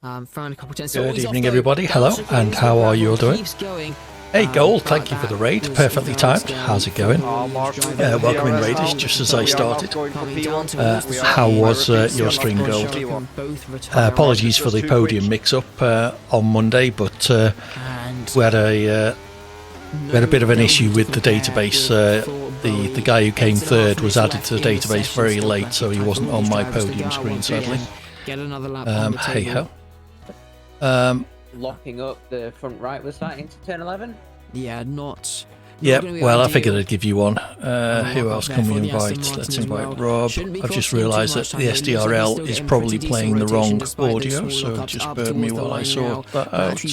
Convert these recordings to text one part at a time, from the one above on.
Found a couple tens. Good evening, everybody. Hello, and how are you all doing? Hey, Gold, thank you for the raid. Perfectly timed. How's it going? Welcome in, raiders, just as I started. How was your stream, Gold? Apologies for the podium mix-up on Monday, but we had a bit of an issue with the database. The guy who came third was added to the database very late, so he wasn't on my podium screen, sadly. Hey ho. Locking up the front right, was that into turn 11? Yeah, not. Yeah, well, I figured I'd give you one. Who else can we invite? Let's invite Rob. I've just realised that the SDRL is probably playing the wrong audio, so just burn me while I sort that out.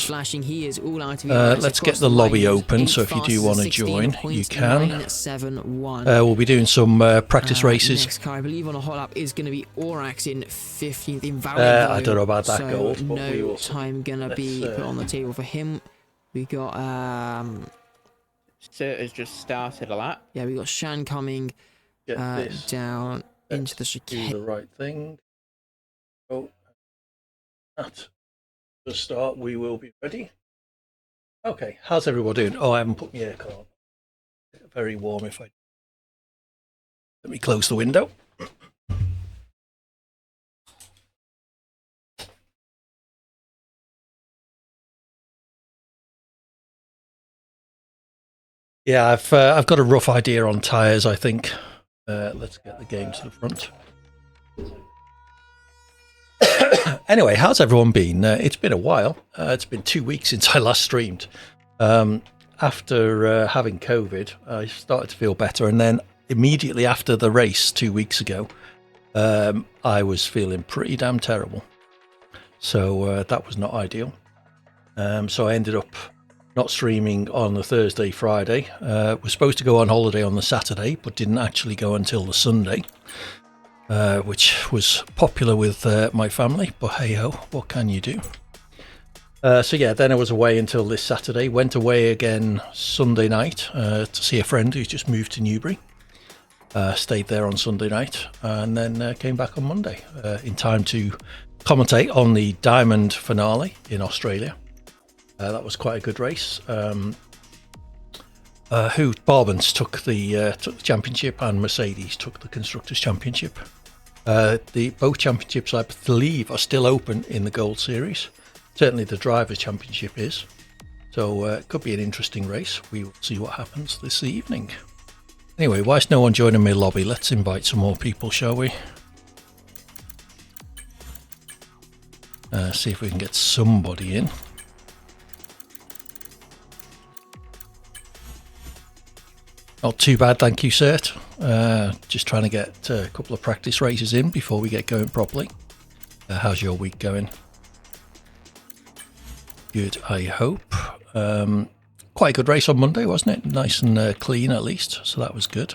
Let's get the lobby open, so if you do want to join, you can. We'll be doing some practice races. Next car, I believe, on a hot lap is going to be Orax in 15th in I don't know about that, Gold, but we no will. time going to be put on the table for him. We got Cert has just started a lap. yeah, we got Shan coming down into the chicane. Do the right thing. Oh, at the start, we will be ready. Okay, how's everyone doing? Oh, I haven't put my aircon on. Very warm if I. Let me close the window. Yeah, I've got a rough idea on tyres, I think. Let's get the game to the front. Anyway, how's everyone been? It's been a while. It's been 2 weeks since I last streamed. After having COVID, I started to feel better. And then immediately after the race 2 weeks ago, I was feeling pretty damn terrible. So that was not ideal. So I ended up not streaming on the Thursday, Friday. Was supposed to go on holiday on the Saturday, but didn't actually go until the Sunday, which was popular with my family, but hey ho, what can you do? So yeah, then I was away until this Saturday, went away again Sunday night to see a friend who's just moved to Newbury. Stayed there on Sunday night, and then came back on Monday in time to commentate on the Diamond finale in Australia. That was quite a good race. Barbans took the championship, and Mercedes took the Constructors' Championship. Both championships, I believe, are still open in the Gold Series. Certainly the Drivers' Championship is. So it could be an interesting race. We will see what happens this evening. Anyway, whilst no one joining my lobby, let's invite some more people, shall we? See if we can get somebody in. Not too bad, thank you, Cert. Just trying to get a couple of practice races in before we get going properly. How's your week going? Good, I hope. Quite a good race on Monday, wasn't it? Nice and clean, at least, so that was good.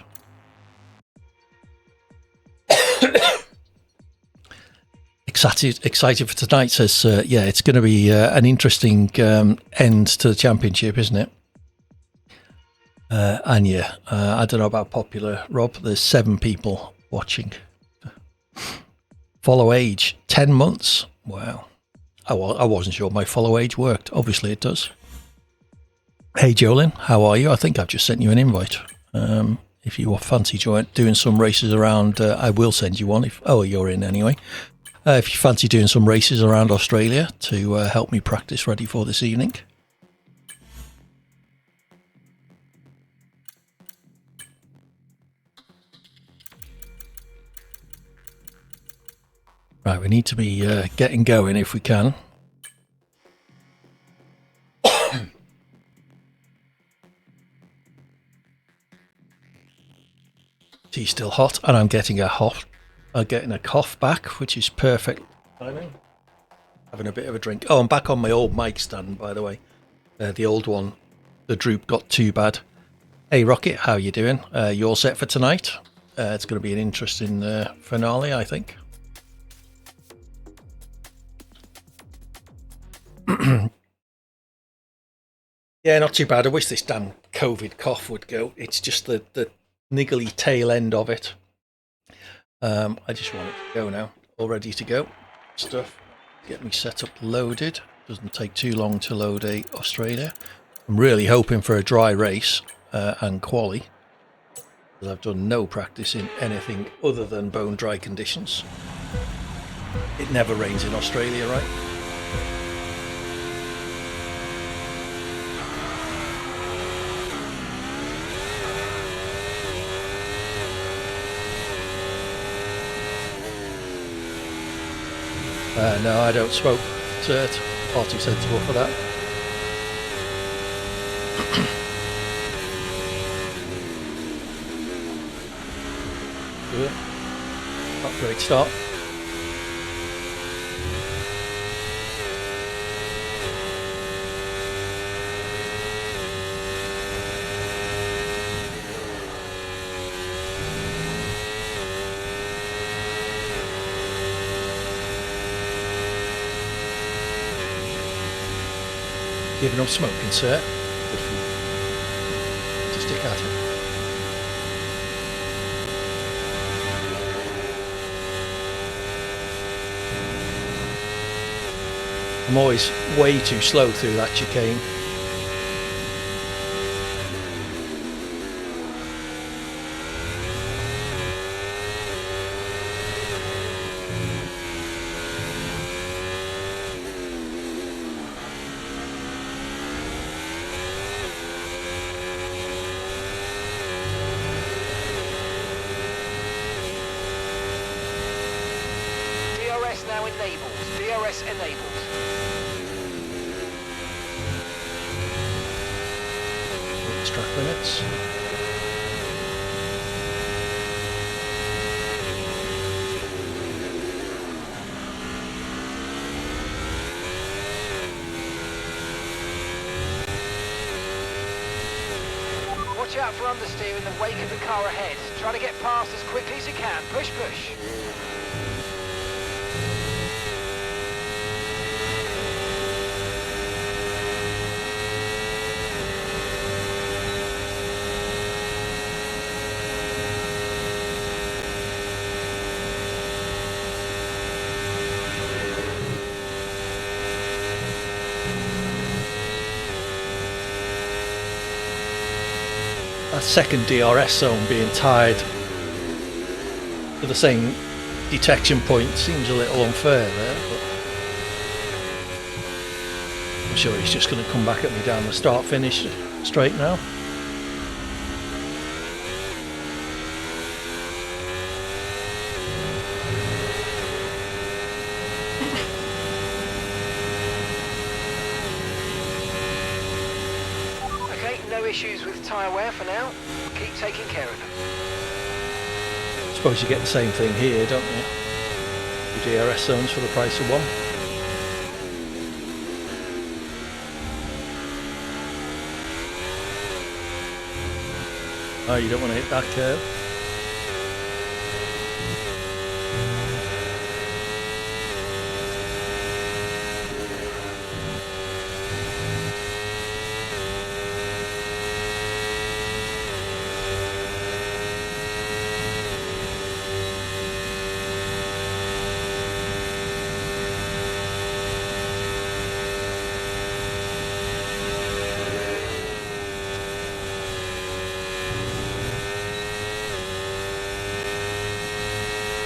Excited for tonight, says, yeah, it's going to be an interesting end to the championship, isn't it? And yeah, I don't know about popular, Rob. There's 7 people watching. Follow age 10 months. Wow, I wasn't sure my follow age worked. Obviously it does. Hey Jolyn, how are you? I think I've just sent you an invite. If you fancy doing some races around, I will send you one. You're in anyway. If you fancy doing some races around Australia to help me practice ready for this evening. Right, we need to be getting going if we can. Tea's still hot, and I'm getting a cough back, which is perfect timing. Having a bit of a drink. Oh, I'm back on my old mic stand, by the way. The old one, the droop got too bad. Hey Rocket, how you doing? You all set for tonight? It's going to be an interesting finale, I think. Yeah, not too bad. I wish this damn COVID cough would go. It's just the niggly tail end of it. I just want it to go now. All ready to go. Stuff. get me set up loaded. Doesn't take too long to load a Australia. I'm really hoping for a dry race and quali, because I've done no practice in anything other than bone dry conditions. It never rains in Australia, right? No, I don't smoke cert. Far too sensible for that. Good. Not a great start. Giving up smoking, sir. To stick at it. I'm always way too slow through that chicane. DRS now enabled. DRS enabled. Track limits. Watch out for understeer in the wake of the car ahead. Try to get past as quickly as you can. Push, push. That second DRS zone being tied to the same detection point seems a little unfair there, but I'm sure he's just going to come back at me down the start finish straight now. No issues with tyre wear for now. Keep taking care of them. I suppose you get the same thing here, don't you? The DRS zones for the price of one. Oh, you don't want to hit that curve.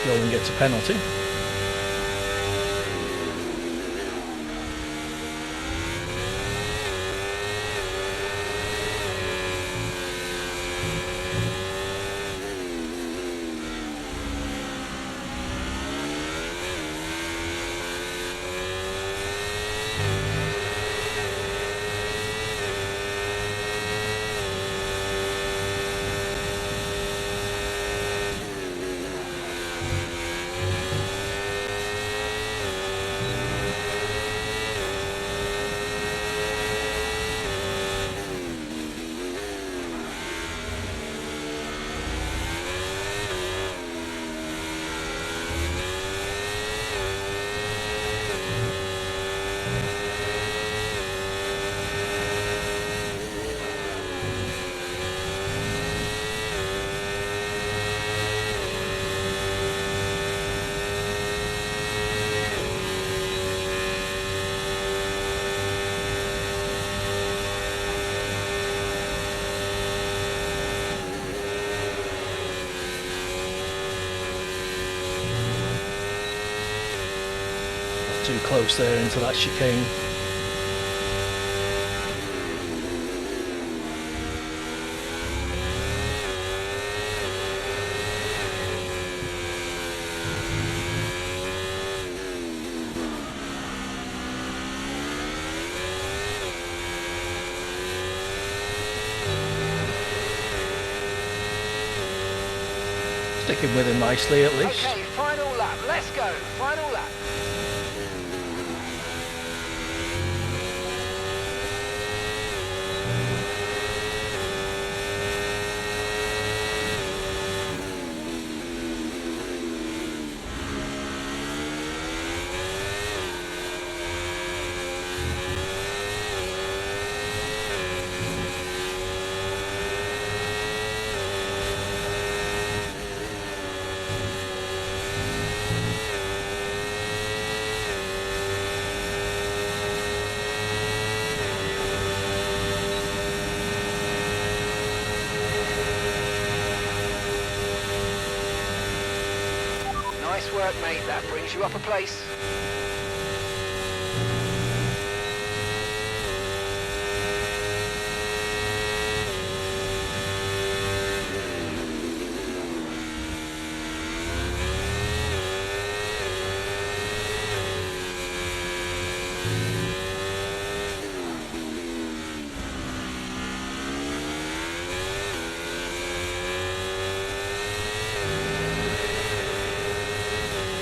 Going gets a penalty. too close there into that chicane. Sticking with him nicely at least. Okay, final lap. Let's go. Final lap. Nice work, mate. That brings you up a place.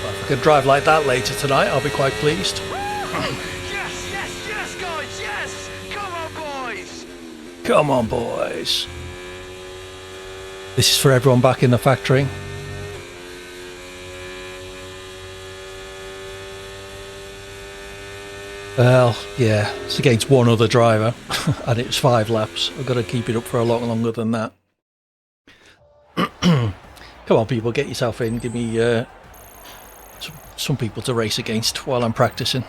If I could drive like that later tonight, I'll be quite pleased. Yes, yes, yes, guys, yes! Come on, boys! Come on, boys. This is for everyone back in the factory. Well, yeah, it's against one other driver, and it's 5 laps. I've got to keep it up for a lot longer than that. Come on, people, get yourself in. Give me some people to race against while I'm practicing.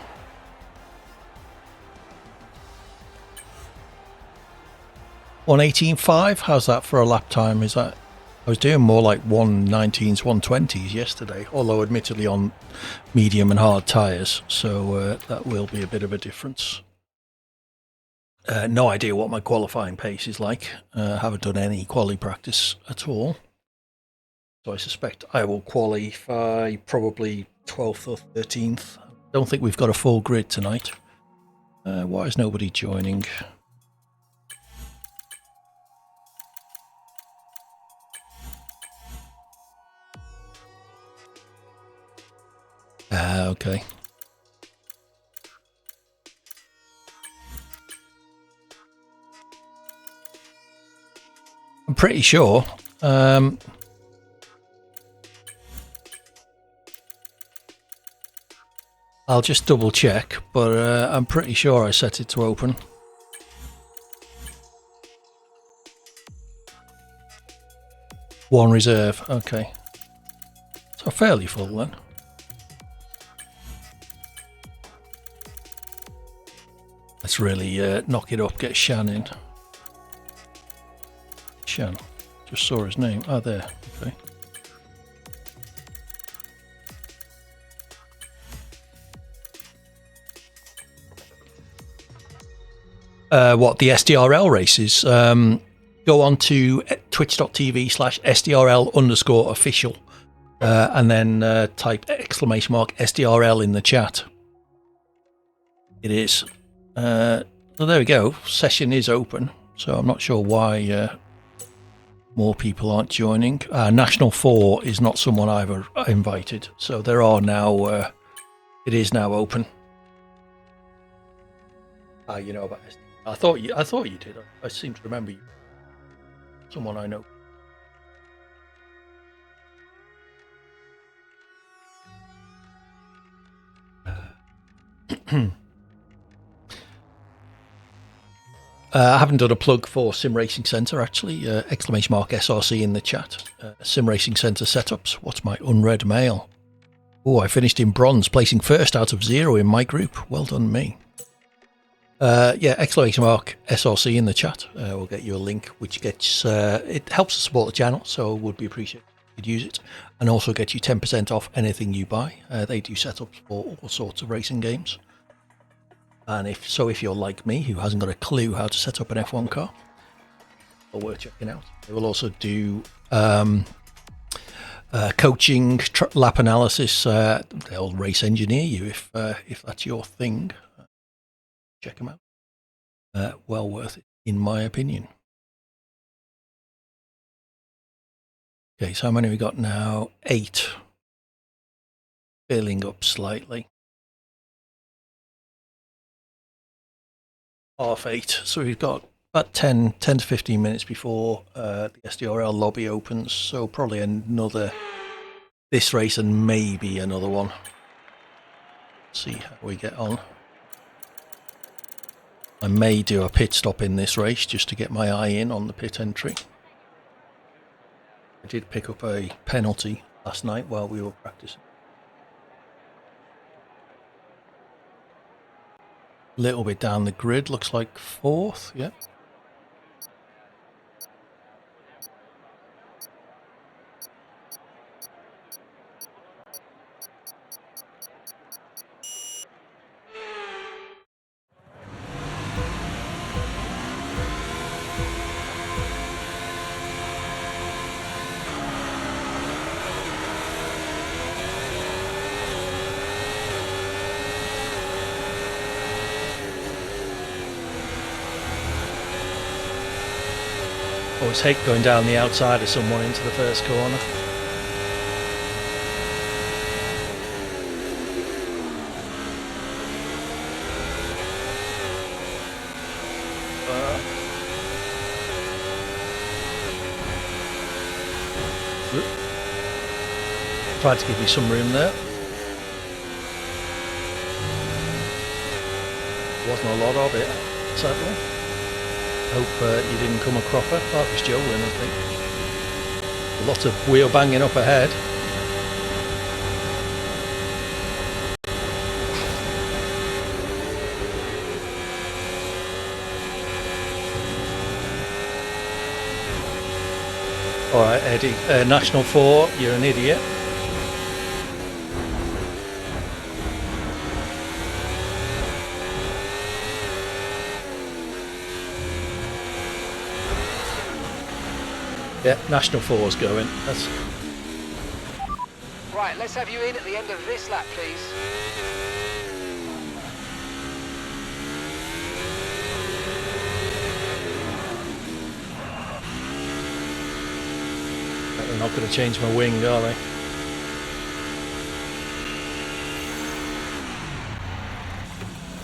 $1:18.5. How's that for a lap time? Is that? I was doing more like 1:19s, 1:20s yesterday, although admittedly on medium and hard tyres, so that will be a bit of a difference. No idea what my qualifying pace is like. Haven't done any quali practice at all. So I suspect I will qualify probably 12th or 13th. Don't think we've got a full grid tonight. Why is nobody joining? Okay. I'm pretty sure. I'll just double check, but I'm pretty sure I set it to open. One reserve, okay. So fairly full then. Let's really knock it up, get Shan in. Shan, just saw his name. Ah, there, okay. What, the SDRL races? Go on to twitch.tv/SDRL_official and then type !SDRL in the chat. It is. So there we go. Session is open. So I'm not sure why more people aren't joining. National 4 is not someone I've invited. So there are now. It is now open. You know about SDRL. I thought you did. I seem to remember you. Someone I know. I haven't done a plug for Sim Racing Centre actually. ! SRC in the chat. Sim Racing Centre setups. What's my unread mail? Oh, I finished in bronze, placing first out of 0 in my group. Well done, me. Yeah, ! SRC in the chat. We'll get you a link, which gets it helps to support the channel, so would be appreciated. could use it, and also get you 10% off anything you buy. They do setups for all sorts of racing games. And if you're like me, who hasn't got a clue how to set up an F1 car, well, worth checking out. They will also do coaching, lap analysis. They'll race engineer you if that's your thing. Check them out. Well worth it, in my opinion. Okay, so how many we got now? 8. Filling up slightly. 8:30. So we've got about 10 to 15 minutes before the SDRL lobby opens. So probably another, this race and maybe another one. See how we get on. I may do a pit stop in this race just to get my eye in on the pit entry. I did pick up a penalty last night while we were practicing. Little bit down the grid, looks like 4th, yeah. Always hate going down the outside of someone into the first corner. Tried to give you some room there. Wasn't a lot of it, sadly. Hope you didn't come a cropper. That was Jolin, I think. A lot of wheel banging up ahead. Alright, Eddie. National 4, you're an idiot. Yeah, National 4's going. That's... Right, let's have you in at the end of this lap, please. They're not going to change my wing, are they?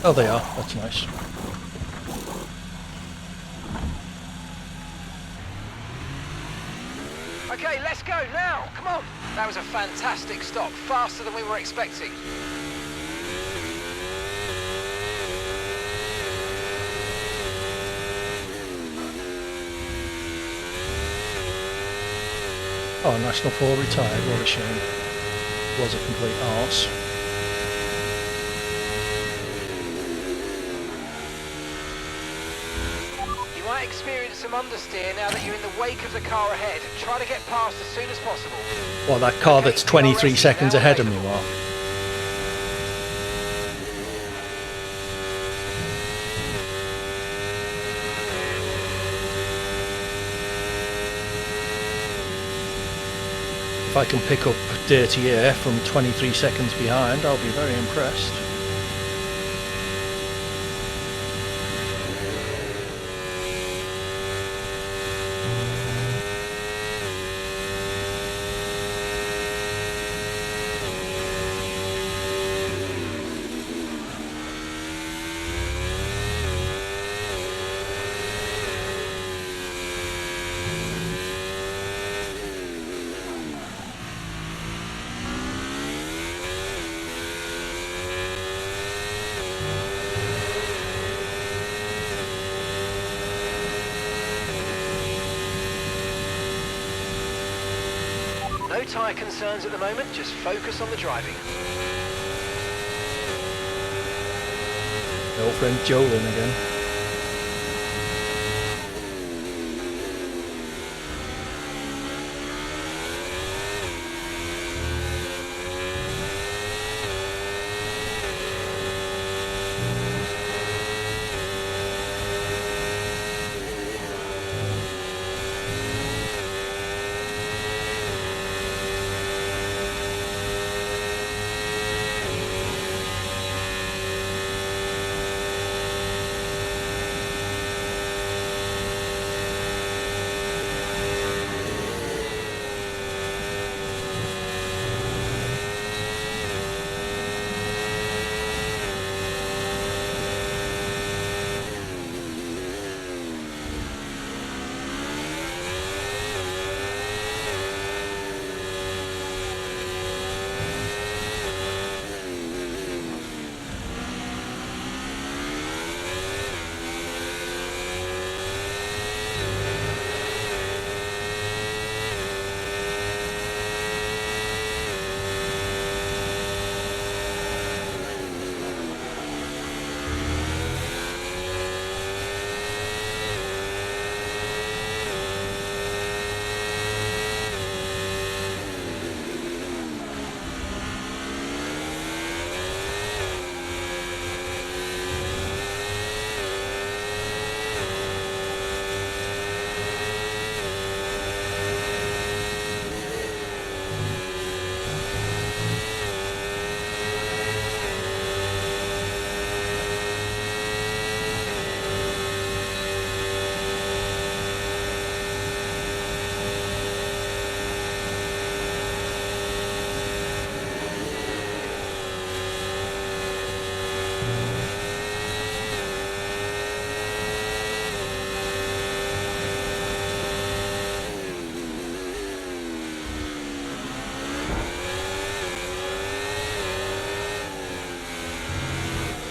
Oh, they are. That's nice. Okay, let's go now. Come on. That was a fantastic stop. Faster than we were expecting. Oh, National 4 retired. What a shame. Was a complete arse. Experience some understeer now that you're in the wake of the car ahead. Try to get past as soon as possible. Well, that car that's 23 seconds ahead of me, what? If I can pick up dirty air from 23 seconds behind, I'll be very impressed. No tyre concerns at the moment, just focus on the driving. My old friend Jolin again.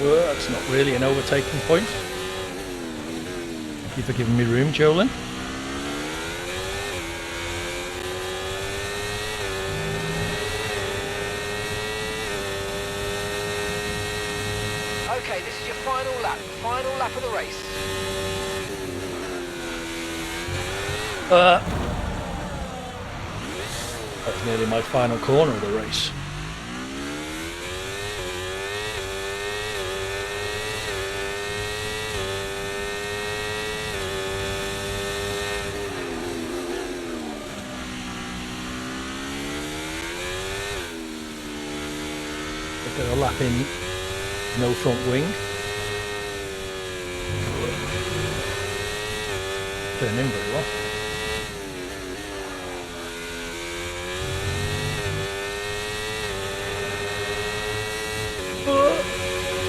Well, that's not really an overtaking point. Thank you for giving me room, Jolin. Okay, this is your final lap of the race. That's nearly my final corner of the race. I've got a lap in, no front wing. Turn in very well.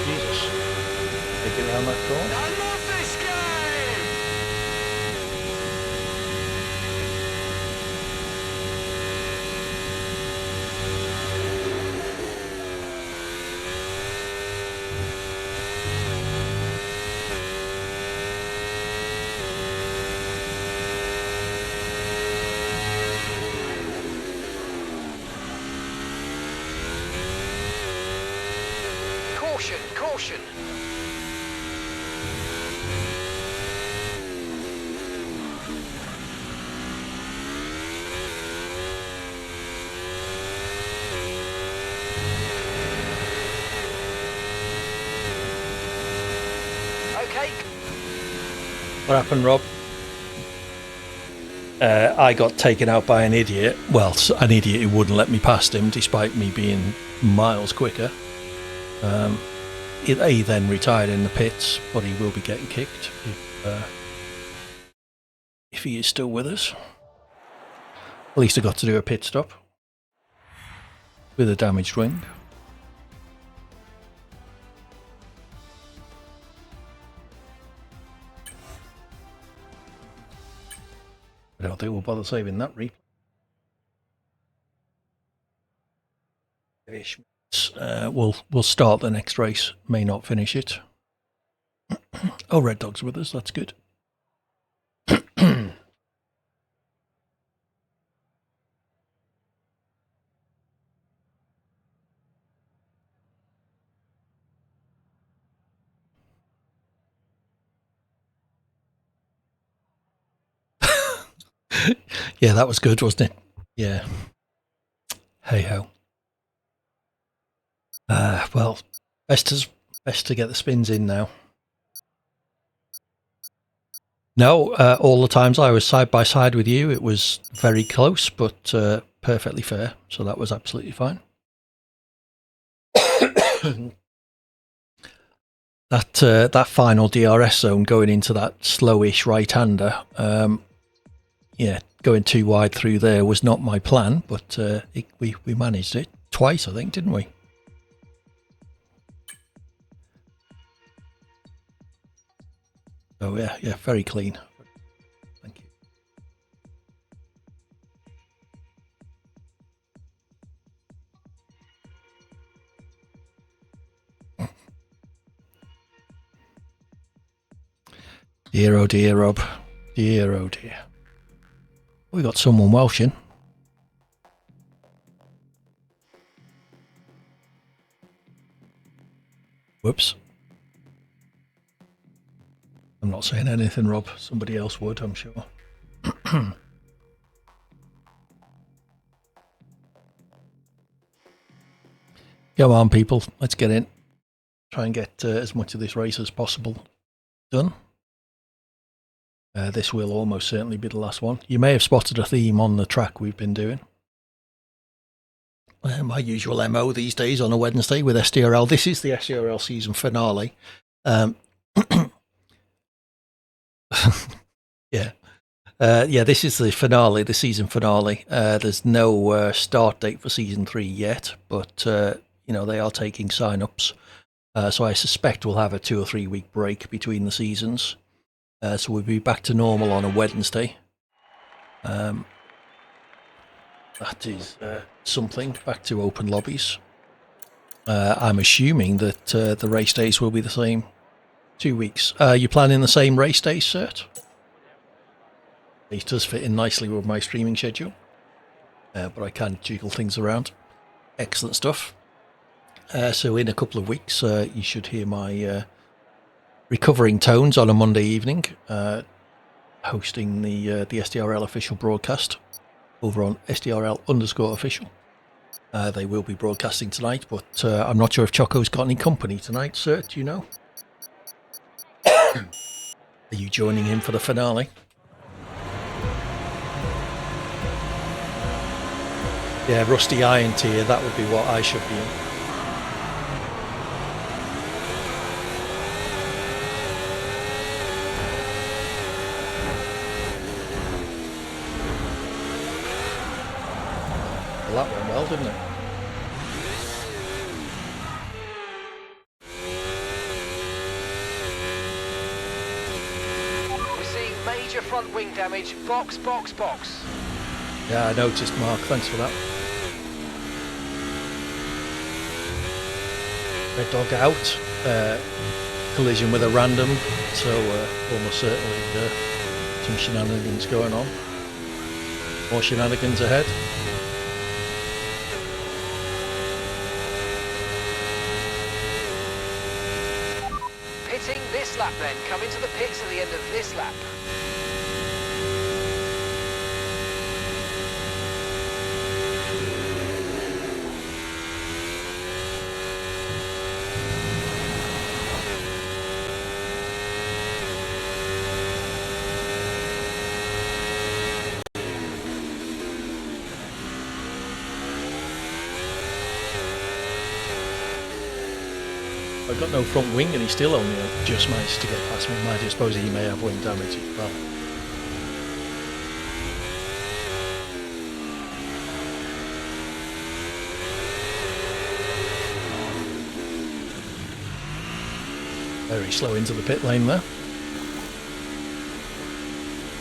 Jesus. Take it around that corner. I love this game! Caution, caution. Okay. What happened, Rob? I got taken out by an idiot. Well, an idiot who wouldn't let me past him despite me being miles quicker. He then retired in the pits, but he will be getting kicked if he is still with us. At least I got to do a pit stop with a damaged wing. I don't think we'll bother saving that replay. We'll start the next race, may not finish it. Oh, Red Dog's with us, that's good. Yeah, that was good, wasn't it? Yeah. Hey ho. Well, best to get the spins in now. No, all the times I was side by side with you, it was very close, but perfectly fair. So that was absolutely fine. That final DRS zone going into that slowish right-hander, yeah, going too wide through there was not my plan, but we managed it twice, I think, didn't we? Oh yeah, very clean. Thank you. Dear oh dear, Rob. Dear oh dear. We got someone Welsh in. Whoops. I'm not saying anything, Rob. Somebody else would, I'm sure. Go on, people. Let's get in. Try and get as much of this race as possible done. This will almost certainly be the last one. You may have spotted a theme on the track we've been doing. My usual MO these days on a Wednesday with SDRL. This is the SDRL season finale. Yeah. This is the finale, the season finale. There's no start date for season 3 yet, but they are taking sign-ups. So I suspect we'll have a 2 or 3 week break between the seasons. So we'll be back to normal on a Wednesday. That is something. Back to open lobbies. I'm assuming that the race days will be the same 2 weeks. You planning the same race days, Cert? It does fit in nicely with my streaming schedule, but I can jiggle things around. Excellent stuff. So in a couple of weeks, you should hear my recovering tones on a Monday evening, hosting the SDRL official broadcast over on SDRL_official. They will be broadcasting tonight, but I'm not sure if Choco's got any company tonight, sir. Do you know? Are you joining him for the finale? Yeah, Rusty Iron tier, that would be what I should be in. Well, that went well, didn't it? We're seeing major front wing damage. Box, box, box. Yeah, I noticed, Mark. Thanks for that. Red Dog out. Collision with a random, so almost certainly some shenanigans going on. More shenanigans ahead. Pitting this lap then. Come into the pits at the end of this lap. I've got no front wing and he still only just managed to get past me. I suppose he may have wing damage as well. Very slow into the pit lane there.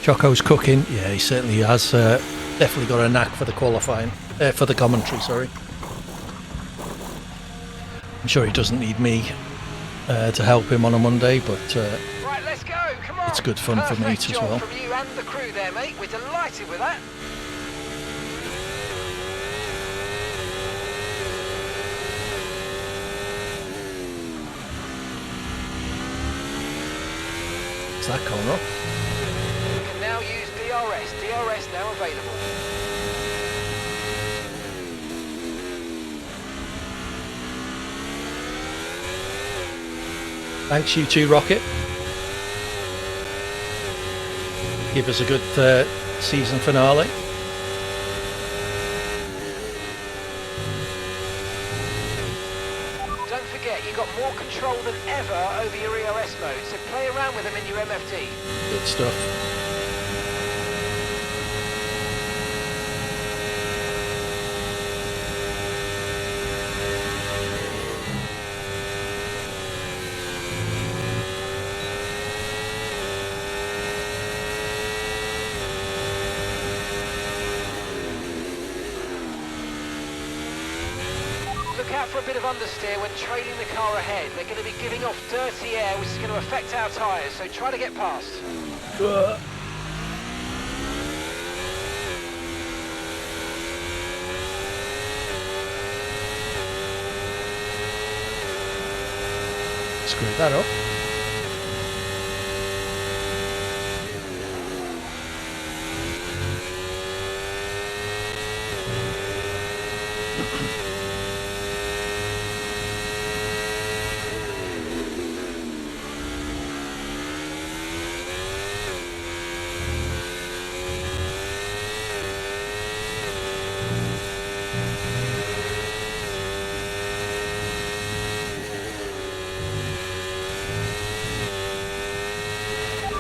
Choco's cooking. Yeah, he certainly has definitely got a knack for the qualifying, for the commentary, sorry. I'm sure he doesn't need me to help him on a Monday, but Right, let's go. Come on. it's good fun for me Perfect as job well. from you and the crew there, mate. We're delighted with that. It's that corner up. You can now use DRS. DRS now available. Thanks, you two, Rocket. Give us a good season finale. Don't forget, you've got more control than ever over your EOS mode, so play around with them in your MFD. Good stuff. Look out for a bit of understeer when trailing the car ahead. They're going to be giving off dirty air, which is going to affect our tyres, so try to get past. Screw that up.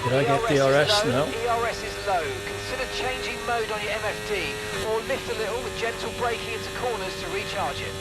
Did I get DRS now? ERS is low. Consider changing mode on your MFD, or lift a little with gentle braking into corners to recharge it.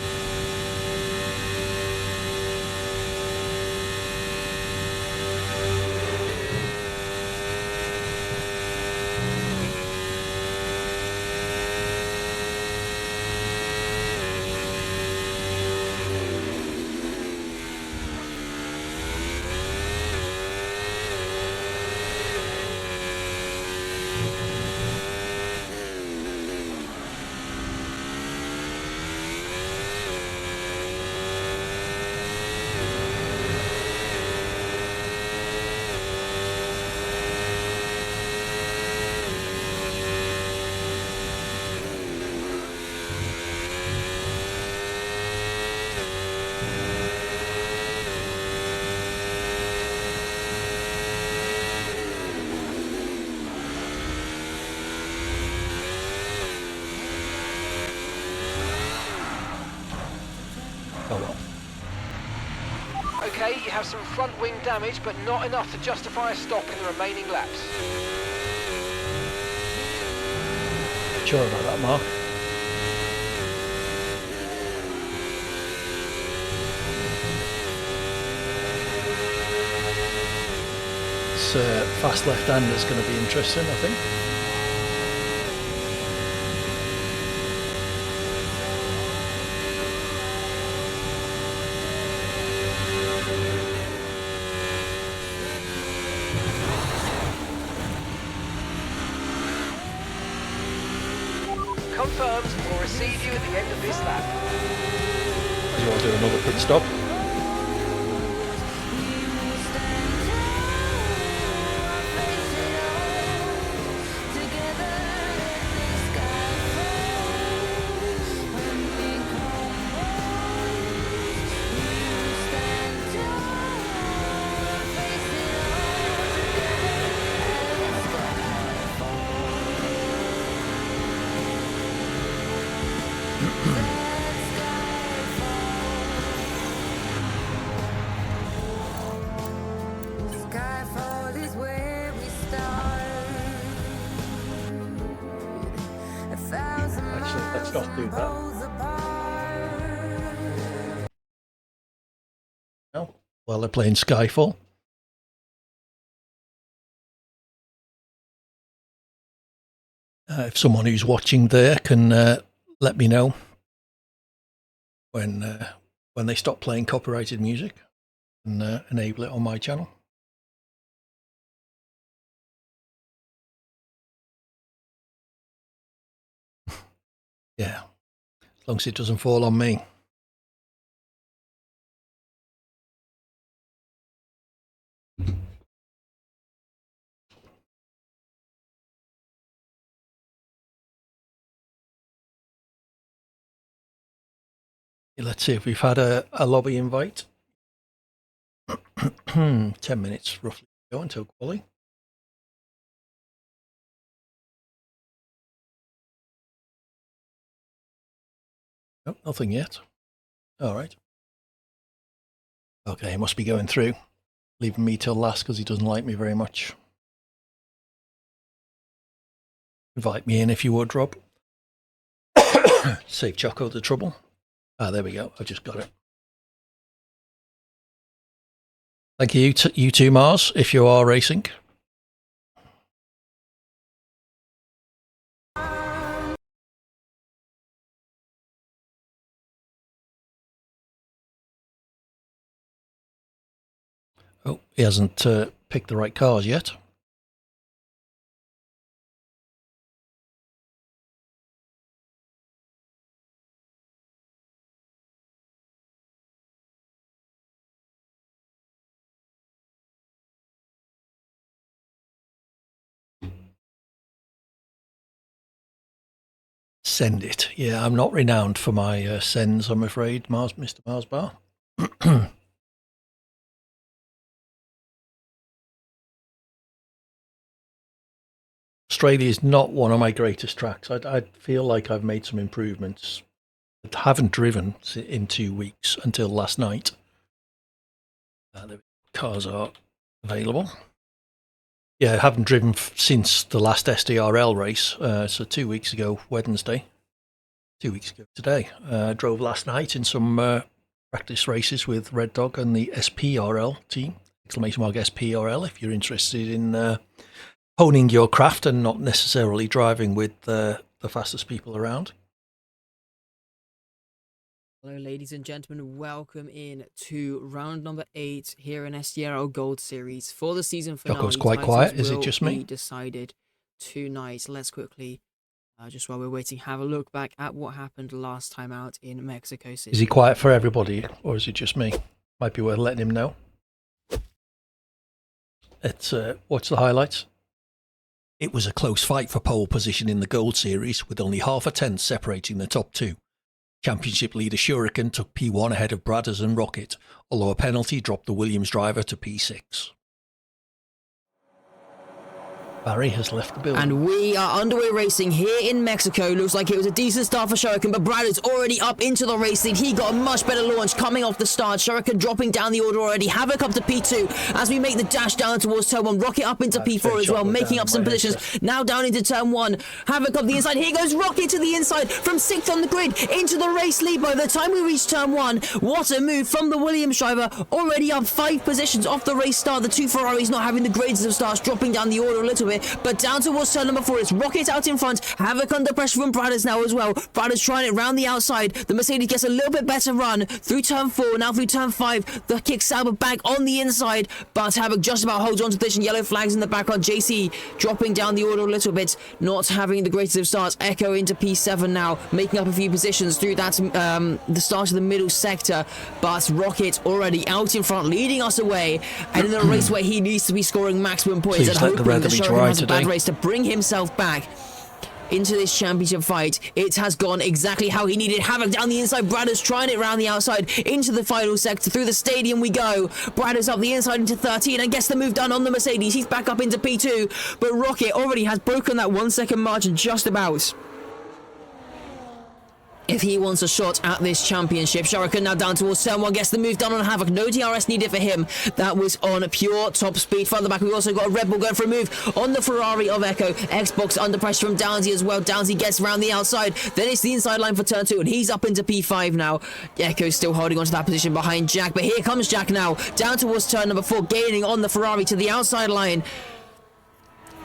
Okay, you have some front wing damage, but not enough to justify a stop in the remaining laps. Sure about that, Mark. This fast left-hander is going to be interesting, I think. Confirmed, we'll receive you at the end of this lap. Do you want to do another pit stop? Actually, let's not do that. No. While they're playing Skyfall. If someone who's watching there can let me know when they stop playing copyrighted music and enable it on my channel. Yeah, as long as it doesn't fall on me. Let's see if we've had a lobby invite. 10 minutes roughly to go until quali. Nope, nothing yet. All right. Okay, he must be going through, leaving me till last because he doesn't like me very much. Invite me in if you would, Rob. Save Choco the trouble. Ah, there we go. I've just got it. Thank you, you too, Mars, if you are racing. Oh, he hasn't picked the right cars yet. Send it. Yeah, I'm not renowned for my sends, I'm afraid, Mr. Marsbar. Australia is not one of my greatest tracks. I feel like I've made some improvements. I haven't driven in 2 weeks until last night. The cars are available. Yeah, I haven't driven since the last SDRL race. So 2 weeks ago, Wednesday. 2 weeks ago today. Drove last night in some practice races with Red Dog and the SPRL team. Exclamation mark SPRL if you're interested in honing your craft and not necessarily driving with the fastest people around. Hello, ladies and gentlemen. Welcome in to round number 8 here in SDRL Gold Series for the season finale. Choco's quite quiet. Is it just me? Decided tonight. Let's quickly, just while we're waiting, have a look back at what happened last time out in Mexico City. Is he quiet for everybody, or is it just me? Might be worth letting him know. Let's watch the highlights. It was a close fight for pole position in the Gold Series, with only half a tenth separating the top two. Championship leader Shuriken took P1 ahead of Bradders and Rocket, although a penalty dropped the Williams driver to P6. Barry has left the building. And we are underway racing here in Mexico. Looks like it was a decent start for Shuriken, but Brad is already up into the race lead. He got a much better launch coming off the start. Shuriken dropping down the order already. Havoc up to P2 as we make the dash down towards turn 1. Rocket up into P4 as well, making up some positions. Now down into turn 1. Havoc up the inside. Here goes Rocket to the inside from 6th on the grid into the race lead. By the time we reach turn 1, what a move from the Williams driver. Already up 5 positions off the race start. The 2 Ferraris not having the greatest of starts, dropping down the order a little bit. But down towards turn number 4, it's Rocket out in front. Havoc under pressure from Bradders now as well. Bradders trying it round the outside. The Mercedes gets a little bit better run through turn 4, now through turn 5. The kick Sauber back on the inside, but Havoc just about holds on to this, and yellow flags in the background. JC dropping down the order a little bit, not having the greatest of starts. Echo into P7 now, making up a few positions through that the start of the middle sector, but Rocket already out in front, leading us away, and in a race where he needs to be scoring maximum points. Please and let the hoping weather that be Shuriken dry has a bad today. race to bring himself back into this championship fight. It has gone exactly how he needed. Havoc down the inside. Bradders trying it round the outside into the final sector. Through the stadium we go. Bradders up the inside into 13 and gets the move done on the Mercedes. He's back up into P2, but Rocket already has broken that 1 second margin just about. If he wants a shot at this championship. Shuriken now down towards turn 1, gets the move done on Havoc. No DRS needed for him. That was on pure top speed. Further back, we've also got a Red Bull going for a move on the Ferrari of Echo. Xbox under pressure from Downsy as well. Downsy gets around the outside. Then it's the inside line for turn 2, and he's up into P5 now. Echo's still holding onto that position behind Jack, but here comes Jack now. Down towards turn number 4, gaining on the Ferrari to the outside line.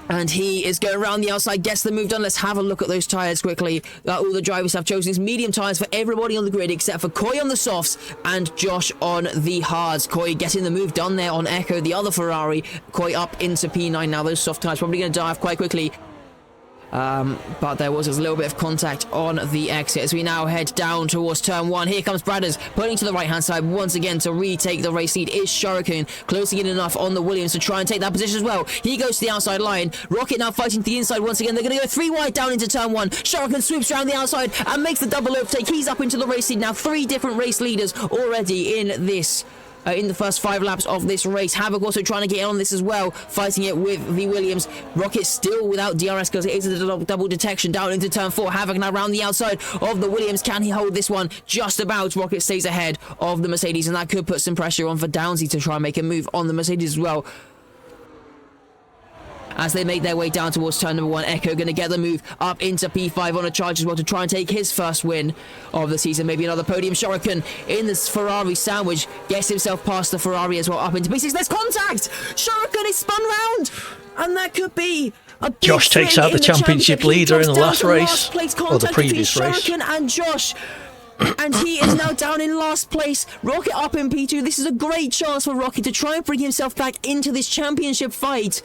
And he is going around the outside, gets the move done. Let's have a look at those tyres quickly. All the drivers have chosen these medium tyres for everybody on the grid except for Koi on the softs and Josh on the hards. Koi getting the move done there on Echo, the other Ferrari. Koi up into P9 now. Those soft tyres probably going to die off quite quickly. But there was a little bit of contact on the exit as we now head down towards turn 1. Here comes Bradders pulling to the right hand side once again to retake the race lead. Is Shuriken closing in enough on the Williams to try and take that position as well. He goes to the outside line. Rocket now fighting to the inside once again. They're going to go 3 wide down into turn 1. Shuriken swoops around the outside and makes the double overtake. He's up into the race lead now. 3 different race leaders already in this in the first 5 laps of this race. Havoc also trying to get on this as well, fighting it with the Williams. Rocket still without DRS because it is a double detection down into turn 4. Havoc now around the outside of the Williams. Can he hold this one? Just about. Rocket stays ahead of the Mercedes, and that could put some pressure on for Downsy to try and make a move on the Mercedes as well. As they make their way down towards turn number 1, Echo going to get the move up into P5 on a charge as well to try and take his first win of the season. Maybe another podium. Shuriken in this Ferrari sandwich gets himself past the Ferrari as well, up into P6. There's contact! Shuriken is spun round! And that could be a big Josh takes swing out the in championship leader in the down last to race, place or the contact previous between race. Shuriken and Josh. And he is now down in last place. Rocket up in P2. This is a great chance for Rocket to try and bring himself back into this championship fight.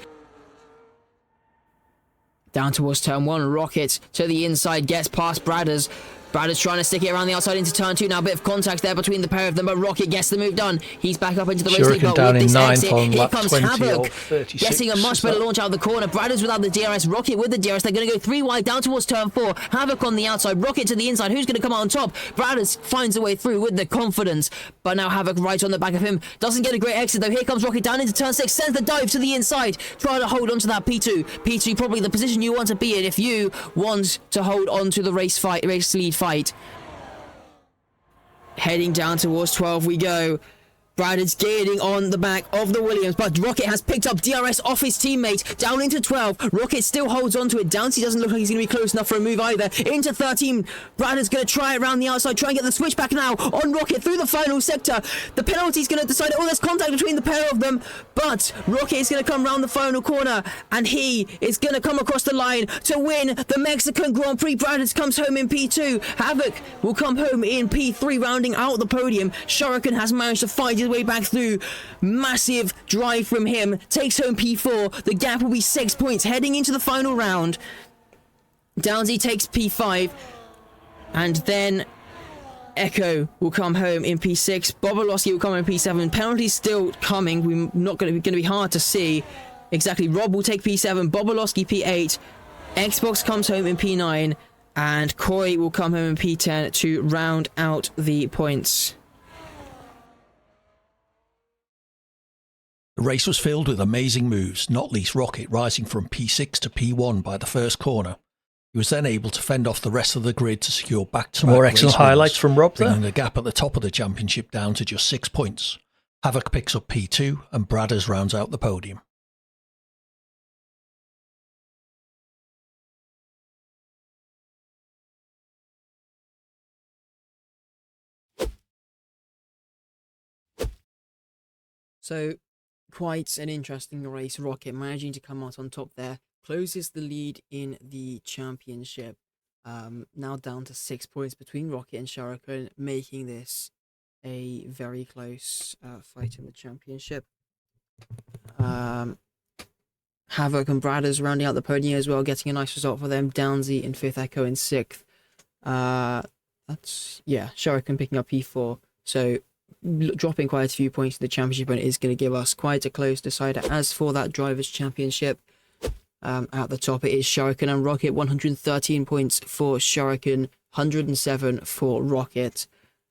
Down towards turn 1, Rocket to the inside, gets past Bradders. Bradders trying to stick it around the outside into turn 2. Now a bit of contact there between the pair of them, but Rocket gets the move done. He's back up into the race lead, Shuriken but down with in this 9th exit, on here lap comes 20 Havoc, of 36. getting a much better launch out of the corner. Bradders without the DRS, Rocket with the DRS. They're going to go 3 wide down towards turn 4. Havoc on the outside, Rocket to the inside. Who's going to come out on top? Bradders finds a way through with the confidence, but now Havoc right on the back of him. Doesn't get a great exit though. Here comes Rocket down into turn 6, sends the dive to the inside, trying to hold on to that P2. P2 probably the position you want to be in if you want to hold on to the race lead fight. Heading down towards 12 we go. Bradders gaining on the back of the Williams, but Rocket has picked up DRS off his teammate. Down into 12. Rocket still holds on to it. Downsy doesn't look like he's going to be close enough for a move either. Into 13. Bradders going to try it around the outside, try and get the switch back now on Rocket through the final sector. The penalty's going to decide it. Oh, there's contact between the pair of them, but Rocket is going to come round the final corner, and he is going to come across the line to win the Mexican Grand Prix. Bradders comes home in P2. Havoc will come home in P3, rounding out the podium. Shuriken has managed to fight his way back through. Massive drive from him, takes home P4. The gap will be 6 points heading into the final round. Downsy takes P5, and then Echo will come home in P6. Bobolowski will come in P7. Penalties still coming. We're not going to be hard to see exactly. Rob will take P7. Bobolowski P8. Xbox comes home in P9, and Koi will come home in P10 to round out the points. The race was filled with amazing moves, not least Rocket rising from P6 to P1 by the first corner. He was then able to fend off the rest of the grid to secure back-to-back Some more excellent race wins, highlights from Rob there. bringing the gap at the top of the championship down to just 6 points. Havoc picks up P2 and Bradders rounds out the podium. So, quite an interesting race. Rocket managing to come out on top there. Closes the lead in the championship. Now down to 6 points between Rocket and Shuriken, making this a very close fight in the championship. Havoc and Bradders rounding out the podium as well, getting a nice result for them. Downsy in 5th, Echo in 6th. Shuriken picking up P4. So dropping quite a few points to the championship, and it is going to give us quite a close decider. As for that drivers' championship, at the top it is Shuriken and Rocket. 113 points for Shuriken, 107 for Rocket.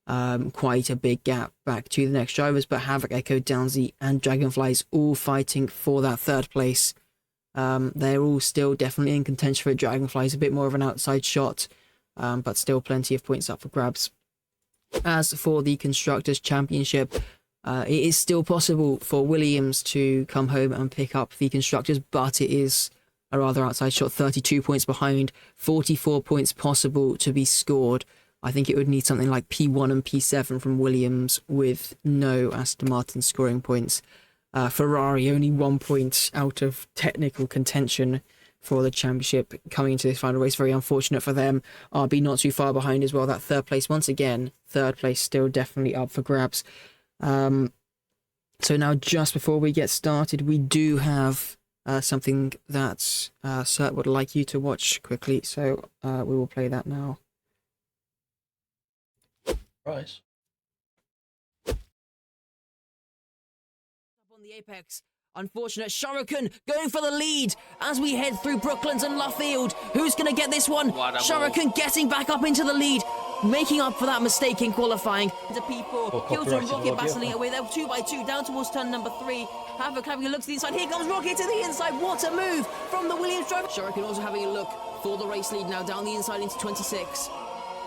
Quite a big gap back to the next drivers, but Havoc, Echo, Downsy and Dragonflies all fighting for that 3rd place. They're all still definitely in contention for it. Dragonflies a bit more of an outside shot, but still plenty of points up for grabs. As for the Constructors' Championship, it is still possible for Williams to come home and pick up the Constructors, but it is a rather outside shot. 32 points behind, 44 points possible to be scored. I think it would need something like P1 and P7 from Williams with no Aston Martin scoring points. Ferrari only 1 point out of technical contention for the championship coming into this final race. Very unfortunate for them. RB not too far behind as well. That 3rd place, once again, 3rd place still definitely up for grabs. So now just before we get started, we do have something that Cert would like you to watch quickly. So we will play that now. Right. On the apex. Unfortunate. Shuriken going for the lead as we head through Brooklands and Luffield. Who's going to get this one? Shuriken getting back up into the lead, making up for that mistake in qualifying. To P4, Killjoy and Rocket battling away. They're 2 by 2 down towards turn number 3. Havoc having a look to the inside. Here comes Rocket to the inside. What a move from the Williams driver. Shuriken also having a look for the race lead now down the inside into 26.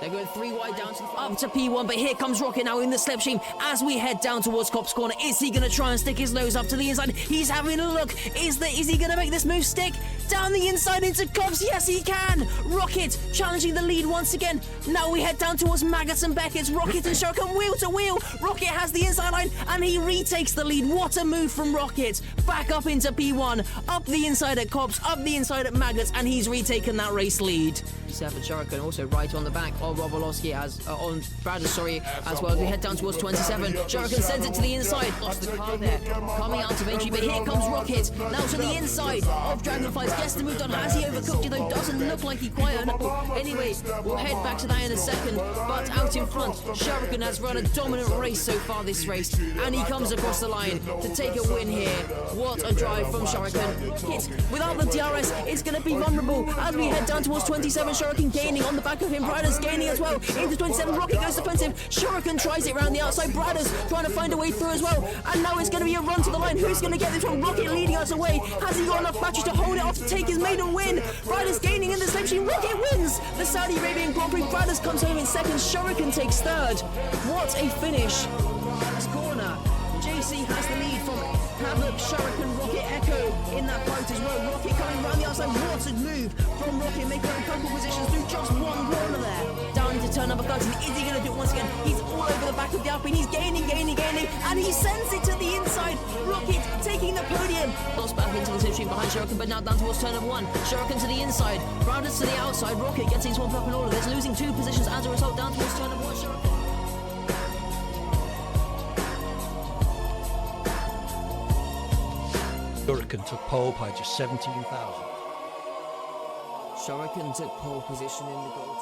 They're going 3 wide down to the up to P1, but here comes Rocket now in the slipstream as we head down towards Cop's Corner. Is he going to try and stick his nose up to the inside? He's having a look. Is he going to make this move stick? Down the inside into Cop's. Yes, he can. Rocket challenging the lead once again. Now we head down towards Maggots and Beckett's. Rocket and Shuriken wheel to wheel. Rocket has the inside line and he retakes the lead. What a move from Rocket. Back up into P1, up the inside at Cop's, up the inside at Maggots, and he's retaken that race lead. Seven Shuriken also right on the back of Robolowski as on Bradders, as well as we head down towards 27. Shuriken sends it to the inside. Lost the car there. Coming out of entry, but here comes Rocket. Now to the inside of Dragonflies. Gets the move done. Has he overcooked it though? Doesn't look like he quite earned it. Anyway, we'll head back to that in a second. But out in front, Shuriken has run a dominant race so far this race. And he comes across the line to take a win here. What a drive from Shuriken. Hit without the DRS, it's going to be vulnerable as we head down towards 27. Shuriken gaining on the back of him. Bradders gaining as well. Into 27. Rocket goes defensive. Shuriken tries it around the outside. Bradders trying to find a way through as well. And now it's going to be a run to the line. Who's going to get this one? Rocket leading us away. Has he got enough batteries to hold it off to take his maiden win? Bradders gaining in the slipstream. Rocket wins the Saudi Arabian Grand Prix. Bradders comes home in second. Shuriken takes third. What a finish. First corner. JC has the lead from Havoc, Shuriken, Rocket, Echo in that fight as well. Rocket coming around the outside. What a move from Rocket, making a couple positions through just one corner there. Down into turn number 13. Is he going to do it once again? He's all over the back of the Alpine. He's gaining, and he sends it to the inside. Rocket taking the podium. Lost back into the slipstream behind Shuriken, but now down towards turn number 1. Shuriken to the inside. Bradders to the outside. Rocket getting swamped up in all of this, losing 2 positions as a result down towards turn number 1. Shuriken. Shuriken took pole by just 17,000. Shuriken took pole position in the gold.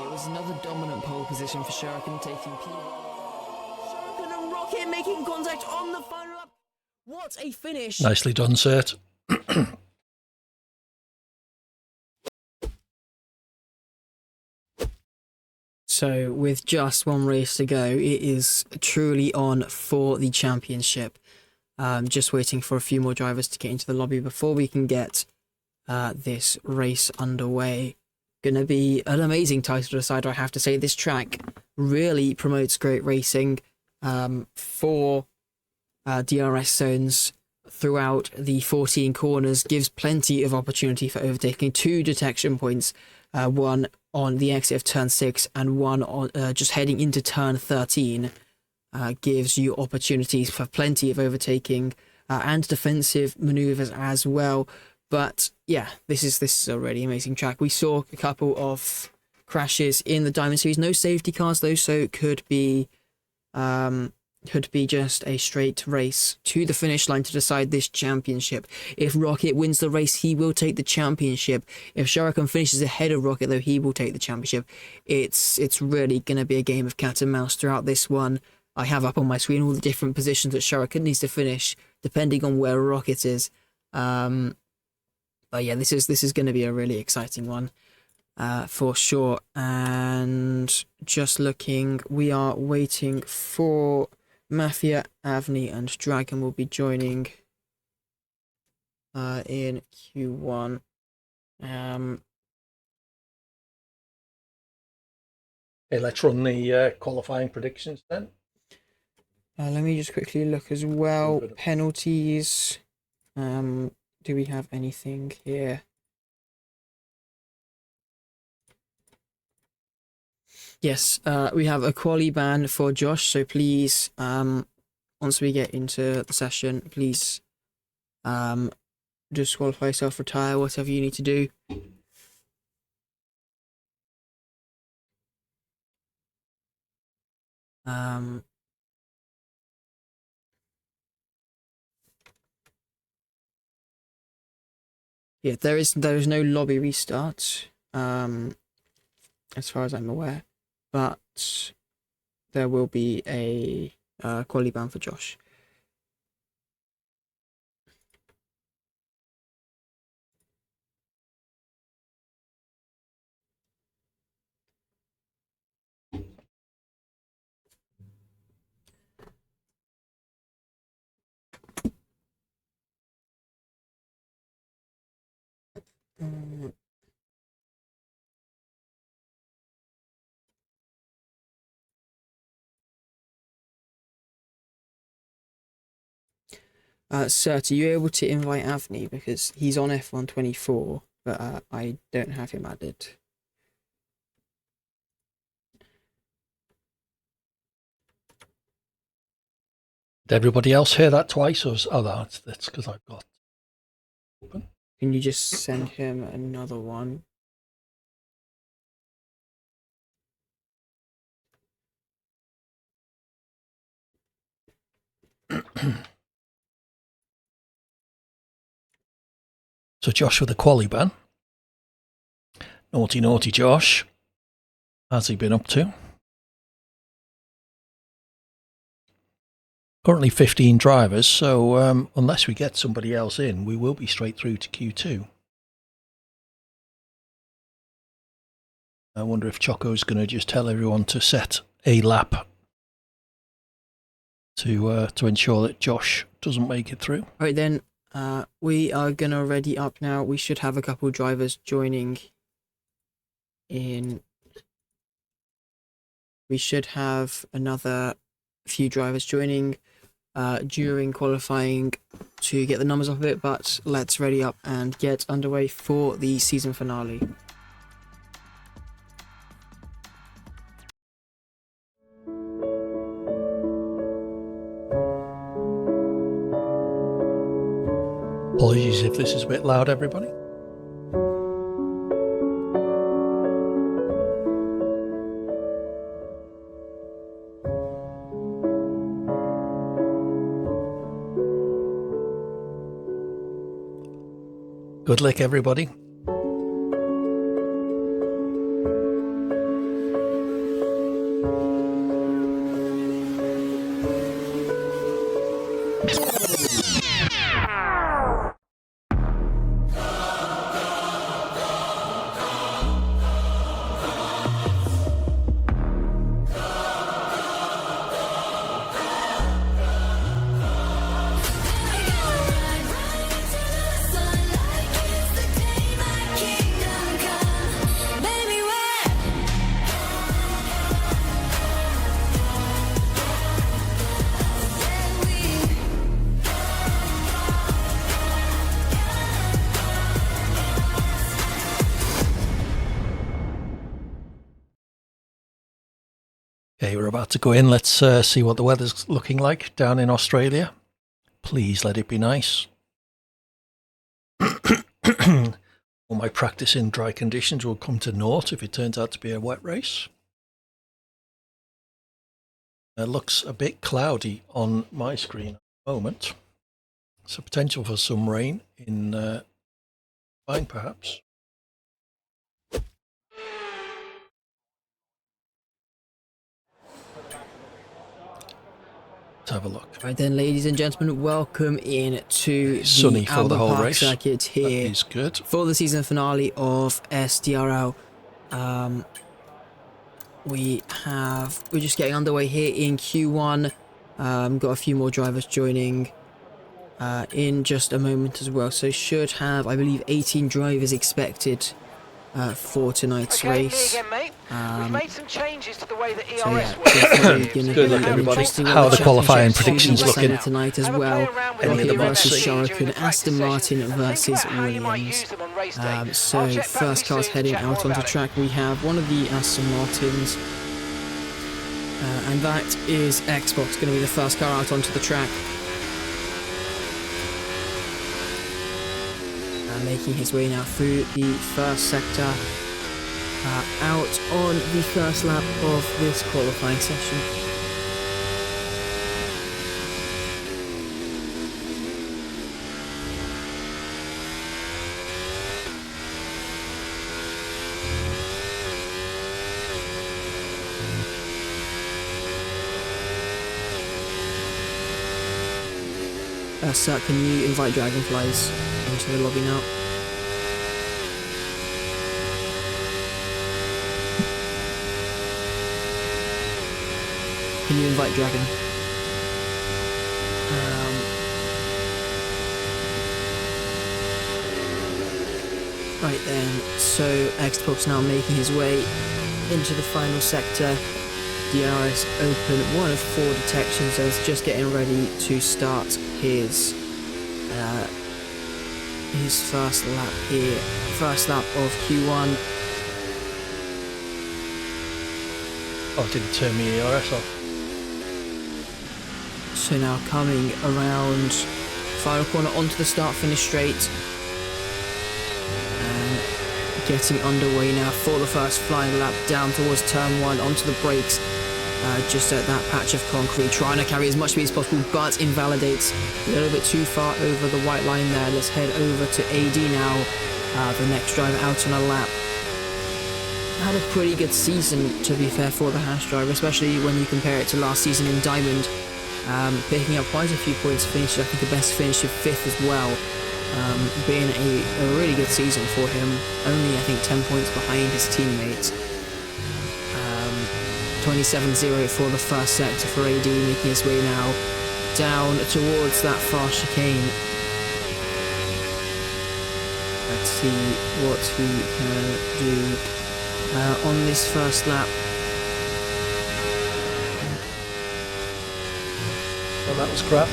It was another dominant pole position for Shuriken, taking P1. Shuriken and Rocket making contact on the final lap. What a finish! Nicely done, Cert. So, with just one race to go, it is truly on for the championship. Just waiting for a few more drivers to get into the lobby before we can get this race underway. Gonna be an amazing title decider, I have to say. This track really promotes great racing for DRS zones throughout the 14 corners, gives plenty of opportunity for overtaking. 2 detection points, one on the exit of turn 6 and one on just heading into turn 13, gives you opportunities for plenty of overtaking and defensive maneuvers as well. But yeah, this is a really amazing track. We saw a couple of crashes in the Diamond Series. No safety cars though, so it could be just a straight race to the finish line to decide this championship. If Rocket wins the race, he will take the championship. If Shuriken finishes ahead of Rocket, though, he will take the championship. It's really going to be a game of cat and mouse throughout this one. I have up on my screen all the different positions that Shuriken needs to finish, depending on where Rocket is. But yeah, this is going to be a really exciting one. For sure. And just looking, we are waiting for Mafia, Avni and Dragon will be joining in Q1. Okay, let's run the qualifying predictions then. Let me just quickly look as well. Penalties. Do we have anything here? Yes, we have a quali ban for Josh, so please, once we get into the session, please disqualify yourself, retire, whatever you need to do. Yeah, there is no lobby restart, as far as I'm aware. But there will be a quali ban for Josh. Sert, are you able to invite Avni, because he's on F124, but I don't have him added. Did everybody else hear that twice? Or that's because I've got open. Can you just send him another one? So Josh with a quali ban. Naughty Josh. How's he been up to? Currently 15 drivers, so unless we get somebody else in, we will be straight through to Q2. I wonder if Choco's going to just tell everyone to set a lap to ensure that Josh doesn't make it through. All right, then. We are gonna ready up now. We should have a couple of drivers joining in. We should have another few drivers joining during qualifying to get the numbers off of it, but let's ready up and get underway for the season finale. Apologies if this is a bit loud, everybody. Good luck, everybody. Okay, we're about to go in. Let's see what the weather's looking like down in Australia. Please let it be nice. All my practice in dry conditions will come to naught if it turns out to be a wet race. It looks a bit cloudy on my screen at the moment. So potential for some rain in fine perhaps. Let's have a look. Right then, ladies and gentlemen, welcome in to Sunny the for Albert the whole Park race. circuit here That is good. for the season finale of SDRL. We're just getting underway here in Q1. Got a few more drivers joining in just a moment as well. So should have, I believe, 18 drivers expected for tonight's Okay, race. me again, mate. We've made some changes to the way that ERS So yeah, works. definitely going to Good be luck, an everybody. interesting How are the qualifying championship predictions to be looking? decided tonight as Have a play well. around with Any of the Rocky boxes? versus during the Sharakan, practice Aston session Martin and think versus about how you might Williams. use them on race day. So I'll check back first with cars you soon to heading chat out more onto about it. track. We have one of the Aston Martins, and that is Xbox, going to be the first car out onto the track. Making his way now through the first sector, out on the first lap of this qualifying session. Sir, can you invite dragonflies into the lobby now? Can you invite Dragon? Right then, so Xbox now making his way into the final sector. DRS open, one of 4 detection zones, just getting ready to start his first lap here, first lap of Q1. Oh, didn't turn me ERS off. So now coming around final corner onto the start finish straight and getting underway now for the first flying lap down towards turn 1 onto the brakes, just at that patch of concrete, trying to carry as much speed as possible, but invalidates a little bit too far over the white line there. Let's head over to AD now, the next driver out on a lap. Had a pretty good season, to be fair, for the Haas driver, especially when you compare it to last season in Diamond, picking up quite a few points, finished I think the best finish of 5th as well, being a really good season for him, only I think 10 points behind his teammates. 27-0 for the first sector for AD, making his way now down towards that far chicane. Let's see what he can do on this first lap. Well, that was crap.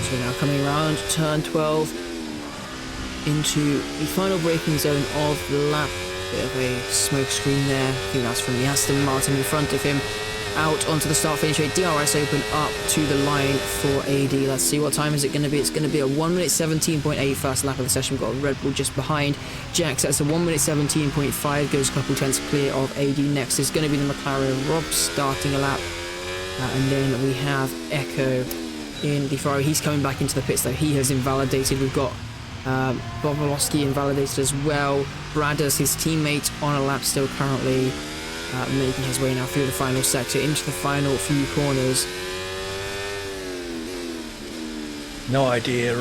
So now coming around turn 12 into the final braking zone of the lap. Bit of a smoke screen there. I think that's from the Aston Martin in front of him. Out onto the start finish rate. DRS open up to the line for AD. Let's see what time is it going to be. It's going to be a 1 minute 17.8 first lap of the session. We've got a Red Bull just behind. Jax, that's a 1 minute 17.5. Goes a couple tenths clear of AD. Next is going to be the McLaren. Rob starting a lap. And then we have Echo in the Ferrari. He's coming back into the pits though. He has invalidated. We've got Bobolowski invalidated as well. Bradders, his teammate, on a lap still currently, making his way now through the final sector into the final few corners. No idea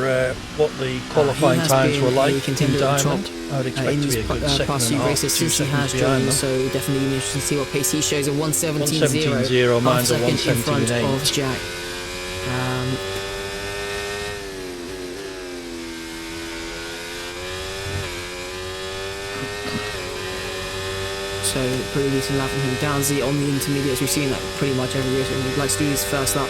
what the qualifying times were like in Diamond. I would expect in to these be a good second past and few a half, races 2 since he seconds has behind joined, them. so definitely interesting to see what pace he shows. A 117.0, 117.0, half mine's a second in front 117.8. of Jack. So pretty decent lap from him. Downsy on the intermediates, we've seen that pretty much every year, so he likes to do his first lap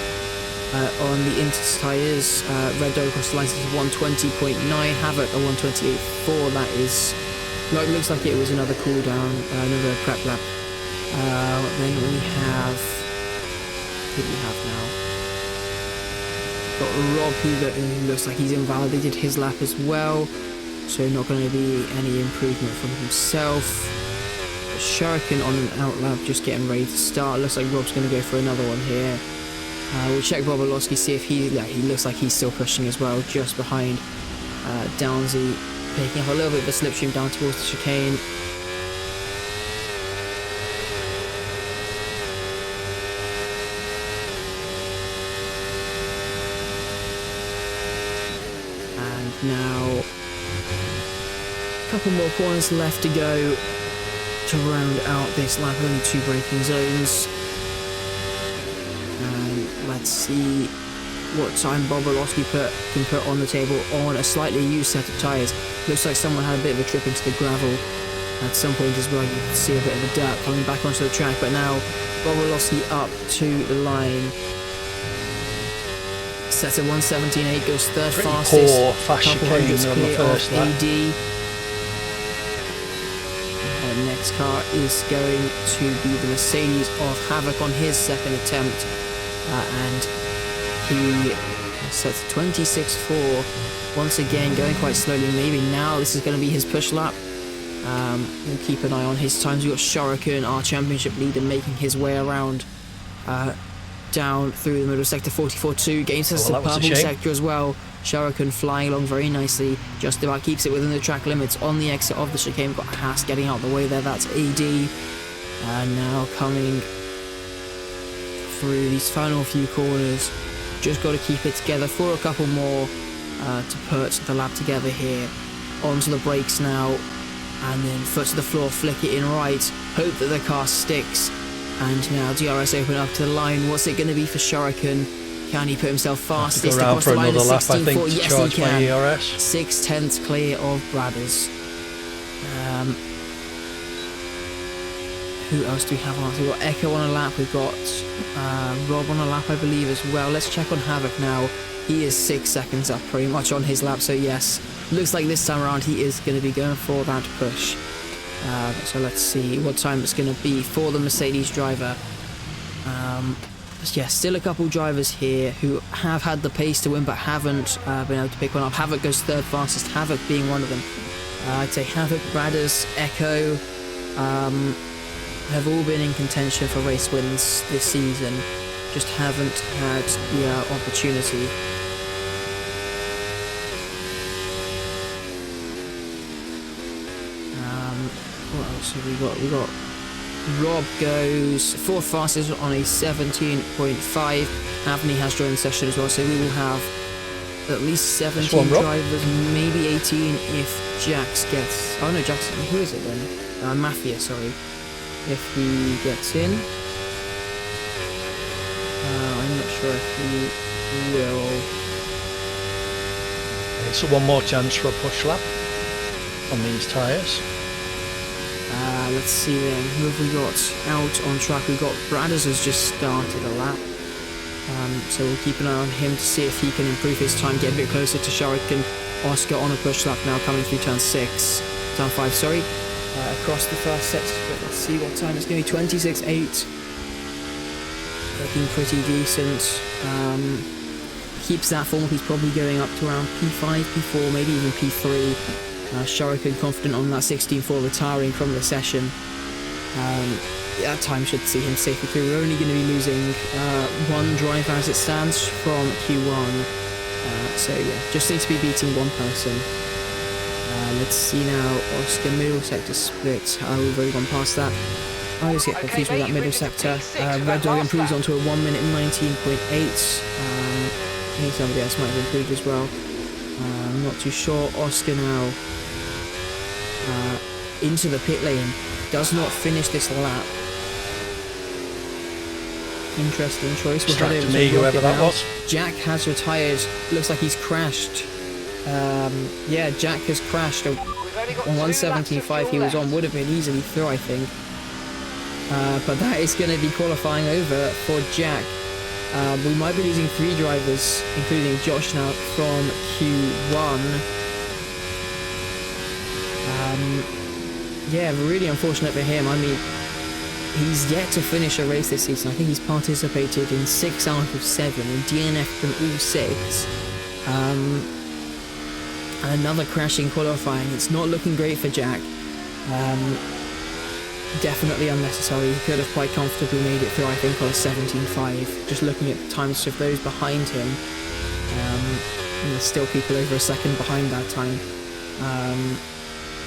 on the Inter tyres. Red Dog across the line is 120.9, Havoc a 128.4, that is, looks like it was another cool down, another prep lap. Then we have, who do we have now? Got Rob who looks like he's invalidated his lap as well, so not going to be any improvement from himself. Shuriken on an out lap, just getting ready to start. Looks like Rob's going to go for another one here. We'll check Bobolowski, see if he looks like he's still pushing as well, just behind Downsy, picking up a little bit of a slipstream down towards the chicane. And now a couple more corners left to go to round out this lap, only 2 braking zones. And let's see what time Bobolowski can put on the table on a slightly used set of tyres. Looks like someone had a bit of a trip into the gravel at some point as well. You can see a bit of the dirt coming back onto the track, but now Bobolowski up to the line. Sets at 117.8, goes third Pretty fastest. poor fast chicane on the first lap. AD. The next car is going to be the Mercedes of Havoc on his second attempt, and he sets 26.4. Once again, going quite slowly. Maybe now this is going to be his push lap. We'll keep an eye on his times. We've got Shuriken, our championship leader, making his way around down through the middle sector. 44.2, gains us the purple sector as well. Shuriken flying along very nicely, just about keeps it within the track limits on the exit of the chicane. Got Haas getting out the way there, that's AD. And now coming through these final few corners, just got to keep it together for a couple more to put the lap together here. Onto the brakes now, and then foot to the floor, flick it in right, hope that the car sticks. And now DRS open up to the line. What's it going to be for Shuriken? Can he put himself fastest across the line? 16.4, yes he can. 6/10 clear of Bradders. Who else do we have on? So we've got Echo on a lap, we've got Rob on a lap I believe as well. Let's check on Havoc now. He is 6 seconds up pretty much on his lap, so yes, looks like this time around he is going to be going for that push. So let's see what time it's going to be for the Mercedes driver. Yeah, still a couple drivers here who have had the pace to win but haven't been able to pick one up. Havoc goes third fastest, Havoc being one of them. I'd say Havoc, Bradders, Echo have all been in contention for race wins this season, just haven't had the opportunity. What else have we got? We got Rob goes fourth fastest on a 17.5. Avni has joined the session as well, so we will have at least 17 drivers, maybe 18 if Jax gets. Oh no, Jax. Who is it then? Mafia, sorry. If he gets in, I'm not sure if he will. So one more chance for a push lap on these tyres. Let's see then, who have we got out on track? We've got Bradders has just started a lap, so we'll keep an eye on him to see if he can improve his time, get a bit closer to Shuriken. Oscar on a push lap now, coming through turn 5, sorry, across the first set. Let's see what time it's going to be. 26.8, looking pretty decent. Keeps that form, he's probably going up to around P5, P4, maybe even P3. Shuriken confident on that 16.4, retiring from the session. That time should see him safely through. We're only going to be losing one driver as it stands from Q1. So yeah, just need to be beating one person. Let's see now, Oscar middle sector split. We've already gone past that. I always get confused with that middle sector. Red Dog improves onto a 1 minute 19.8. I think somebody else might have improved as well. I'm not too sure. Oscar now into the pit lane, does not finish this lap. Interesting choice. We'll head over to whoever that was. Jack has retired. Looks like he's crashed. Yeah, Jack has crashed on 117.5 he was on. Would have been easily through, I think. But that is going to be qualifying over for Jack. We might be losing 3 drivers, including Josh now, from Q1. Yeah, really unfortunate for him. I mean, he's yet to finish a race this season. I think he's participated in 6 out of 7 and DNF'd from all 6. And another crash in qualifying. It's not looking great for Jack. Definitely unnecessary. He could have quite comfortably made it through, I think, on a 17.5. Just looking at the times of those behind him. And there's still people over a second behind that time.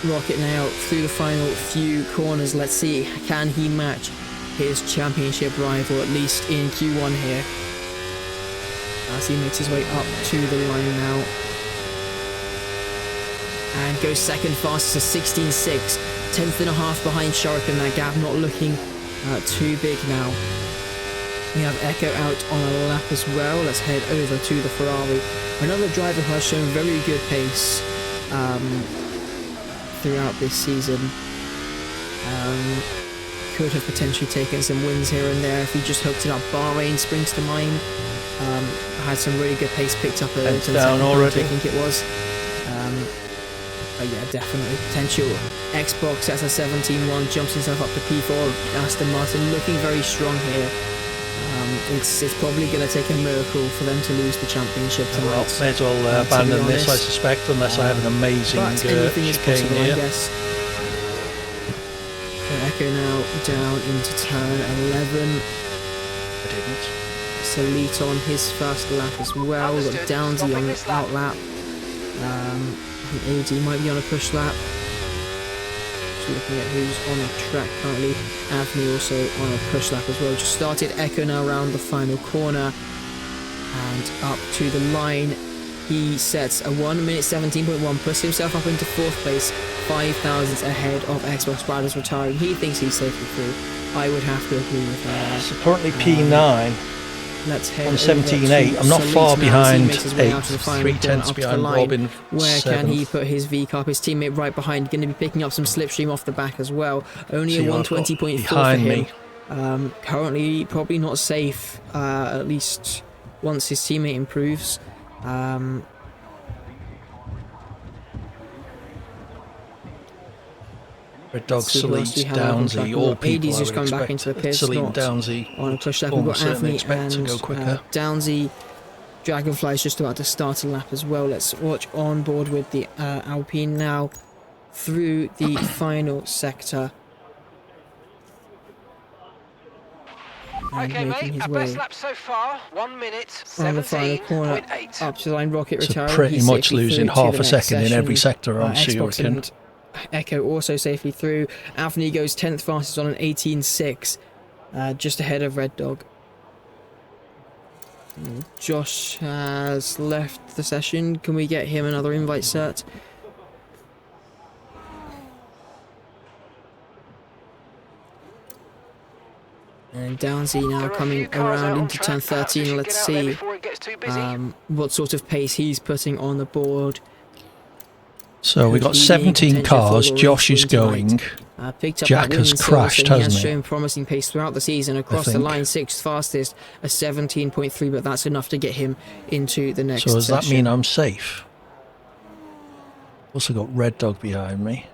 Rocket now through the final few corners. Let's see, can he match his championship rival, at least in Q1 here, as he makes his way up to the line now. And goes second fastest to 16.6, 10th and a half behind Shuriken. That gap not looking too big now. We have Echo out on a lap as well. Let's head over to the Ferrari. Another driver who has shown very good pace throughout this season. Could have potentially taken some wins here and there if he just hooked it up. Bahrain springs to mind. Had some really good pace picked up at the down already. I think it was. But yeah, definitely potential. Xbox as a 17-1 jumps himself up to P4. Aston Martin looking very strong here. It's probably going to take a miracle for them to lose the championship tonight. Well, may as well abandon this, I suspect, unless I have an amazing but anything is chicane possible, here. I guess. So Echo now down into turn 11. I didn't. Salit on his first lap as well. We've got Downsy on the out lap. I think AD might be on a push lap. Just looking at who's on the track currently. Anthony also on a push lap as well. Just started. Echo now around the final corner and up to the line. He sets a 1 minute 17.1, puts himself up into 4th place, 5 thousandths ahead of Xbox Riders retiring. He thinks he's safely through. I would have to agree with that. So currently P9. Let's head on over 17.8. to I'm not Salit far now, behind as he makes his way 8, out to the final 3 corner, tenths up to the behind line. Robin. Where can he 7th. put his V-Cup? His teammate right behind, going to be picking up some slipstream off the back as well. Only See a what I've got 120.4 for behind him. me. Currently probably not safe, at least once his teammate improves. Red Dog, See who else we Salit, have on Downsy, track. all AD's people I just would coming back expect. into the pits, Salit and not Downsy on a push lap. We've got almost certainly Anthony expect and to go quicker. Downsy. Dragonfly's just about to start a lap as well. Let's watch on board with the Alpine now through the final sector. And Okay, making mate, his our way best lap so far, 1 minute, on the final corner 17.8. up to the line. Rocket So retiring. pretty He's much safely losing through to half the a next second in every session. sector on Xbox Shuriken. and Echo also safely through. Anthony goes 10th fastest on an 18.6, just ahead of Red Dog. Josh has left the session. Can we get him another invite cert? And Downsy now coming around into turn 13. Let's see what sort of pace he's putting on the board. So we've got 17 cars. Josh is going. Picked up Jack that has win in crashed, silver, so he hasn't has he? shown promising pace throughout the season. Across the think. line, 6th fastest, a 17.3, but that's enough to get him into the next So does that session. mean I'm safe? Also got Red Dog behind me.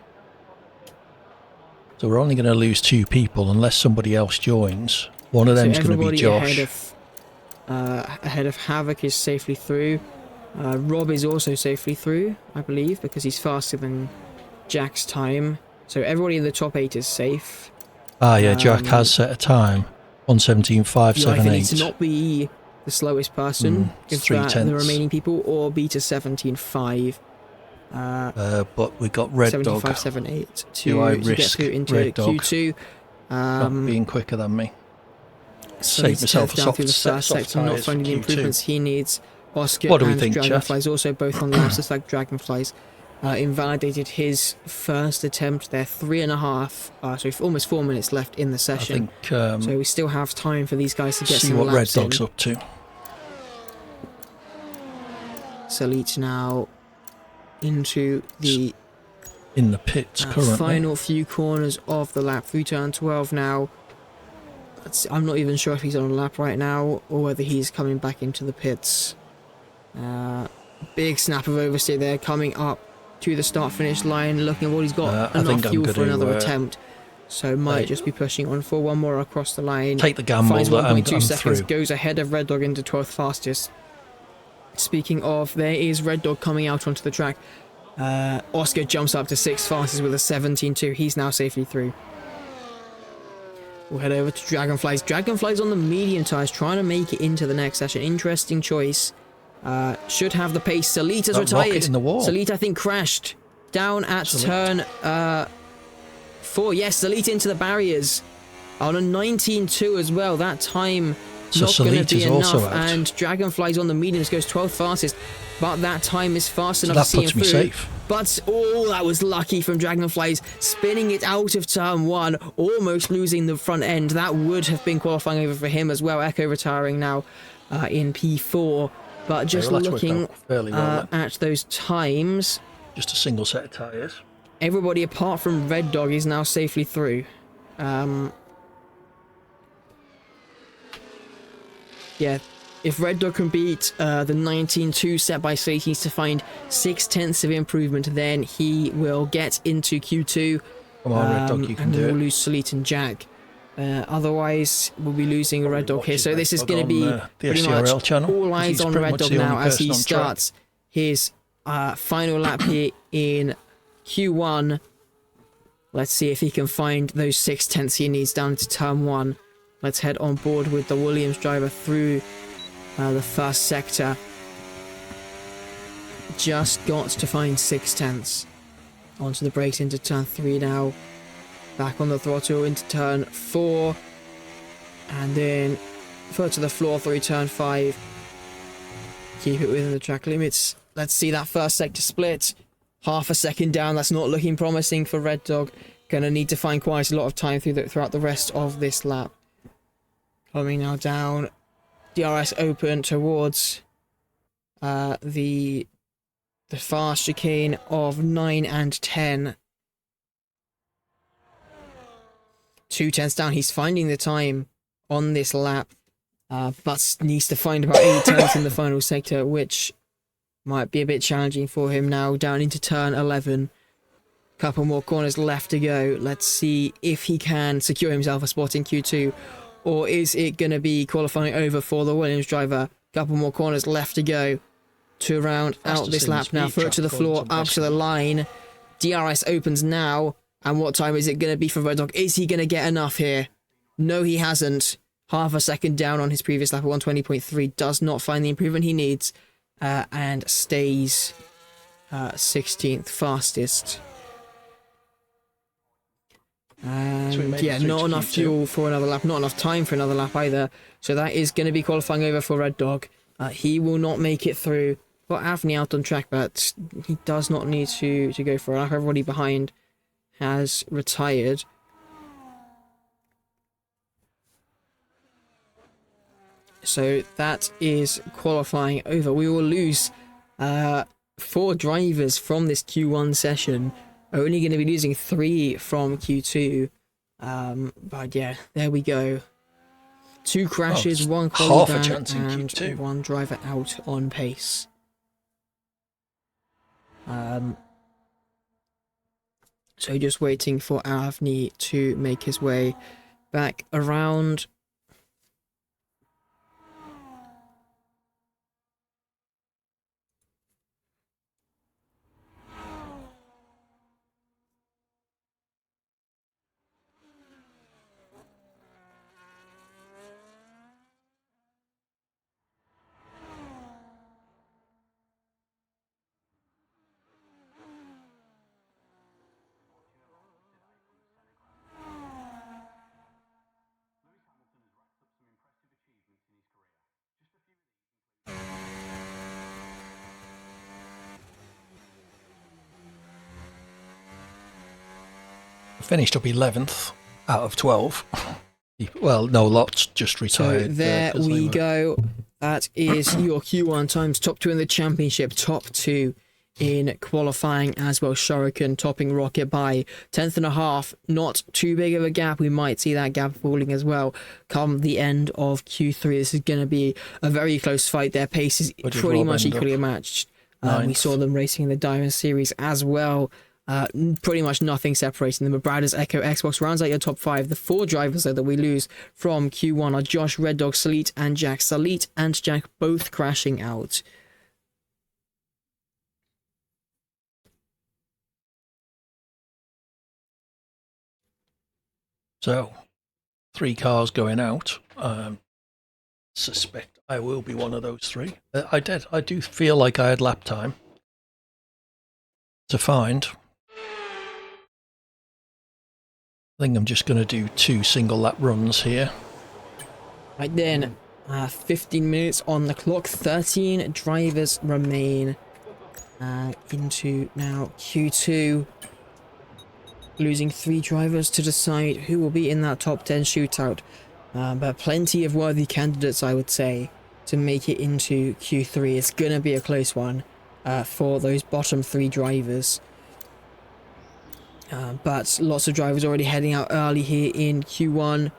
So we're only going to lose 2 people unless somebody else joins. One of them's going to be everybody Josh. ahead of Havoc is safely through. Rob is also safely through, I believe, because he's faster than Jack's time. So everybody in the top 8 is safe. Ah, yeah, Jack has set a time. 1:17.578. You either need to not be the slowest person, it's if 3 that, the tenths. remaining people, or be to 17.5. But we got Red Dog 75.78 Do I to get risk through into Red Dog Q2. not being quicker than me. So Save he's myself a down through the soft first sector, not tyres finding the Q2. improvements he needs. Oscar What do we and think, Jeff? Dragonflies also both on the laps. Like Dragonflies invalidated his first attempt there. 3.5, so almost 4 minutes left in the I session. think So we still have time for these guys to get see some what Red laps Dog's in. up to. Salit now into the In the pits currently. final few corners of the lap through turn 12 now. I'm not even sure if he's on a lap right now or whether he's coming back into the pits. Big snap of oversteer there, coming up to the start-finish line, looking at what he's got. Enough fuel for another attempt. So might just be pushing on for one more across the line. Take the gamble. Finds 1.2 seconds, through. goes ahead of Red Dog into 12th fastest. Speaking of, there is Red Dog coming out onto the track. Oscar jumps up to 6th fastest with a 17.2. He's now safely through. We'll head over to Dragonflies. Dragonflies on the medium tyres, trying to make it into the next session. Interesting choice. Should have the pace. Salita's retired. In the wall. Salita, I think, crashed down at turn 4. Yes, Salita into the barriers on a 19.2 as well. That time not going to be enough. And Dragonflies on the mediums goes 12th fastest, but that time is fast enough to see him through. Safe. But that was lucky from Dragonflies, spinning it out of turn 1, almost losing the front end. That would have been qualifying over for him as well. Echo retiring now in P4. But just looking at those times, just a single set of tyres. Everybody apart from Red Dog is now safely through. Yeah, if Red Dog can beat the 19.2 set by Slate, he needs to find 0.6 of improvement, then he will get into Q2. Come on, Red Dog, you can do it. And we'll lose Salite and Jack. Otherwise, we'll be losing Red Dog here. So this is going to be the pretty SDRL much channel. all eyes on Red Dog now as he starts his final lap here in Q1. Let's see if he can find those 0.6 he needs down to turn 1. Let's head on board with the Williams driver through the first sector. Just got to find 0.6. Onto the brakes into turn 3 now. Back on the throttle into turn 4. And then foot to the floor through turn 5. Keep it within the track limits. Let's see that first sector split. Half a second down. That's not looking promising for Red Dog. Gonna need to find quite a lot of time throughout the rest of this lap. Coming now down. DRS open towards the fast chicane of 9 and 10. 2 tenths down. He's finding the time on this lap, but needs to find about 8 tenths in the final sector, which might be a bit challenging for him now. Down into turn 11. Couple more corners left to go. Let's see if he can secure himself a spot in Q2, or is it going to be qualifying over for the Williams driver? Couple more corners left to go to round out this lap now. Foot to the floor, up to the line. DRS opens now. And what time is it going to be for Red Dog? Is he going to get enough here? No, he hasn't. Half a second down on his previous lap at 120.3. Does not find the improvement he needs. And stays 16th fastest. And yeah, not enough fuel for another lap. Not enough time for another lap either. So that is going to be qualifying over for Red Dog. He will not make it through. Got Avni out on track, but he does not need to go for a lap. Everybody behind has retired. So that is qualifying over. We will lose 4 drivers from this Q1 session. Only going to be losing 3 from Q2. But yeah, there we go. 2 crashes, 1 quality half a chance in and Q2. 1 driver out on pace. So just waiting for Avni to make his way back around. Finished up 11th out of 12. Well, no, Lot's just retired. So there we go. That is your Q1 times. Top 2 in the championship, top 2 in qualifying as well. Shuriken topping Rocket by 1/10.5. Not too big of a gap. We might see that gap falling as well come the end of Q3. This is going to be a very close fight. Their pace is pretty much equally matched. We saw them racing in the Diamond Series as well. Pretty much nothing separating them. But Browder's Echo Xbox rounds out your top 5. The 4 drivers though that we lose from Q1 are Josh, Red Dog, Salit and Jack. Salit and Jack both crashing out. So, 3 cars going out. Suspect I will be one of those 3. I do feel like I had lap time to find. I think I'm just going to do 2 single lap runs here. Right then, 15 minutes on the clock. 13 drivers remain into now Q2. Losing 3 drivers to decide who will be in that top 10 shootout. But plenty of worthy candidates, I would say, to make it into Q3. It's going to be a close one for those bottom 3 drivers. But lots of drivers already heading out early here in Q1.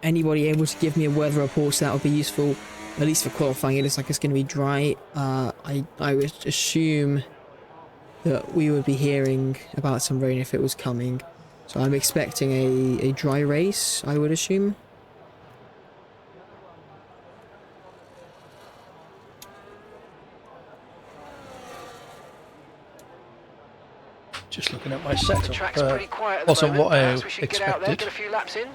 Anybody able to give me a weather report, so that would be useful, at least for qualifying. It looks like it's going to be dry. I would assume that we would be hearing about some rain if it was coming. So I'm expecting a dry race, I would assume. Just looking at my setup. The track's pretty quiet at the Wasn't moment. what I Perhaps we should get out there, expected. get a few laps in.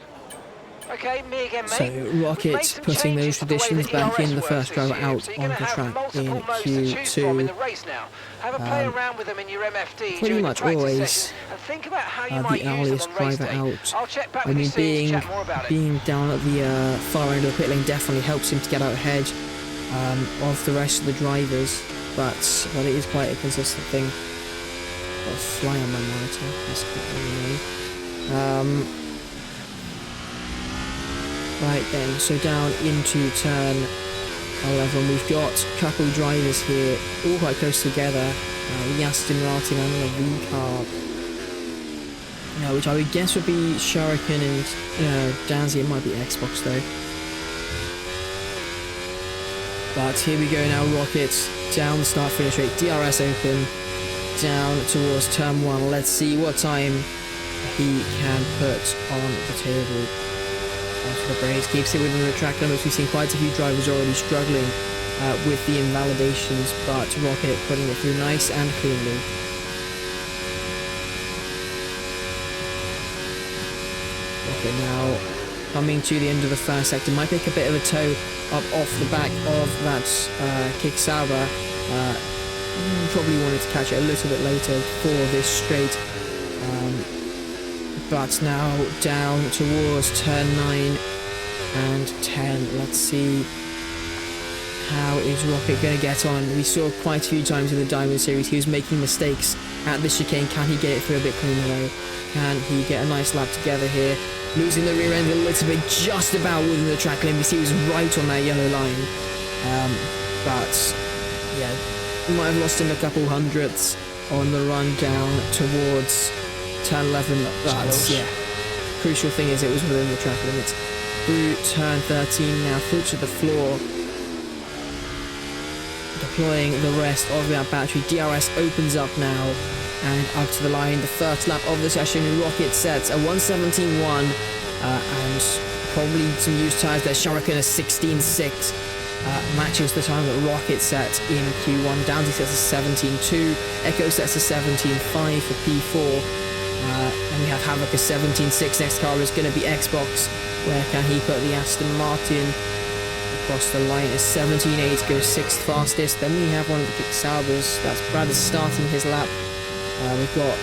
Okay, me again, mate. So We've made Rocket some putting those changes to the way traditions that back ERS in, the works first this driver year, out so you're on gonna the have track multiple in modes to choose from in the Q2. race now. Have a play around with them in your MFD Pretty during much the practice always sessions and think about how you might the use earliest them on race driver day. out. I'll check back I with you mean, soon to chat more about it. being down at the far end of the pit lane definitely helps him to get out ahead of the rest of the drivers, but it is quite a consistent thing. Got a fly on my monitor. That's quite annoying. Right then, so down into turn 11, we've got a couple of drivers here, all quite close together. The Aston Martin and the V car, which I would guess would be Shuriken and Danzy. It might be Xbox though. But here we go now. Rockets down the start finish rate. DRS open down towards turn 1. Let's see what time he can put on the table. After the brace keeps it within the track limits. We've seen quite a few drivers already struggling with the invalidations, but Rocket putting it through nice and cleanly. Rocket now coming to the end of the first sector. Might pick a bit of a toe up off the back of that kick Sauber. Probably wanted to catch it a little bit later for this straight. But now down towards turn 9 and 10. Let's see how is Rocket going to get on. We saw quite a few times in the Diamond Series he was making mistakes at the chicane. Can he get it through a bit cleaner though? Can he get a nice lap together here? Losing the rear end a little bit, just about within the track limits. He was right on that yellow line. But yeah, might have lost him a couple hundredths on the run down towards turn 11. But yeah, crucial thing is it was within the track limits. Through turn 13 now, foot to the floor. Deploying the rest of that battery. DRS opens up now and up to the line. The first lap of the session. Rocket sets a 1:17.1 and probably some used tyres there. Shuriken a 16.6 matches the time that Rocket set in Q1. Downsy sets a 17.2. Echo sets a 17.5 for P4. And we have Havoc a 17.6. Next car is going to be Xbox. Where can he put the Aston Martin? Across the line is 17.8, goes 6th fastest. Then we have one of the kick Saubers. That's Brad starting his lap. We've got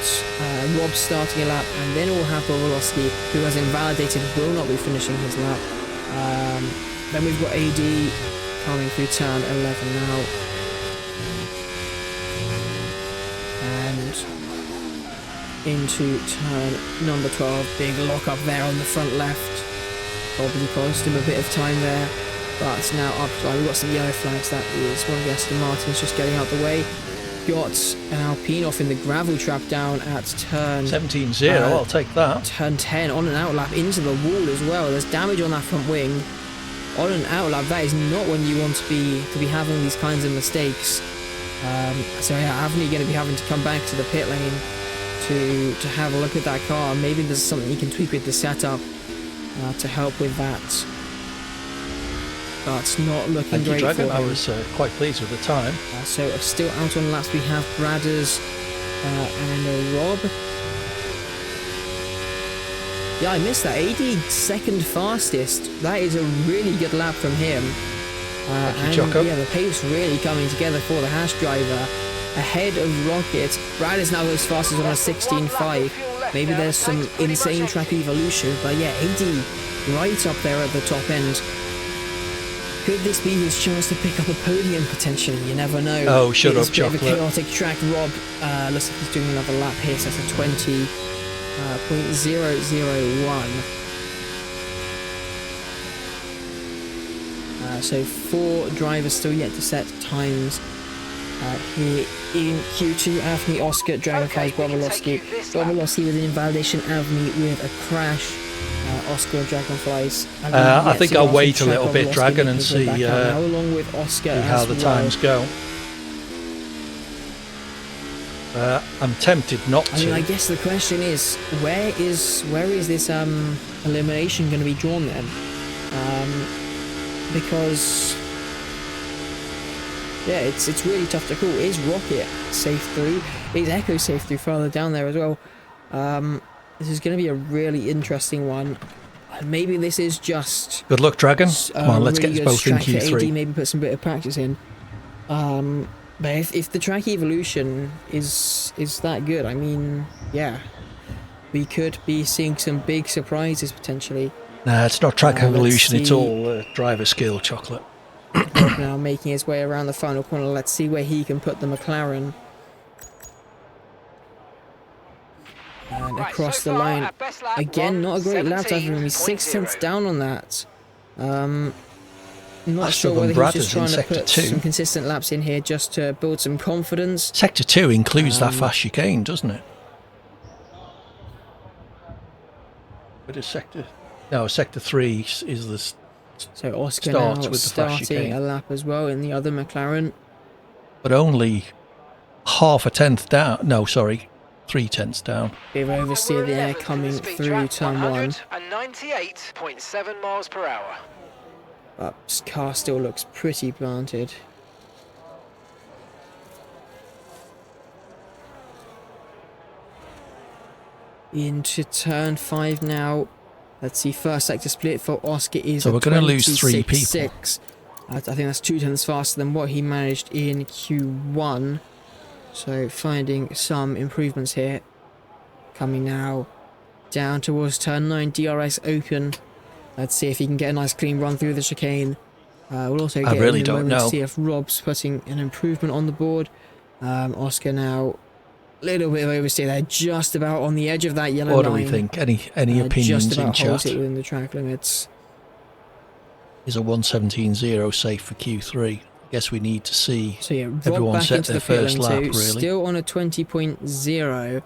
Rob starting a lap, and then we'll have Bobrovsky, who has invalidated, will not be finishing his lap. Then we've got AD coming through turn 11 now. And into turn number 12. Big lock up there on the front left. Probably cost him a bit of time there. But now up to, we've got some yellow flags. That is one of the Aston Martins just getting out the way. got an Alpine off in the gravel trap down at turn 17-0, I'll take that. turn 10 on an outlap into the wall as well. There's damage on that front wing. On an outlap, that is not when you want to be having these kinds of mistakes. So yeah, Avni going to be having to come back to the pit lane to have a look at that car. Maybe there's something you can tweak with the setup to help with that. But it's not looking great for him. I was quite pleased with the time. So still out on laps we have Bradders and Rob. Yeah, I missed that. 80 second fastest. That is a really good lap from him. Thank you, Choco. Yeah, the pace really coming together for the Haas driver. Ahead of Rocket. Bradders now goes fastest on a 16.5. Maybe there's some insane track evolution, but yeah, 80 right up there at the top end. Could this be his chance to pick up a podium potentially? You never know. Oh, shut up, It's a bit of a Chocolate. chaotic track. Rob looks like he's doing another lap here, so that's a 20.001. So 4 drivers still yet to set times here in Q2. Avni, Oscar, Dragonflies, Bobolowski. Bobolowski with an invalidation, Avni with a crash. Oscar and Dragonflies. I think I'll wait a little bit, Dragon, and see now along with Oscar how the times go. I'm tempted not to. I mean, I guess the question is, where is this elimination going to be drawn then? Because yeah, it's really tough to call. Is Rocket safe through? Is Echo safe through further down there as well? This is going to be a really interesting one. Maybe this is just Good luck, Dragon. Come on, let's really get us good both in track for AD, Q3. maybe put some bit of practice in. But if the track evolution is that good, I mean, yeah, we could be seeing some big surprises potentially. Nah, it's not track evolution, it's see. all driver skill, Chocolate. Now making his way around the final corner. Let's see where he can put the McLaren. And across the line. Again, not a great lap time for him. He's 6 tenths down on that. I'm not sure whether he's just trying to put some consistent laps in here just to build some confidence. Sector 2 includes that fast chicane, doesn't it? But it's sector... No, sector 3 is the... So Oscar starts now with the fast starting chicane. a lap as well in the other McLaren. But only half a tenth down. No, sorry, 3 tenths down. Bit of oversteer there coming through turn 1. 198.7 miles per hour. But this car still looks pretty planted. Into turn 5 now. Let's see, first sector split for Oscar is So we're going to lose 3 people. 26.6. I think that's 2 tenths faster than what he managed in Q1. So finding some improvements here. Coming now down towards turn 9, DRS open. Let's see if he can get a nice clean run through the chicane. We'll also get really in a don't moment to know. see if Rob's putting an improvement on the board. Oscar now, a little bit of oversteer there, just about on the edge of that yellow line. What do we think? Any opinions just in about holds chat? it within the track limits. Is a 117.0 safe for Q3? Guess we need to see So yeah, Rob everyone back set into their the pit first lane lap, too, really. still on a 20.0.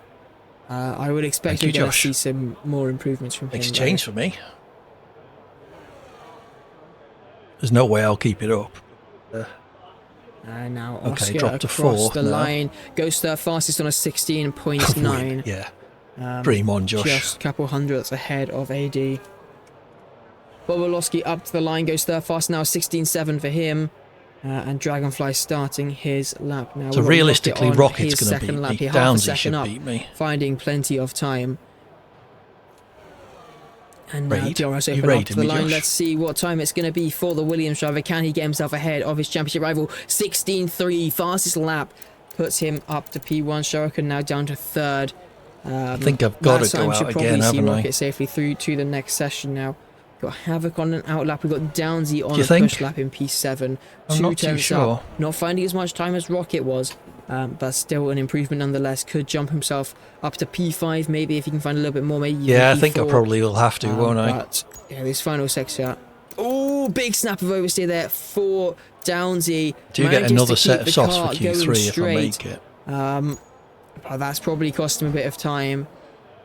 I would expect Thank we're you, going to Josh. see some more improvements from Makes a him. change for me. There's no way I'll keep it up. And now Okay, Oscar drop to across 4th the now. line. Goes to fastest on a 16.9. Yeah. Dream on, Josh. Just a couple hundredths ahead of AD. Bobolowski up to the line, goes third fast now, 16.7 for him. And Dragonfly starting his lap now. So We've got realistically, Rocket on Rocket's his going to second beat lap me. here, half a Downsy second should up, beat me. finding plenty of time. And now Raid? DRS You open up raiding to the me, line. Josh? Let's see what time it's going to be for the Williams driver. Can he get himself ahead of his championship rival? 16.3, fastest lap. Puts him up to P1. Shuriken now down to 3rd. I think I've got to go out again, haven't I? Rocket safely through to the next session now. Got Havoc on an out lap. We've got Downsy on you a think? push lap in P7. I'm not too tenths sure. up. Not finding as much time as Rocket was. But still an improvement nonetheless. Could jump himself up to P5 maybe if he can find a little bit more. Maybe Yeah, I even think I P4. probably will have to, won't I? But yeah, this final sector. Oh, big snap of oversteer there for Downsy. Do you get Manages another to set keep of the softs car for going Q3 if I straight. make it? But that's probably cost him a bit of time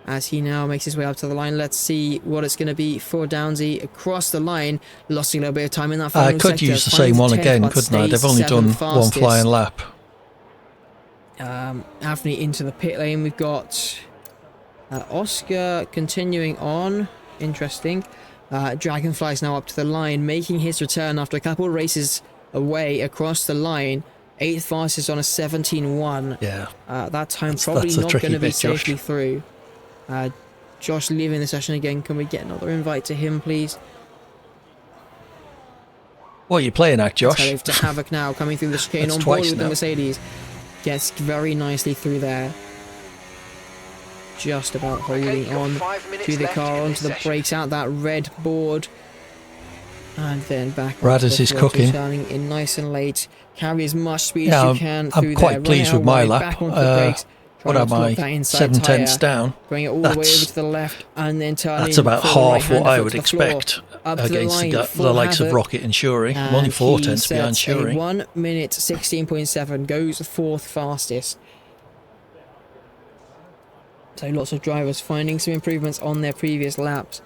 as he now makes his way up to the line. Let's see what it's going to be for Downsy across the line, losing a little bit of time in that final I could sector. use the same one again, couldn't I? They've only done one flying lap. Avni into the pit lane. We've got Oscar continuing on. Interesting. Dragonfly's now up to the line, making his return after a couple of races away across the line. 8th fastest on a 17.1. Yeah. That time probably that's a not tricky going to be bit, Josh. safely through. Josh leaving the session again. Can we get another invite to him, please? What are you playing at, Josh? Let's to Havoc now, coming through the chicane That's on board twice with the now. Mercedes. Gets very nicely through there. Just about holding you've got on 5 minutes to the left car, in onto this the session. brakes, out that red board. And then back Brad onto is the his floor, cooking. turning in nice and late. Carry as much speed Yeah, as you can I'm through quite there. pleased Run with my out wide, lap. back onto the brakes. What Trying am to lock I? that inside 7 tyre, tenths down. bring it all the way over That's- to the left and then turning. That's about for the half right-hander what I foot would to the floor. expect Up to the against line the for likes of Havoc. Rocket and Shuri. I'm only 4 And tenths he behind sets a Shuri. 1 minute 16.7, goes 4th fastest. So lots of drivers finding some improvements on their previous laps.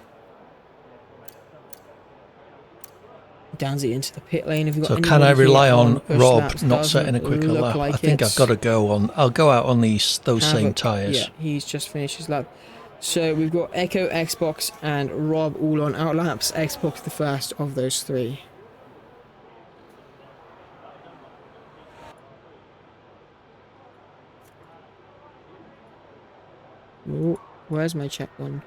Downsy into the pit lane. Have we got So anybody can I here rely on push Rob laps? not Doesn't setting a quicker look lap? like I think it's I've got to go on. I'll go out on those same Havoc. tyres. Yeah, he's just finished his lap. So we've got Echo, Xbox, and Rob all on out laps. Xbox the first of those three. Ooh, where's my check one?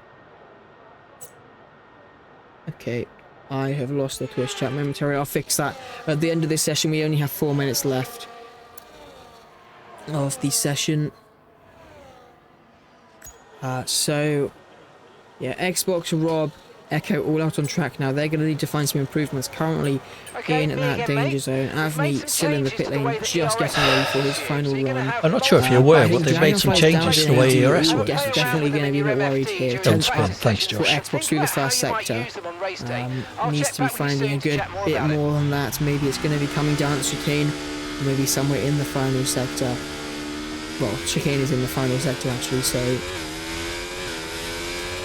Okay, I have lost the Twitch chat momentarily. I'll fix that. At the end of this session, we only have 4 minutes left of the session. So, yeah, Xbox, Rob, Echo all out on track now. They're going to need to find some improvements currently in that danger zone. Avni still in the pit lane, just getting ready for his final run. I'm not sure if you're I aware, think but they've made some Dragonfly's changes to the down way to ERS AD. works. Definitely going to be a bit worried here. Don't 10th spin. pass Thanks, for Josh. Xbox through the first sector. Needs to be finding a good bit more on that. Maybe it's going to be coming down the chicane, maybe somewhere in the final sector. Well, chicane is in the final sector actually, so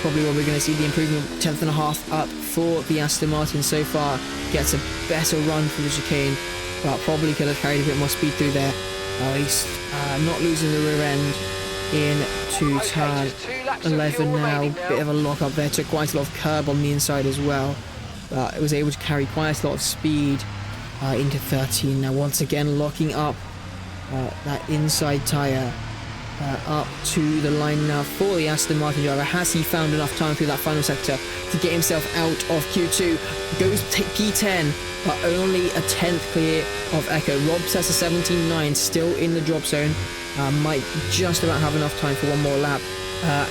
probably where we're going to see the improvement. 10th and a half up for the Aston Martin so far. Gets a better run for the chicane, but probably could have carried a bit more speed through there. At least not losing the rear end into turn 11 now. Bit of a lock up there. Took quite a lot of curb on the inside as well. But it was able to carry quite a lot of speed into 13. Now once again locking up that inside tyre. Up to the line now for the Aston Martin driver. Has he found enough time through that final sector to get himself out of Q2? Goes P10, but only a 10th clear of Echo. Rob sets a 17.9, still in the drop zone. Might just about have enough time for one more lap.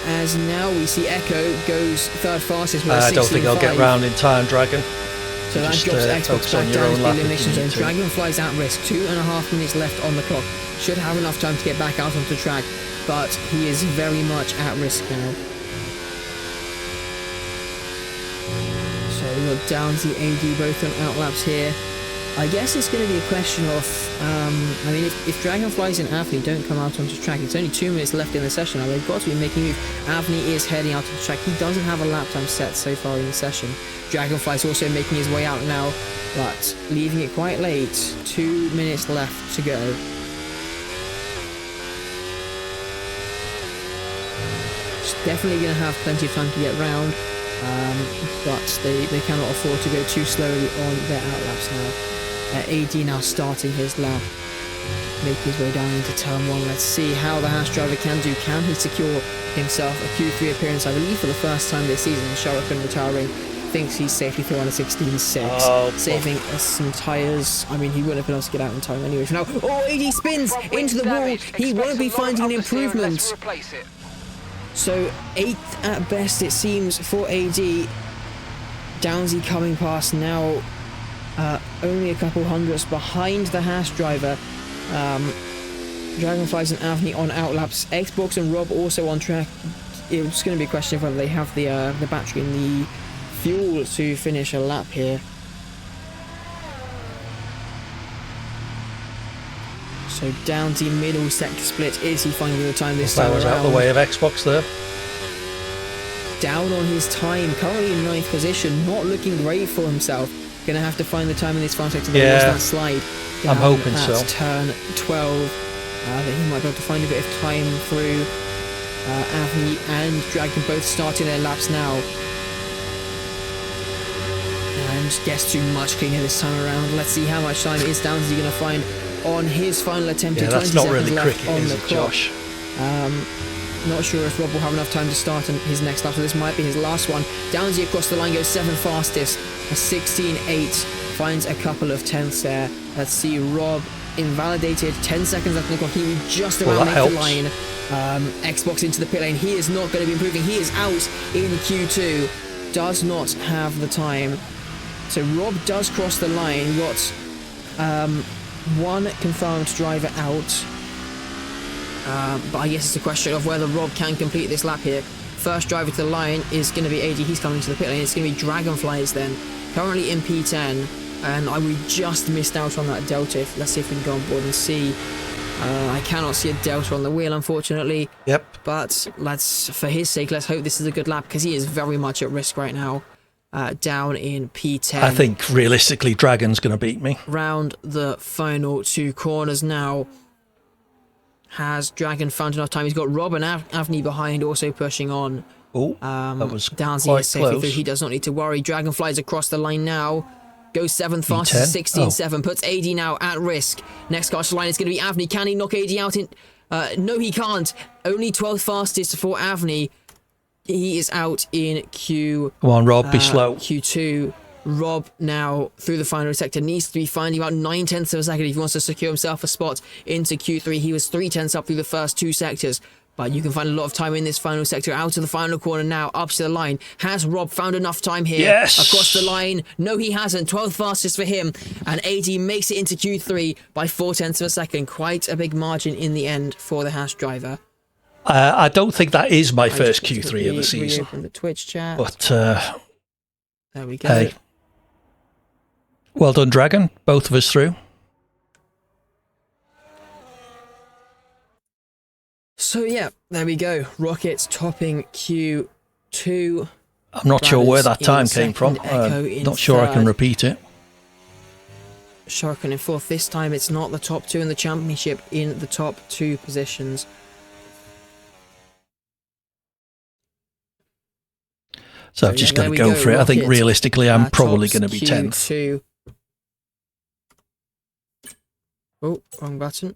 As now we see Echo goes 3rd fastest with a 16.5. I don't think I'll get round in time, Dragon. So that Just, drops Xbox focus on back your down own to the lap if elimination you zone. need to. Dragonfly's at risk. 2.5 minutes left on the clock. Should have enough time to get back out onto the track, but he is very much at risk now. So we've got Downsy, AD both on outlaps here. I guess it's going to be a question of, I mean, if Dragonflies and Avni don't come out onto the track, it's only 2 minutes left in the session now. They've got to be making a move. Avni is heading out to the track. He doesn't have a lap time set so far in the session. Dragonfly's also making his way out now, but leaving it quite late. 2 minutes left to go. Definitely going to have plenty of time to get round, but they cannot afford to go too slowly on their outlaps now. AD now starting his lap, making his way down into turn 1. Let's see how the Haas driver can do. Can he secure himself a Q3 appearance, I believe for the first time this season? Sharakan retiring, thinks he's safely through on a 16.6, saving us some tyres. I mean, he wouldn't have been able to get out in time anyway. For now, oh, AD spins into the wall. He won't be finding an improvement. So 8th at best it seems for AD. Downsy coming past now, only a couple hundredths behind the Haas driver. Dragonflies and Avni on outlaps. Xbox and Rob also on track. It's going to be a question of whether they have the battery and the fuel to finish a lap here. So Downsy middle sector split. Is he finding the time this That time was around? out of the way of Xbox there. Down on his time, currently in 9th position, not looking great for himself. Gonna have to find the time in this final sector. Yeah, that slide. I'm hoping at so. Turn 12. That he might be able to find a bit of time through. Avni and Dragon both starting their laps now. And gets too much cleaner this time around. Let's see how much time is Downsy going to find on his final attempt. Yeah, that's not really cricket, on is the it, clock. Josh? Not sure if Rob will have enough time to start on his next lap, so this might be his last one. Downsy across the line goes 7th fastest, a 16.8, finds a couple of tenths there. Let's see, Rob invalidated, 10 seconds left on the clock. He will just about make the line. Xbox into the pit lane. He is not going to be improving. He is out in Q2. Does not have the time. So Rob does cross the line. Got one confirmed driver out. But I guess it's a question of whether Rob can complete this lap here. First driver to the line is going to be AD. He's coming to the pit lane. It's going to be Dragonflies then. Currently in P10. And we just missed out on that delta. Let's see if we can go on board and see. I cannot see a delta on the wheel, unfortunately. Yep. But for his sake, let's hope this is a good lap, because he is very much at risk right now. Down in P10. I think realistically, Dragon's going to beat me. Round the final 2 corners now. Has Dragon found enough time? He's got Rob and Avni behind, also pushing on. Oh, that was Downsy quite is safely close. through. He does not need to worry. Dragonflies across the line now. Goes 7th fastest, 16.7. Puts AD now at risk. Next car to the line is going to be Avni. Can he knock AD out in... no, he can't. Only 12th fastest for Avni. He is out in Q... Come on, Rob, be slow. Q2. Rob now through the final sector needs to be finding about 9/10 of a second if he wants to secure himself a spot into Q3. He was 3/10 up through the first 2 sectors. But you can find a lot of time in this final sector. Out to the final corner now, up to the line. Has Rob found enough time here? Yes! Across the line. No, he hasn't. 12th fastest for him. And AD makes it into Q3 by 4/10 of a second. Quite a big margin in the end for the Haas driver. I don't think that is my first Q3 of the season. Reopen the Twitch chat. But, there we go. hey. Well done, Dragon. Both of us through. So yeah, there we go. Rockets topping Q2. I'm not sure where that time came second, from. Echo in Not sure I can third. repeat it. Sharkin in 4th. This time it's not the top 2 in the championship in the top 2 positions. So I've just got to go for it. I think realistically I'm probably going to be 10th. Q2. Oh, wrong button.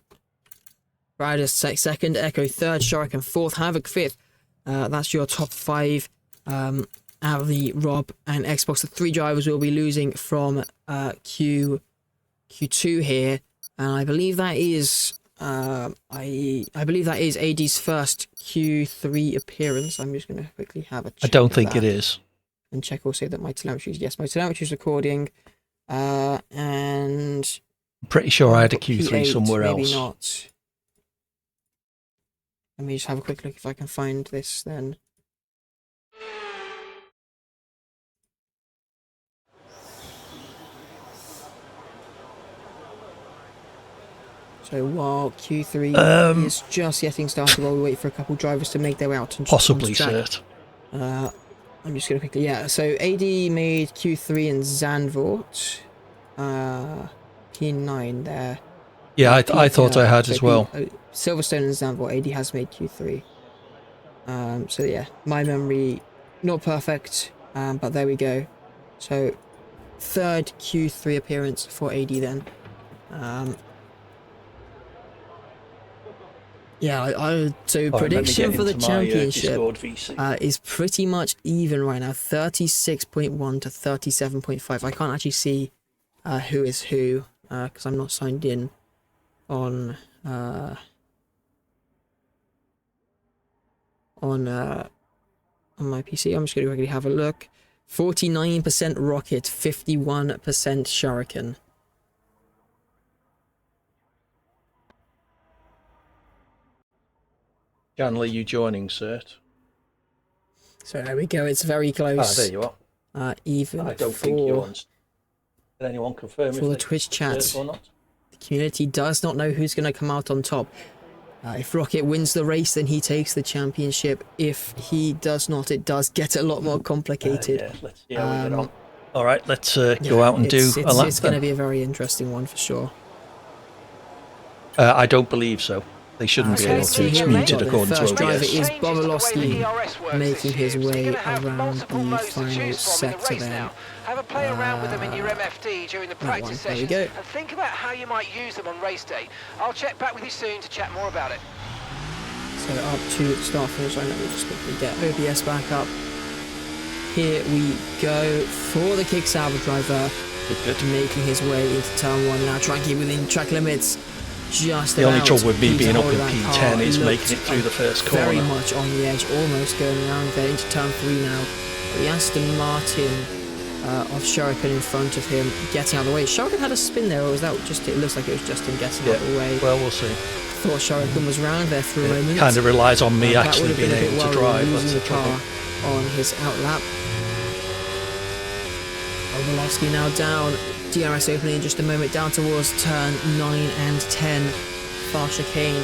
Ryder second, Echo 3rd, Sharkin 4th, Havoc 5th. That's your top 5. Avni, Rob, and Xbox. The 3 drivers will be losing from Q2 here, and I believe that is I believe that is AD's first Q3 appearance. I'm just going to quickly have a check. I don't think it is. And check also that my telemetry is, yes, my telemetry is recording, and I'm pretty sure I had a Q3 P8, somewhere maybe else. Not. Let me just have a quick look if I can find this then. So while Q3 is just getting started, while we wait for a couple drivers to make their way out and Possibly, track. Cert. I'm just going to quickly, yeah, so AD made Q3 in Zandvoort. P9 there. Yeah, I thought I had as well. Silverstone and Zandvoort, AD has made Q3. So yeah, my memory, not perfect, but there we go. So, 3rd Q3 appearance for AD then. Yeah, so prediction for the championship is pretty much even right now, 36.1 to 37.5. I can't actually see who is who because I'm not signed in on my PC. I'm just going to quickly have a look. 49% Rocket, 51% Shuriken. Janley, you joining, Cert? So there we go. It's very close. Ah, there you are. Even I don't for, think you're on. Can anyone confirm for if the Twitch chat. or not? The community does not know who's going to come out on top. If Rocket wins the race, then he takes the championship. If he does not, it does get a lot more complicated. Yeah, let's see how we get on. All right, let's go out and do a lap. It's going to be a very interesting one for sure. I don't believe so. They shouldn't be able to commute it according to first driver OBS. is Bobolowski making his way around the final sector there. Have a play around with them in your MFD during the practice sessions and think about how you might use them on race day. I'll check back with you soon to chat more about it. So up to the start finish line, let me just quickly get OBS back up. Here we go for the Kicksauber driver, making his way into turn 1 now, trying to keep within track limits. Just the only trouble with me being up in P10 is making it through the first corner. Very much on the edge, almost going around there into turn 3 now. The Aston Martin of Shuriken in front of him, getting out of the way. Shuriken had a spin there, or was that just, it looks like it was just him getting out of the way. Well, we'll see. Thought Shuriken was round there for a moment. Kind of relies on me actually being able to drive. Losing the car on his outlap. Bobolowski now down. DRS opening in just a moment, down towards turn 9 and 10. Far chicane.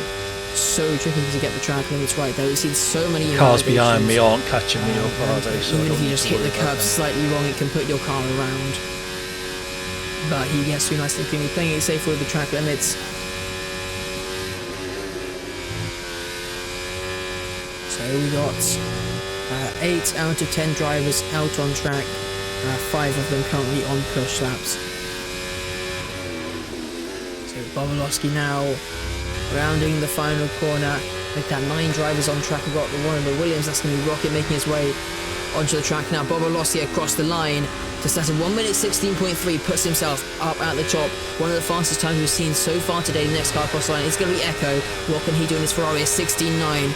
So tricky to get the track limits right there. We've seen so many cars behind me aren't catching me up, are they? So even if you just hit the curb slightly wrong, it can put your car around. But he gets through nice and cleanly, playing it safe with the track limits. So we got 8 out of 10 drivers out on track. 5 of them currently on push laps. So Bobolowski now rounding the final corner. With that 9 drivers on track, we've got one of the Williams, that's going to be Rocket making his way onto the track now. Bobolowski across the line to start at 1 minute 16.3, puts himself up at the top. One of the fastest times we've seen so far today. The next car across the line is going to be Echo. What can he do in his Ferrari? A 16.9.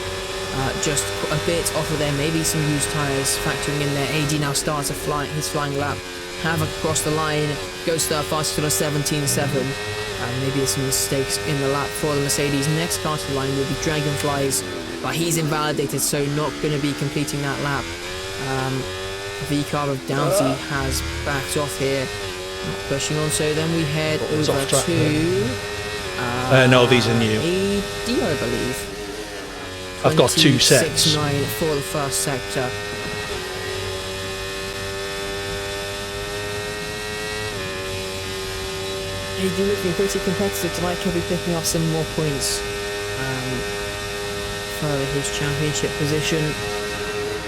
Just a bit off of there, maybe some used tyres factoring in there. AD now starts his flying lap. Havoc across the line, goes to fast to a 17.7. Maybe some mistakes in the lap for the Mercedes. Next car to the line will be Dragonflies, but he's invalidated, so not going to be completing that lap. The car of Downsy has backed off here, not pushing on. So then we head over to no, these are new. AD, I believe. I've got 2 sets. 6.9 for the first sector. He's looking pretty competitive tonight. He'll be picking up some more points for his championship position.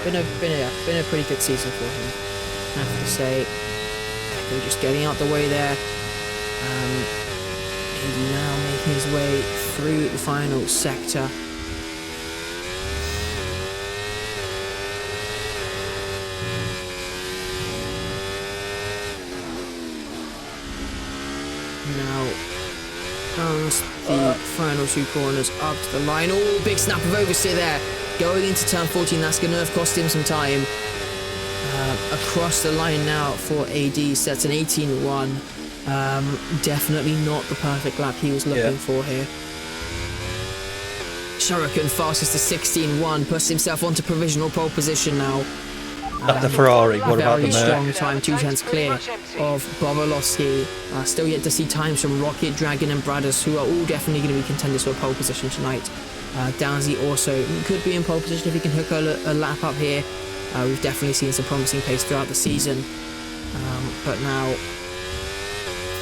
Been a pretty good season for him, I have to say. They're just getting out the way there. He's now making his way through the final sector. Now comes the final 2 corners up to the line. Oh, big snap of oversteer there. Going into turn 14, that's going to have cost him some time. Across the line now for AD, sets an 18.1. Definitely not the perfect lap he was looking for here. Shuriken fastest to 16.1, puts himself onto provisional pole position now. The Ferrari, what about the Very strong time, 2 tenths clear of Bobolowski. Still yet to see times from Rocket, Dragon and Bradders, who are all definitely going to be contenders for a pole position tonight. Downsy also could be in pole position if he can hook a lap up here. We've definitely seen some promising pace throughout the season. But now,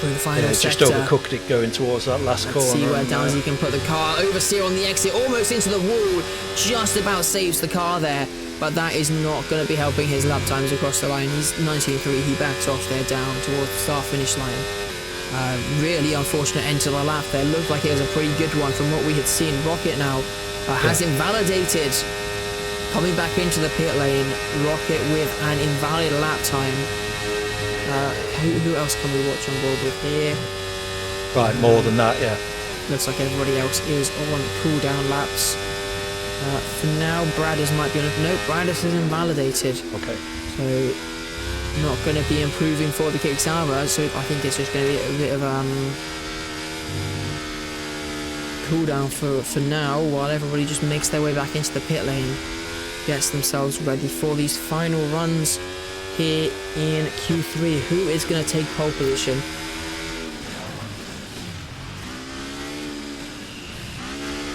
through the final sector, just overcooked it going towards that last corner. See where Downsy can put the car. Oversteer on the exit, almost into the wall. Just about saves the car there. But that is not going to be helping his lap times across the line. He's 19.3, he backs off there down towards the start-finish line. Really unfortunate end to the lap there. Looked like it was a pretty good one from what we had seen. Rocket now has invalidated. Coming back into the pit lane, Rocket with an invalid lap time. Who else can we watch on board with here? Right, more than that, yeah. Looks like everybody else is on cool-down laps. For now, Bradders might be on. Nope, Bradders is invalidated. Okay. So, not going to be improving for the Kicksauber. So I think it's just going to be a bit of cooldown for now, while everybody just makes their way back into the pit lane, gets themselves ready for these final runs here in Q3. Who is going to take pole position?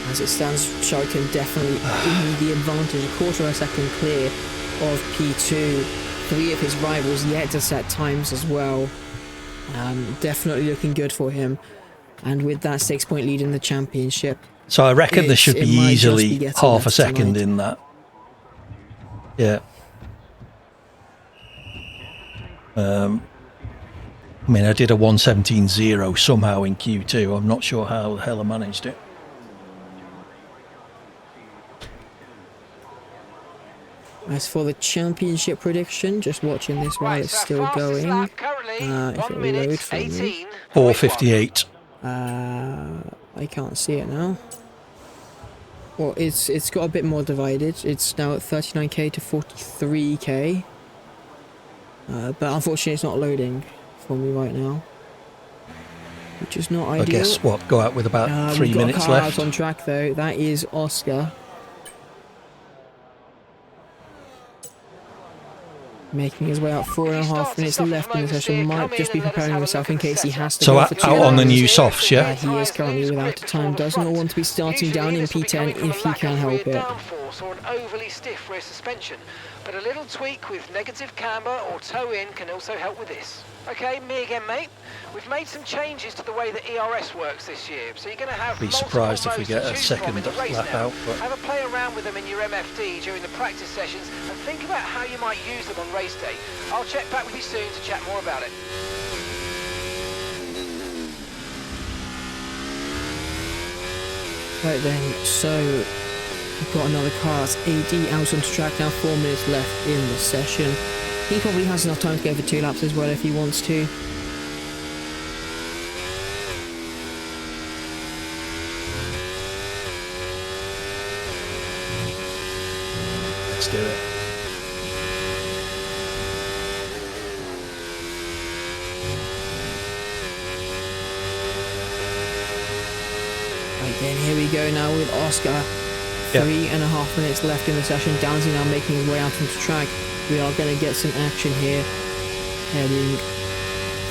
As it stands, Shuriken definitely in the advantage, a quarter of a second clear of P2. 3 of his rivals yet to set times as well. Definitely looking good for him. And with that 6-point lead in the championship, So I reckon there should be easily half a second tonight. in that. Yeah. I mean, I did a 1:17.0 somehow in Q2. I'm not sure how the hell I managed it. As for the championship prediction, just watching this while it's still going. If it'll load for me. 4:58. I can't see it now. Well, it's got a bit more divided. It's now at 39k to 43k. But unfortunately, it's not loading for me right now, which is not ideal. I guess what, go out with about 3 minutes got a car left. out on track though. That is Oscar. Making his way out, 4.5 minutes left in the session. Might just be preparing himself in case he has to So go out for 2 on the hours. new softs, yeah? He is currently without a time. Does not want to be starting down in P10 if he can help it. Or an overly stiff rear suspension, but a little tweak with negative camber or toe in can also help with this. Okay, me again, mate. We've made some changes to the way that ERS works this year, so you're going to have Be surprised if we get a second lap lap out. But have a play around with them in your MFD during the practice sessions and think about how you might use them on race day. I'll check back with you soon to chat more about it. Right then, so we've got another car. It's AD out onto track now. 4 minutes left in the session. He probably has enough time to go for 2 laps as well if he wants to. let's do it. Right then, here we go now with Oscar. 3.5 minutes left in the session. Downsy now making his way out onto track. We are going to get some action here. Heading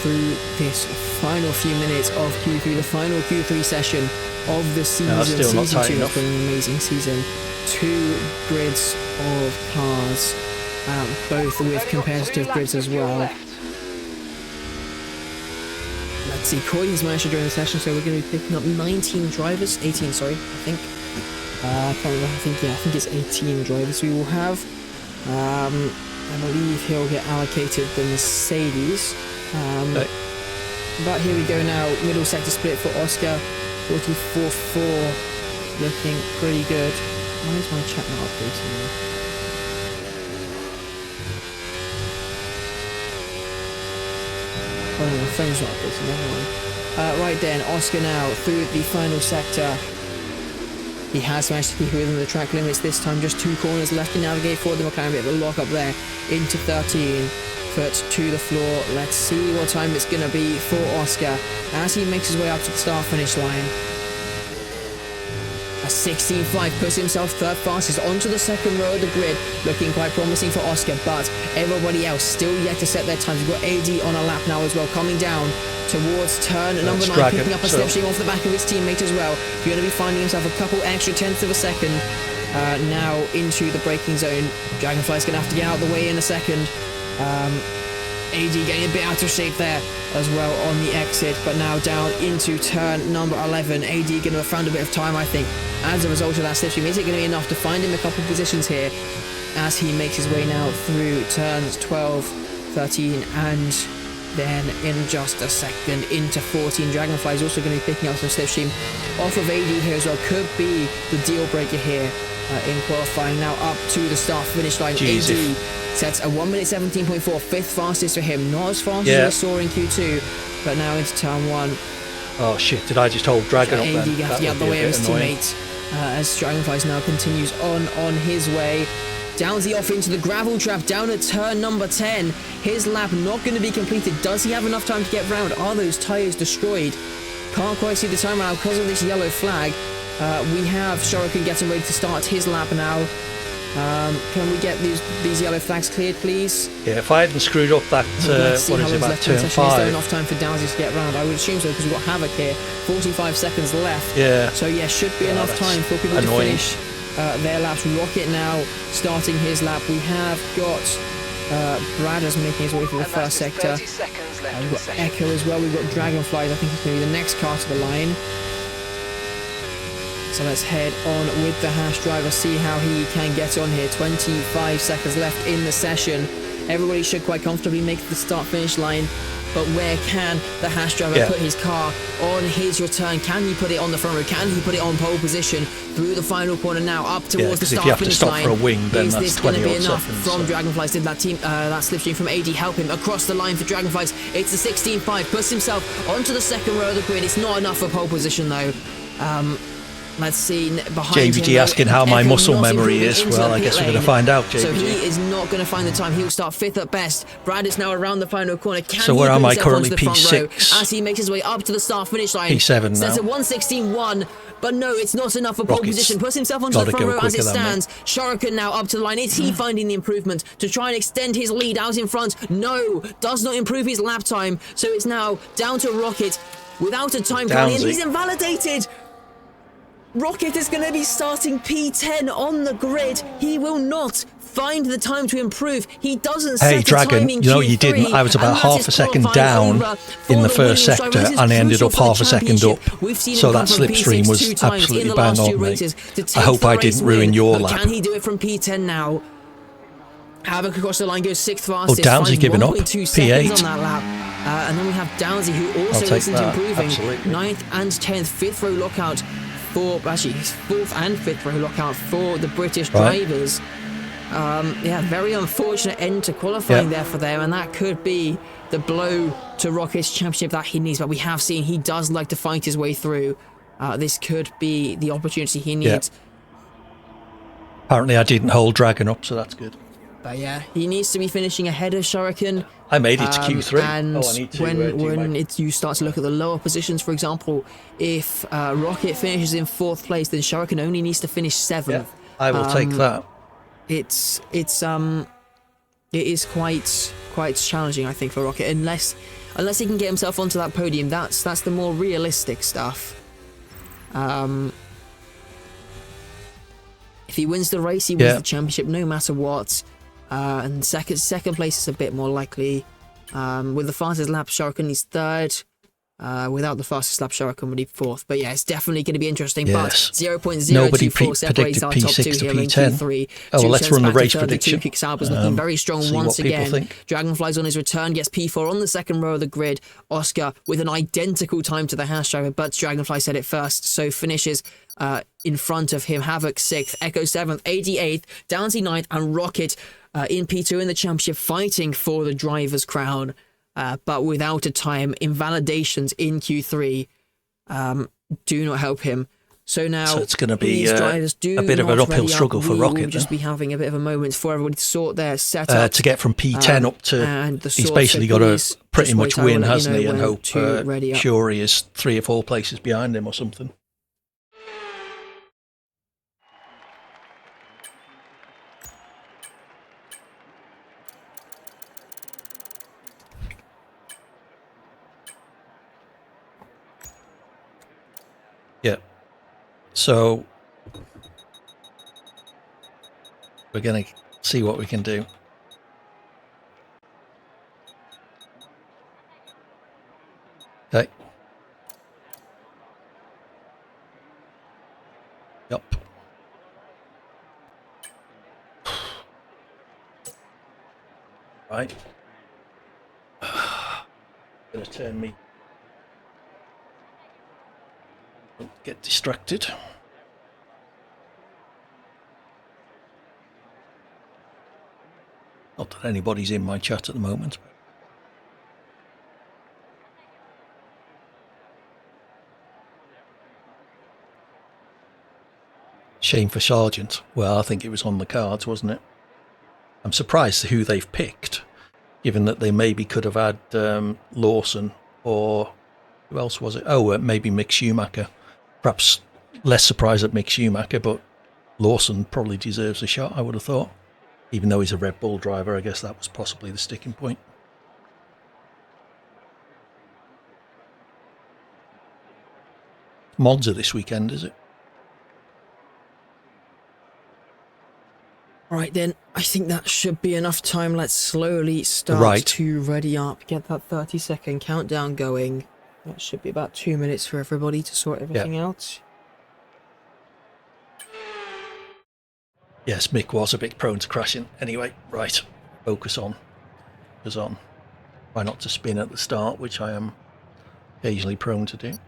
through this final few minutes of Q3, the final Q3 session of the season. No, still not Season tight 2 has enough. been an amazing season. 2 grids of cars, both with competitive grids as well. Let's see, Coyne's managed to join the session, so we're going to be picking up 19 drivers, 18, sorry, I think. I can't remember, I think it's 18 drivers we will have. I believe he'll get allocated the Mercedes. But here we go now, middle sector split for Oscar, 44.4, looking pretty good. Why is my chat not updating now? Oh no, my phone's not updating, never mind. Right then, Oscar now through the final sector. He has managed to keep within the track limits this time, just 2 corners left to navigate for the McLaren, bit of a lock up there into 13, foot to the floor. Let's see what time it's going to be for Oscar as he makes his way up to the start finish line. A 16.5 puts himself 3rd fastest onto the second row of the grid, looking quite promising for Oscar, but everybody else still yet to set their times. We've got AD on a lap now as well, coming down towards turn number 9, picking up a slipstream off the back of his teammate as well. You're going to be finding himself a couple extra tenths of a second now into the braking zone. Dragonfly's going to have to get out of the way in a second. AD getting a bit out of shape there as well on the exit, but now down into turn number 11. AD going to have found a bit of time, I think, as a result of that slipstream. Is it going to be enough to find him a couple of positions here as he makes his way now through turns 12, 13 and then in just a second into 14. Dragonfly is also going to be picking up some slipstream off of AD here as well. Could be the deal breaker here in qualifying. Now up to the start finish line. Jeez, AD sets a 1 minute 17.4, 5th fastest for him. Not as fast as we saw in Q2, but now into turn 1. Oh shit, did I just hold Dragon up AD then? has to get out the way of his teammates as Dragonflies now continues on his way. Downsy off into the gravel trap, down at turn number 10. His lap not going to be completed. Does he have enough time to get round? Are those tyres destroyed? Can't quite see the time around because of this yellow flag. We have Shuriken getting ready to start his lap now. Can we get these yellow flags cleared, please? Yeah, if I hadn't screwed up that, Let's see what how is it, long's about left in the turn session. Is there 5? enough time for Dowsey to get round? I would assume so because we've got Havoc here. 45 seconds left. Yeah. So yeah, should be enough that's time for people annoying. to finish their laps. Rocket now starting his lap. We have got Bradders making his way through the And that's first just sector. 30 seconds left We've of the got session. Echo as well. We've got Dragonflies. I think it's going to be the next car to the line. So let's head on with the Hash driver, see how he can get on here. 25 seconds left in the session. Everybody should quite comfortably make the start-finish line. But where can the Hash driver put his car on his return? Can he put it on the front row? Can he put it on pole position through the final corner now up towards the if you have to start-finish stop line? for a wing, then Is that's this going to 20 be odd enough seconds, from so. Dragonflies? Did that that slipstream from AD help him across the line for Dragonflies? It's the 16.5, puts himself onto the second row of the grid. It's not enough for pole position though. Let's see behind JVG him, asking how my Echo muscle not memory improving is. into Well, the I pit guess we're going to lane. find out, So he JVG. is not going to find the time. He'll start 5th at best. Brad is now around the final corner. Can So he where put am I himself currently? onto the front row P6? as he makes his way up to the start-finish line? P7 Says now. a 1:16.1, but no, it's not enough for pole Rockets position. Puts himself onto the gotta front go row as it quicker than me. stands. Shuriken now up to the line. Is he finding the improvement to try and extend his lead out in front? No, does not improve his lap time. So it's now down to Rocket without a time penalty, and Downsy. he's invalidated. Rocket is going to be starting P10 on the grid. He will not find the time to improve. He doesn't Hey, set Dragon, a time in you know Q3, you didn't. I was about and that half is a second qualifying down over for in the the first Williams sector, driver. This is and I ended crucial up for the half a second up. championship. We've seen So him come that from slipstream P6 was two times absolutely in the bang last two on, mate. races to I take hope the I race didn't ruin win. your But lap. can he do it from P10 now? Havoc across the line goes 6th fastest. Downsy finds giving up. 1.2 seconds P8. on that lap. And then we have Downsy, who I'll also take isn't that, improving. absolutely. 9th and 10th, 5th row lockout for, actually, 4th and 5th row lockout for the British drivers. Yeah, very unfortunate end to qualifying there for them, and that could be the blow to Rocket's championship that he needs. But we have seen he does like to fight his way through. This could be the opportunity he needs. Apparently I didn't hold Dragon up, so that's good. But yeah, he needs to be finishing ahead of Shuriken. I made it to Q3. And I need to when you start to look at the lower positions, for example, if Rocket finishes in 4th place, then Shuriken only needs to finish 7th. Yeah, I will take that. It is quite challenging, I think, for Rocket, unless he can get himself onto that podium. That's the more realistic stuff. If he wins the race, he wins the championship no matter what. And second place is a bit more likely. With the fastest lap, Shuriken is 3rd. Without the fastest lap, Shuriken would be 4th. But yeah, it's definitely going to be interesting. Yes. But 0.024 Nobody separates predicted our top P6 two to here in P10. Q3. Oh, well, let's 2 run the cents back race to 32. prediction. Kick Sauber's looking very strong see once what people again. think. Dragonflies on his return, gets P4 on the second row of the grid. Oscar with an identical time to the Hash driver, but Dragonfly said it first, so finishes in front of him. Havoc 6th, Echo 7th, 88th, Downsy 9th, and Rocket in P2 in the championship, fighting for the driver's crown, but without a time. Invalidations in Q3 do not help him. So now So it's going to be these drivers do a bit of not an uphill ready up. struggle for We Rocket. will just then. be having a bit of a moment for everybody to sort their setup. To get from P10 up to, and the he's sort basically that got to he's pretty just much wait, I will win, let you hasn't he? know And when hope to ready up. Shuri is 3 or 4 places behind him or something. Yeah. So we're going to see what we can do. Okay. Yep. Right. Gonna turn me. Don't get distracted. Not that anybody's in my chat at the moment. Shame for Sargent. Well, I think it was on the cards, wasn't it? I'm surprised who they've picked, given that they maybe could have had Lawson or who else was it? Oh, maybe Mick Schumacher. Perhaps less surprised at Mick Schumacher, but Lawson probably deserves a shot, I would have thought. Even though he's a Red Bull driver, I guess that was possibly the sticking point. Monza this weekend, is it? Right then, I think that should be enough time. Let's slowly start to ready up, get that 30-second countdown going. That should be about 2 minutes for everybody to sort everything out. Yes, Mick was a bit prone to crashing. Anyway, right, focus on. Try not to spin at the start, which I am occasionally prone to do.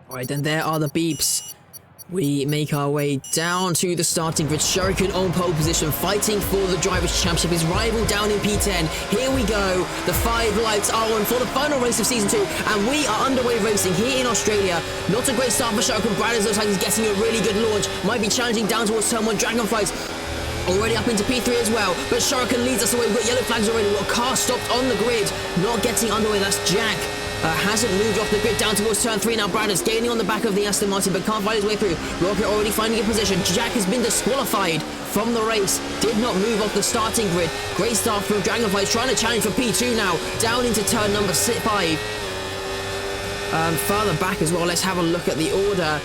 Alright, then there are the beeps. We make our way down to the starting grid. Shuriken on pole position, fighting for the Drivers' Championship. His rival down in P10. Here we go. The 5 lights are on for the final race of Season 2. And we are underway racing here in Australia. Not a great start for Shuriken. Braddock looks like he's getting a really good launch. Might be challenging down towards Turn 1. Dragonflies already up into P3 as well. But Shuriken leads us away. We've got yellow flags already. We've got a car stopped on the grid. Not getting underway. That's Jack. Hasn't moved off the grid down towards turn 3 now. Braddock's gaining on the back of the Aston Martin but can't find his way through. Rocket already finding a position. Jack has been disqualified from the race. Did not move off the starting grid. Great start from Dragonfly. Trying to challenge for P2 now. Down into turn number 5. Further back as well. Let's have a look at the order.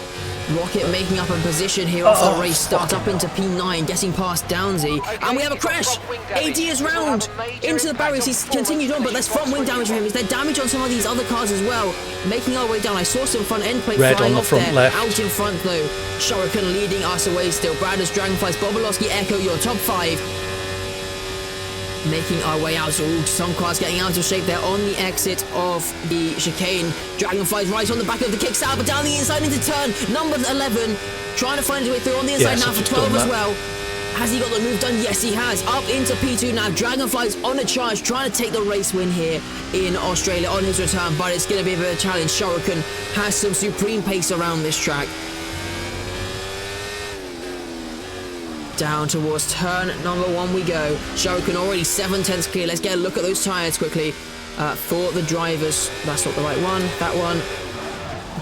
Rocket making up a position here off the race start up into P9, getting past Downsy. And we have a crash! AD is round! Into the barriers, he's continued on, but there's front wing damage for him. Is there damage on some of these other cars as well? Making our way down. I saw some front end plate flying off there. Left. Out in front though. Shuriken leading us away still. Braddock's Dragonflies, Bobolowski, Echo, your top 5. Making our way out. Ooh, some cars getting out of shape there on the exit of the chicane. Dragonflies right on the back of the kickstart, but down the inside into turn number 11. Trying to find his way through on the inside now for 12 as well. Has he got the move done? Yes, he has. Up into P2 now. Dragonflies on a charge, trying to take the race win here in Australia on his return, but it's going to be a bit of a challenge. Shuriken has some supreme pace around this track. Down towards turn number 1 we go. Shuriken already 7/10 clear. Let's get a look at those tyres quickly for the drivers. That's not the right one. That one.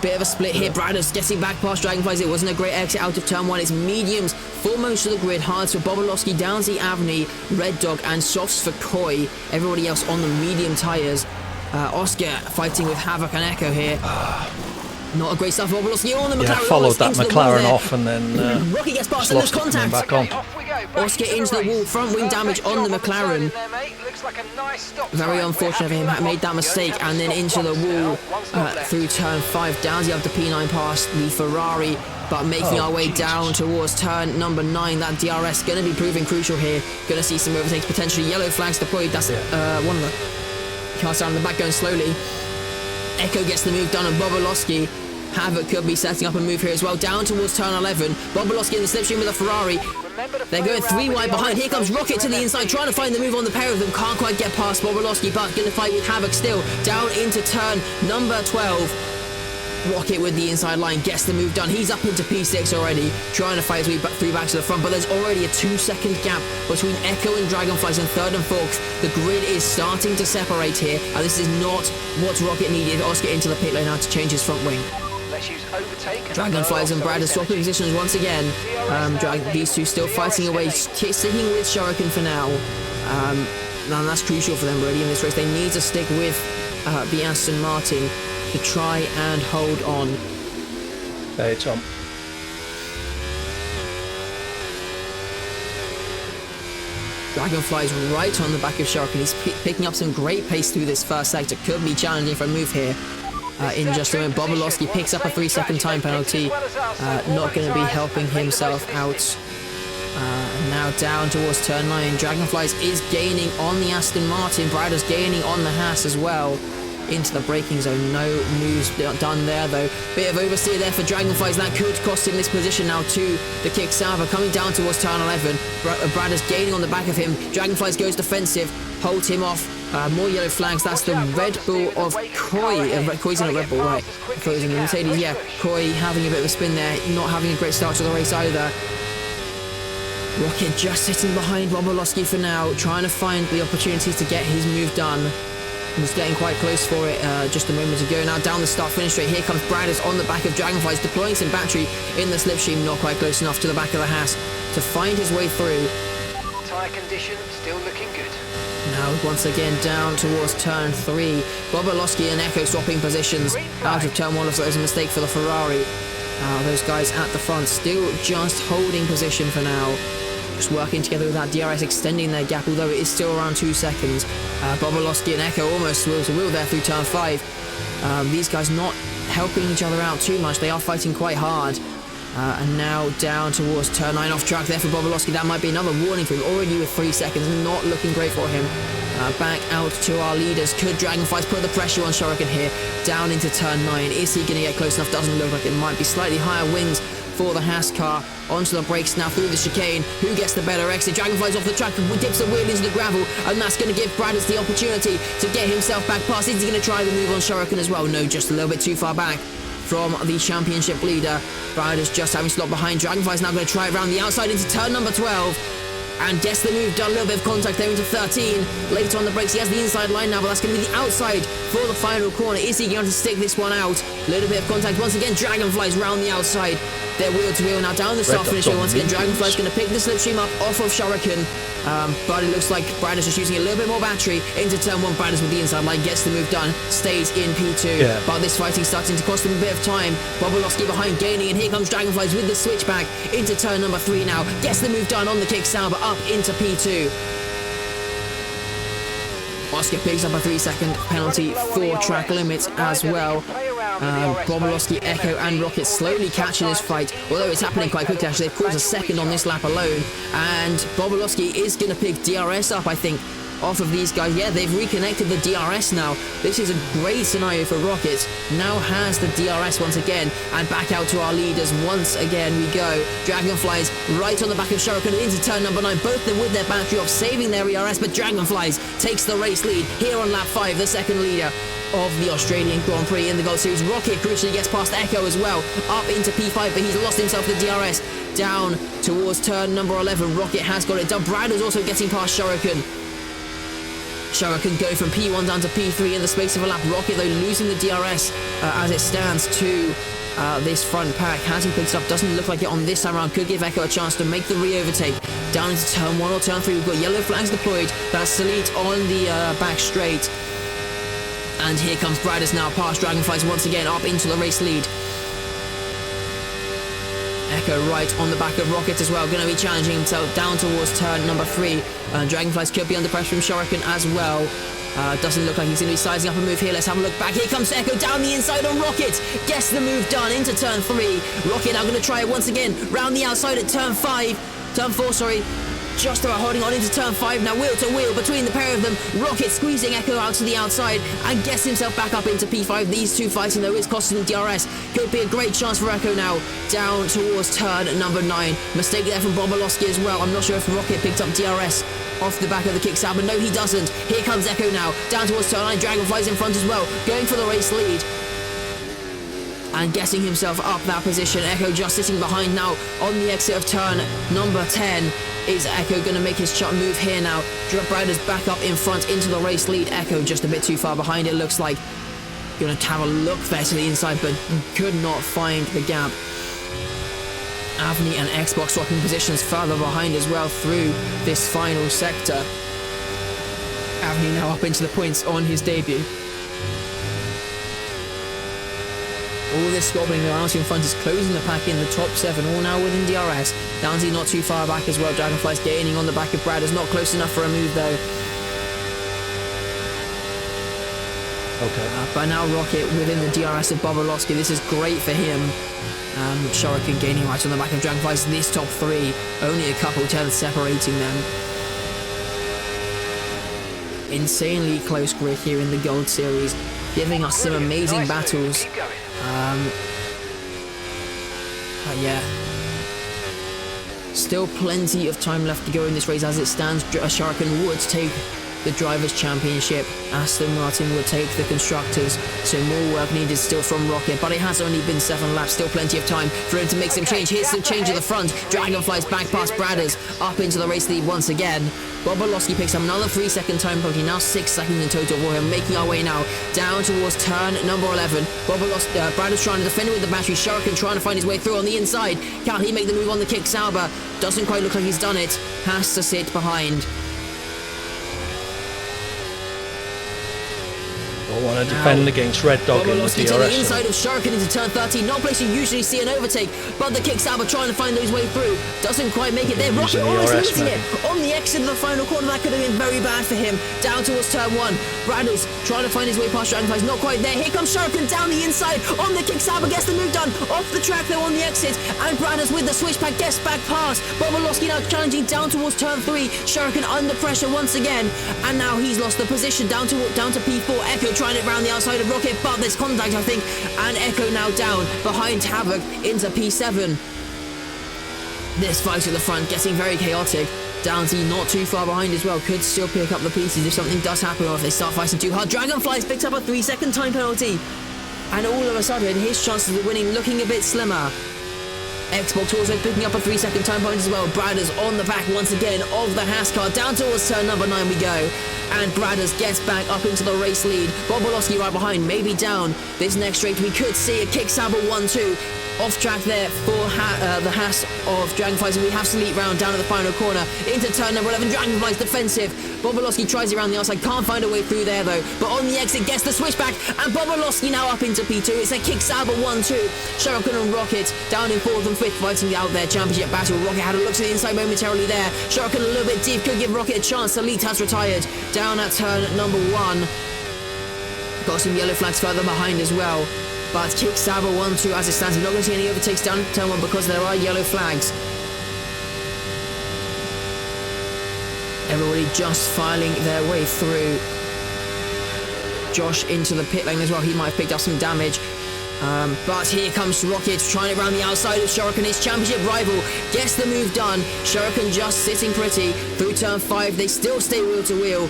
Bit of a split here. Braddock's getting back past Dragonflies. It wasn't a great exit out of turn 1. It's mediums for most of the grid. Hards for Bobolowski, Downsy, Avni, Red Dog, and softs for Koi. Everybody else on the medium tyres. Oscar fighting with Havoc and Echo here. Not a great start for Bobolowski on the McLaren. Yeah, followed that McLaren off and then Rocky gets past and there's contact. Back on. Oscar into the wall, front wing damage on the McLaren. Very unfortunate for him, made that mistake and then into the wall through turn 5. Downsy up to P9 past the Ferrari, but making our way down towards turn number 9. That DRS going to be proving crucial here. Going to see some overtakes, potentially yellow flags deployed. That's one of the cars down the back going slowly. Echo gets the move done on Bobolowski. Havoc could be setting up a move here as well. Down towards turn 11. Bobolowski in the slipstream with a Ferrari. They're going 3 wide behind. Here comes Rocket to the inside, trying to find the move on the pair of them. Can't quite get past Bobolowski, but going to fight with Havoc still. Down into turn number 12. Rocket with the inside line gets the move done. He's up into P6 already, trying to fight his way back to the front, but there's already a 2-second gap between Echo and Dragonflies in 3rd and 4th. The grid is starting to separate here, and this is not what Rocket needed. Oscar into the pit lane now to change his front wing. Dragonflies and Brad are swapping positions once again. These two still fighting away, sticking with Shuriken for now. And that's crucial for them really in this race. They need to stick with the Aston Martin to try and hold on. Hey, Tom. Dragonfly's right on the back of Shuriken. He's picking up some great pace through this first sector. Could be challenging for a move here. In just a moment, Bobolowski picks up a 3-second time penalty. Not going to be helping himself out. Now down towards turn 9. Dragonflies is gaining on the Aston Martin. Brad is gaining on the Haas as well. Into the braking zone. No moves done there though. Bit of oversteer there for Dragonflies. That could cost him this position now to the kick Sava. Coming down towards turn 11. Brad is gaining on the back of him. Dragonflies goes defensive. Holds him off. More yellow flags. That's the Red Bull of Koi. Koi's in a Red Bull, right? I thought it was in the Mercedes. Yeah, Koi having a bit of a spin there. Not having a great start to the race either. Rocket just sitting behind Bobolowski for now. Trying to find the opportunities to get his move done. Was getting quite close for it just a moment ago. Now down the start-finish straight. Here comes Bradders on the back of Dragonflies, deploying some battery in the slipstream. Not quite close enough to the back of the Haas to find his way through. Tyre condition still looking good. Now once again down towards turn 3. Bobolowski and Echo swapping positions out of turn 1. Looks like there's a mistake for the Ferrari. Those guys at the front still just holding position for now. Just working together with that DRS, extending their gap, although it is still around 2 seconds. Bobolowski and Echo almost wheel to wheel there through turn 5. These guys not helping each other out too much. They are fighting quite hard. And now down towards turn 9, off track there for Bobolowski. That might be another warning for him. Already with 3 seconds, not looking great for him. Back out to our leaders. Could Dragonflies put the pressure on Shuriken here? Down into turn 9. Is he going to get close enough? Doesn't look like it. Might be slightly higher wings for the Haas car. Onto the brakes now through the chicane. Who gets the better exit? Dragonflies off the track, dips the wheel into the gravel, and that's going to give Bradders the opportunity to get himself back past. Is he going to try the move on Shuriken as well? No, just a little bit too far back from the championship leader. Bradders just having slot behind. Dragonflies now going to try it around the outside into turn number 12. And gets the move done, a little bit of contact there into 13. Later on the brakes, he has the inside line now, but that's going to be the outside for the final corner. Is he going to stick this one out? A little bit of contact once again. Dragonflies round the outside. They're wheel to wheel now down the start finish. Once again, Dragonflies going to pick the slipstream up off of Shuriken. But it looks like Bradders just using a little bit more battery into turn 1. Bradders with the inside line gets the move done, stays in P2. Yeah. But this fighting starting to cost him a bit of time. Bobolowski behind gaining, and here comes Dragonflies with the switchback into turn number 3 now. Gets the move done on the kick Sauber up into P2. Oscar picks up a 3-second penalty for track limits as well. Bobolowski, Echo and Rocket slowly catching this fight, although it's happening quite quickly actually. They've caused a second on this lap alone, and Bobolowski is going to pick DRS up, I think, off of these guys. Yeah, they've reconnected the DRS now. This is a great scenario for Rocket. Now has the DRS once again, and back out to our leaders once again we go. Dragonflies right on the back of Shuriken into turn number 9. Both of them with their battery off, saving their ERS, but Dragonflies takes the race lead here on lap 5, the second leader of the Australian Grand Prix in the Gold Series. Rocket crucially gets past Echo as well, up into P5, but he's lost himself the DRS. Down towards turn number 11, Rocket has got it done. Bradders also getting past Shuriken. Shuriken go from P1 down to P3 in the space of a lap. Rocket, though, losing the DRS as it stands to this front pack. Has he picked up? Doesn't look like it on this time around. Could give Echo a chance to make the re-overtake. Down into turn 1 or turn 3. We've got yellow flags deployed. That's Salit on the back straight. And here comes Bradders now past Dragonflies once again up into the race lead. Echo right on the back of Rocket as well, going to be challenging himself down towards turn number 3. Dragonflies could be under pressure from Shuriken as well. Doesn't look like he's going to be sizing up a move here. Let's have a look back. Here comes Echo down the inside on Rocket. Gets the move done into turn 3. Rocket now going to try it once again round the outside at turn 4, sorry. Just about holding on into turn 5 now, wheel to wheel between the pair of them. Rocket squeezing Echo out to the outside and gets himself back up into P5. These two fighting though is costing them DRS. Could be a great chance for Echo now. Down towards turn number 9. Mistake there from Bobolowski as well. I'm not sure if Rocket picked up DRS off the back of the kickstart, but no, he doesn't. Here comes Echo now. Down towards turn 9. Dragonflies in front as well, going for the race lead and getting himself up that position. Echo just sitting behind now on the exit of turn number 10. Is Echo going to make his move here now? Bradders back up in front into the race lead. Echo just a bit too far behind, it looks like. Going to have a look there to the inside, but could not find the gap. Avni and Xbox swapping positions further behind as well through this final sector. Avni now up into the points on his debut. All this squabbling around in front is closing the pack in the top 7, all now within DRS. Downsy not too far back as well. Dragonflies gaining on the back of Bradders, not close enough for a move though. Okay. But now Rocket within the DRS of Bobolowski. This is great for him. Shuriken gaining right on the back of Dragonflies. This top 3, only a couple tenths separating them. Insanely close grid here in the Gold Series, giving us some amazing battles. But yeah, still plenty of time left to go in this race as it stands. Shuriken would take the Drivers' Championship. Aston Martin would take the Constructors, so more work needed still from Rocket, but it has only been 7 laps, still plenty of time for him to make some change. Here's some change at the front. Dragonfly's back past Bradders, up into the race lead once again. Bobolowski picks up another 3-second time penalty, now 6 seconds in total for him, making our way now down towards turn number 11. Bradders trying to defend it with the battery. Shuriken trying to find his way through on the inside. Can he make the move on the kick Sauber? Doesn't quite look like he's done it. Has to sit behind. I want to defend against Red Dog in the Bobolowski to the DRS. inside of Shuriken into turn 13. Not a place you usually see an overtake, but the kick Sauber trying to find his way through. Doesn't quite make it there. Rocket almost losing it on the exit of the final corner. That could have been very bad for him. Down towards turn 1. Bradders trying to find his way past Dragonflies. Not quite there. Here comes Shuriken down the inside on the kick Sauber. Gets the move done. Off the track though on the exit. And Bradders with the switchback gets back past. Bobolowski now challenging down towards turn 3. Shuriken under pressure once again. And now he's lost the position down to P4. Echo trying it round the outside of Rocket, but there's contact, I think, and Echo now down behind Havoc into P7. This fight at the front getting very chaotic. Downsy not too far behind as well, could still pick up the pieces if something does happen or if they start fighting too hard. Dragonfly's picked up a 3-second time penalty, and all of a sudden his chances of winning looking a bit slimmer. Xbox also picking up a 3-second time point as well. Bradders on the back once again of the Haas car. Down towards turn number 9 we go. And Bradders gets back up into the race lead. Bobolowski right behind, maybe down. This next straight we could see a kick Sauber 1-2. Off track there for the Haas of Dragonflies, and we have Sleet round down at the final corner into turn number 11. Dragonflies defensive. Bobolowski tries it around the outside, can't find a way through there though, but on the exit gets the switchback, and Bobolowski now up into P2. It's a kick Sauber 1-2. Shuriken and Rocket down in 4th and 5th, fighting out their championship battle. Rocket had a look to the inside momentarily there. Shuriken a little bit deep, could give Rocket a chance. Sleet has retired down at turn number 1. Got some yellow flags further behind as well. But kick Sauber 1-2 as it stands. We're not going to see any overtakes down turn 1 because there are yellow flags. Everybody just filing their way through. Josh into the pit lane as well. He might have picked up some damage. But here comes Rocket trying it around the outside of Shuriken, his championship rival. Gets the move done. Shuriken just sitting pretty through turn 5. They still stay wheel to wheel.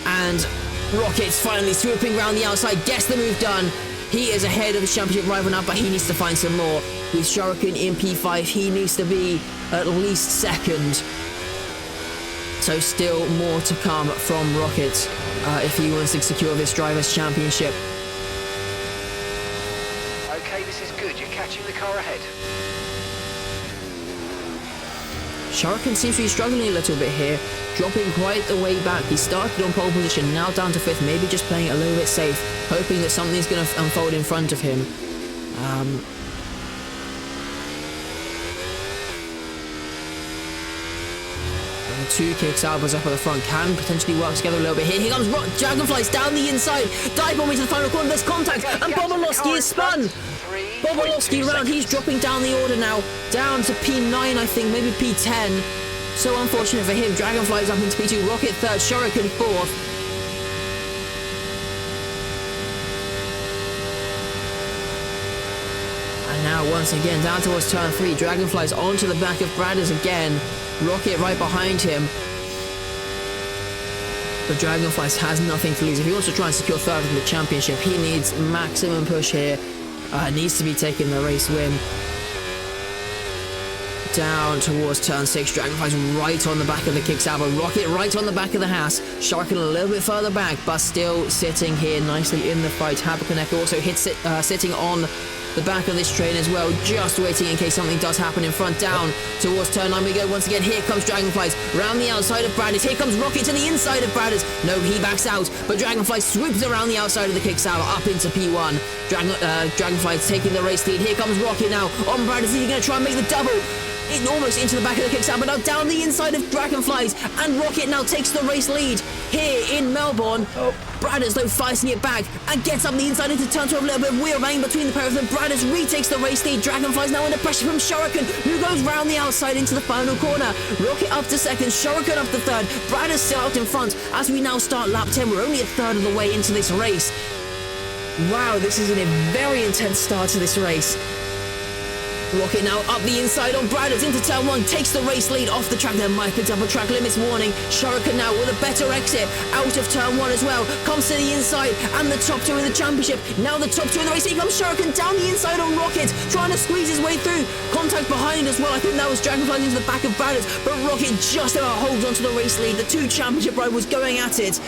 And Rocket's finally swooping around the outside. Gets the move done. He is ahead of his championship rival now, but he needs to find some more. With Shuriken in P5, he needs to be at least 2nd. So still more to come from Rocket if he wants to secure this Drivers' Championship. Okay, this is good. You're catching the car ahead. Shuriken seems to be struggling a little bit here, dropping quite the way back. He started on pole position, now down to 5th, maybe just playing it a little bit safe, hoping that something's going to unfold in front of him. And 2 kick Saubers up at the front can potentially work together a little bit here. Here comes Dragonflies down the inside, dive bombing to the final corner, there's contact, and Bobolowski is spun! Bobolowski round, he's dropping down the order now, down to P9 I think, maybe P10. So unfortunate for him. Dragonflies up into P2, Rocket 3rd, Shuriken 4th. And now once again down towards turn 3, Dragonflies onto the back of Bradders again. Rocket right behind him. But Dragonflies has nothing to lose. If he wants to try and secure 3rd in the championship, he needs maximum push here. Needs to be taking the race win. Down towards turn 6, Dragonflies right on the back of the kick Sauber. Rocket right on the back of the Haas. Shuriken a little bit further back, but still sitting here nicely in the fight. Havoc and Echo also sitting on the back of this train as well, just waiting in case something does happen in front. Down towards turn 9 we go once again. Here comes Dragonflies round the outside of Bradders. Here comes Rocket to the inside of Bradders. No, he backs out, but Dragonfly swoops around the outside of the kick Sauber up into P1. Dragonflies taking the race lead. Here comes Rocket now on Bradders. Is he going to try and make the double? Almost into the back of the kick Sauber, now down the inside of Dragonflies, and Rocket now takes the race lead here in Melbourne. Bradders though fighting it back and gets up the inside into turn 12, a little bit of wheel banging between the pair of them. Bradders retakes the race lead. Dragonflies now under pressure from Shuriken, who goes round the outside into the final corner. Rocket up to 2nd, Shuriken up to 3rd, Bradders still out in front as we now start lap 10. We're only a 3rd of the way into this race. Wow, this is a very intense start to this race. Rocket now up the inside on Bradders into turn 1, takes the race lead off the track there. Mike picked up a track limits warning. Shuriken now with a better exit out of turn 1 as well. Comes to the inside and the top 2 in the championship. Now the top 2 in the race. Here comes Shuriken down the inside on Rocket, trying to squeeze his way through. Contact behind as well. I think that was Dragonfly into the back of Bradders, but Rocket just about holds onto the race lead. The 2 championship rivals going at it.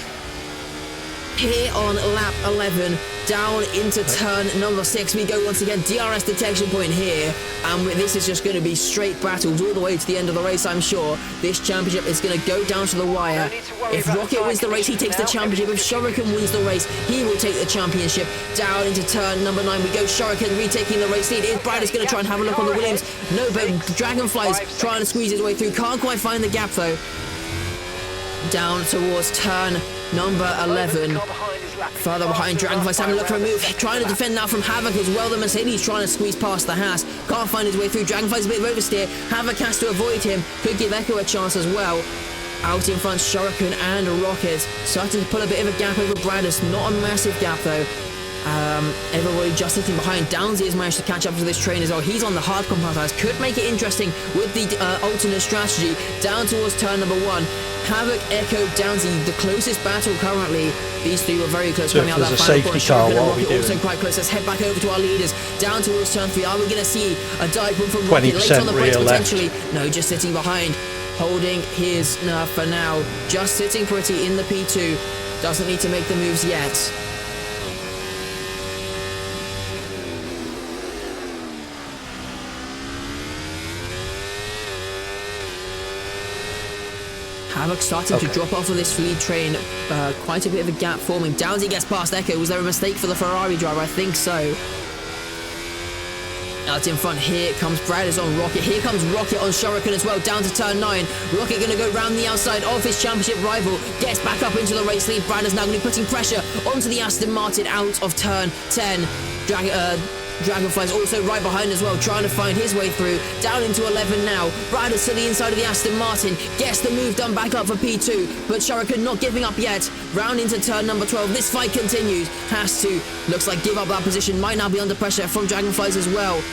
Here on lap 11, down into turn number 6 we go once again. DRS detection point here, and this is just going to be straight battles all the way to the end of the race. I'm sure this championship is going to go down to the wire. If Rocket wins the race, he takes the championship. If Shuriken wins the race, he will take the championship. Down into turn number 9 we go. Shuriken retaking the race lead. Is Bradders going to try and have a look on the Williams? No, but Dragonfly's trying to squeeze his way through. Can't quite find the gap though. Down towards turn number 11. Further behind, Dragonfly's having a look for a move. Trying to defend now from Havoc as well. The Mercedes trying to squeeze past the Haas. Can't find his way through. Dragonfly's a bit of oversteer. Havoc has to avoid him. Could give Echo a chance as well. Out in front, Shuriken and Rocket. Starting to pull a bit of a gap over Bradders. Not a massive gap though. Everybody just sitting behind. Downsy has managed to catch up to this train as well. He's on the hard compound tires. Could make it interesting with the alternate strategy. Down towards turn number 1. Havoc, Echo, Downsy, the closest battle currently. These 3 were very close. So coming out there's that a final safety corner. car, Shuriken and what are we Rocket doing? also quite close. Let's head back over to our leaders. Down towards turn 3. Are we going to see a dive bomb from Rocket? Late on the brakes rear left. potentially. No, just sitting behind. Holding his nerve for now. Just sitting pretty in the P2. Doesn't need to make the moves yet. Havoc starting to drop off of this lead train. Quite a bit of a gap forming. Downsy gets past Echo. Was there a mistake for the Ferrari driver? I think so. Out in front, here comes Bradders on Rocket. Here comes Rocket on Shuriken as well, down to turn 9. Rocket going to go round the outside of his championship rival. Gets back up into the race lead. Bradders now going to be putting pressure onto the Aston Martin out of turn 10. Dragonfly's also right behind as well, trying to find his way through. Down into 11 now. Bradders to the inside of the Aston Martin. Gets the move done back up for P2, but Shuriken not giving up yet. Round into turn number 12. This fight continues. Has to. Looks like give up that position. Might now be under pressure from Dragonfly's as well.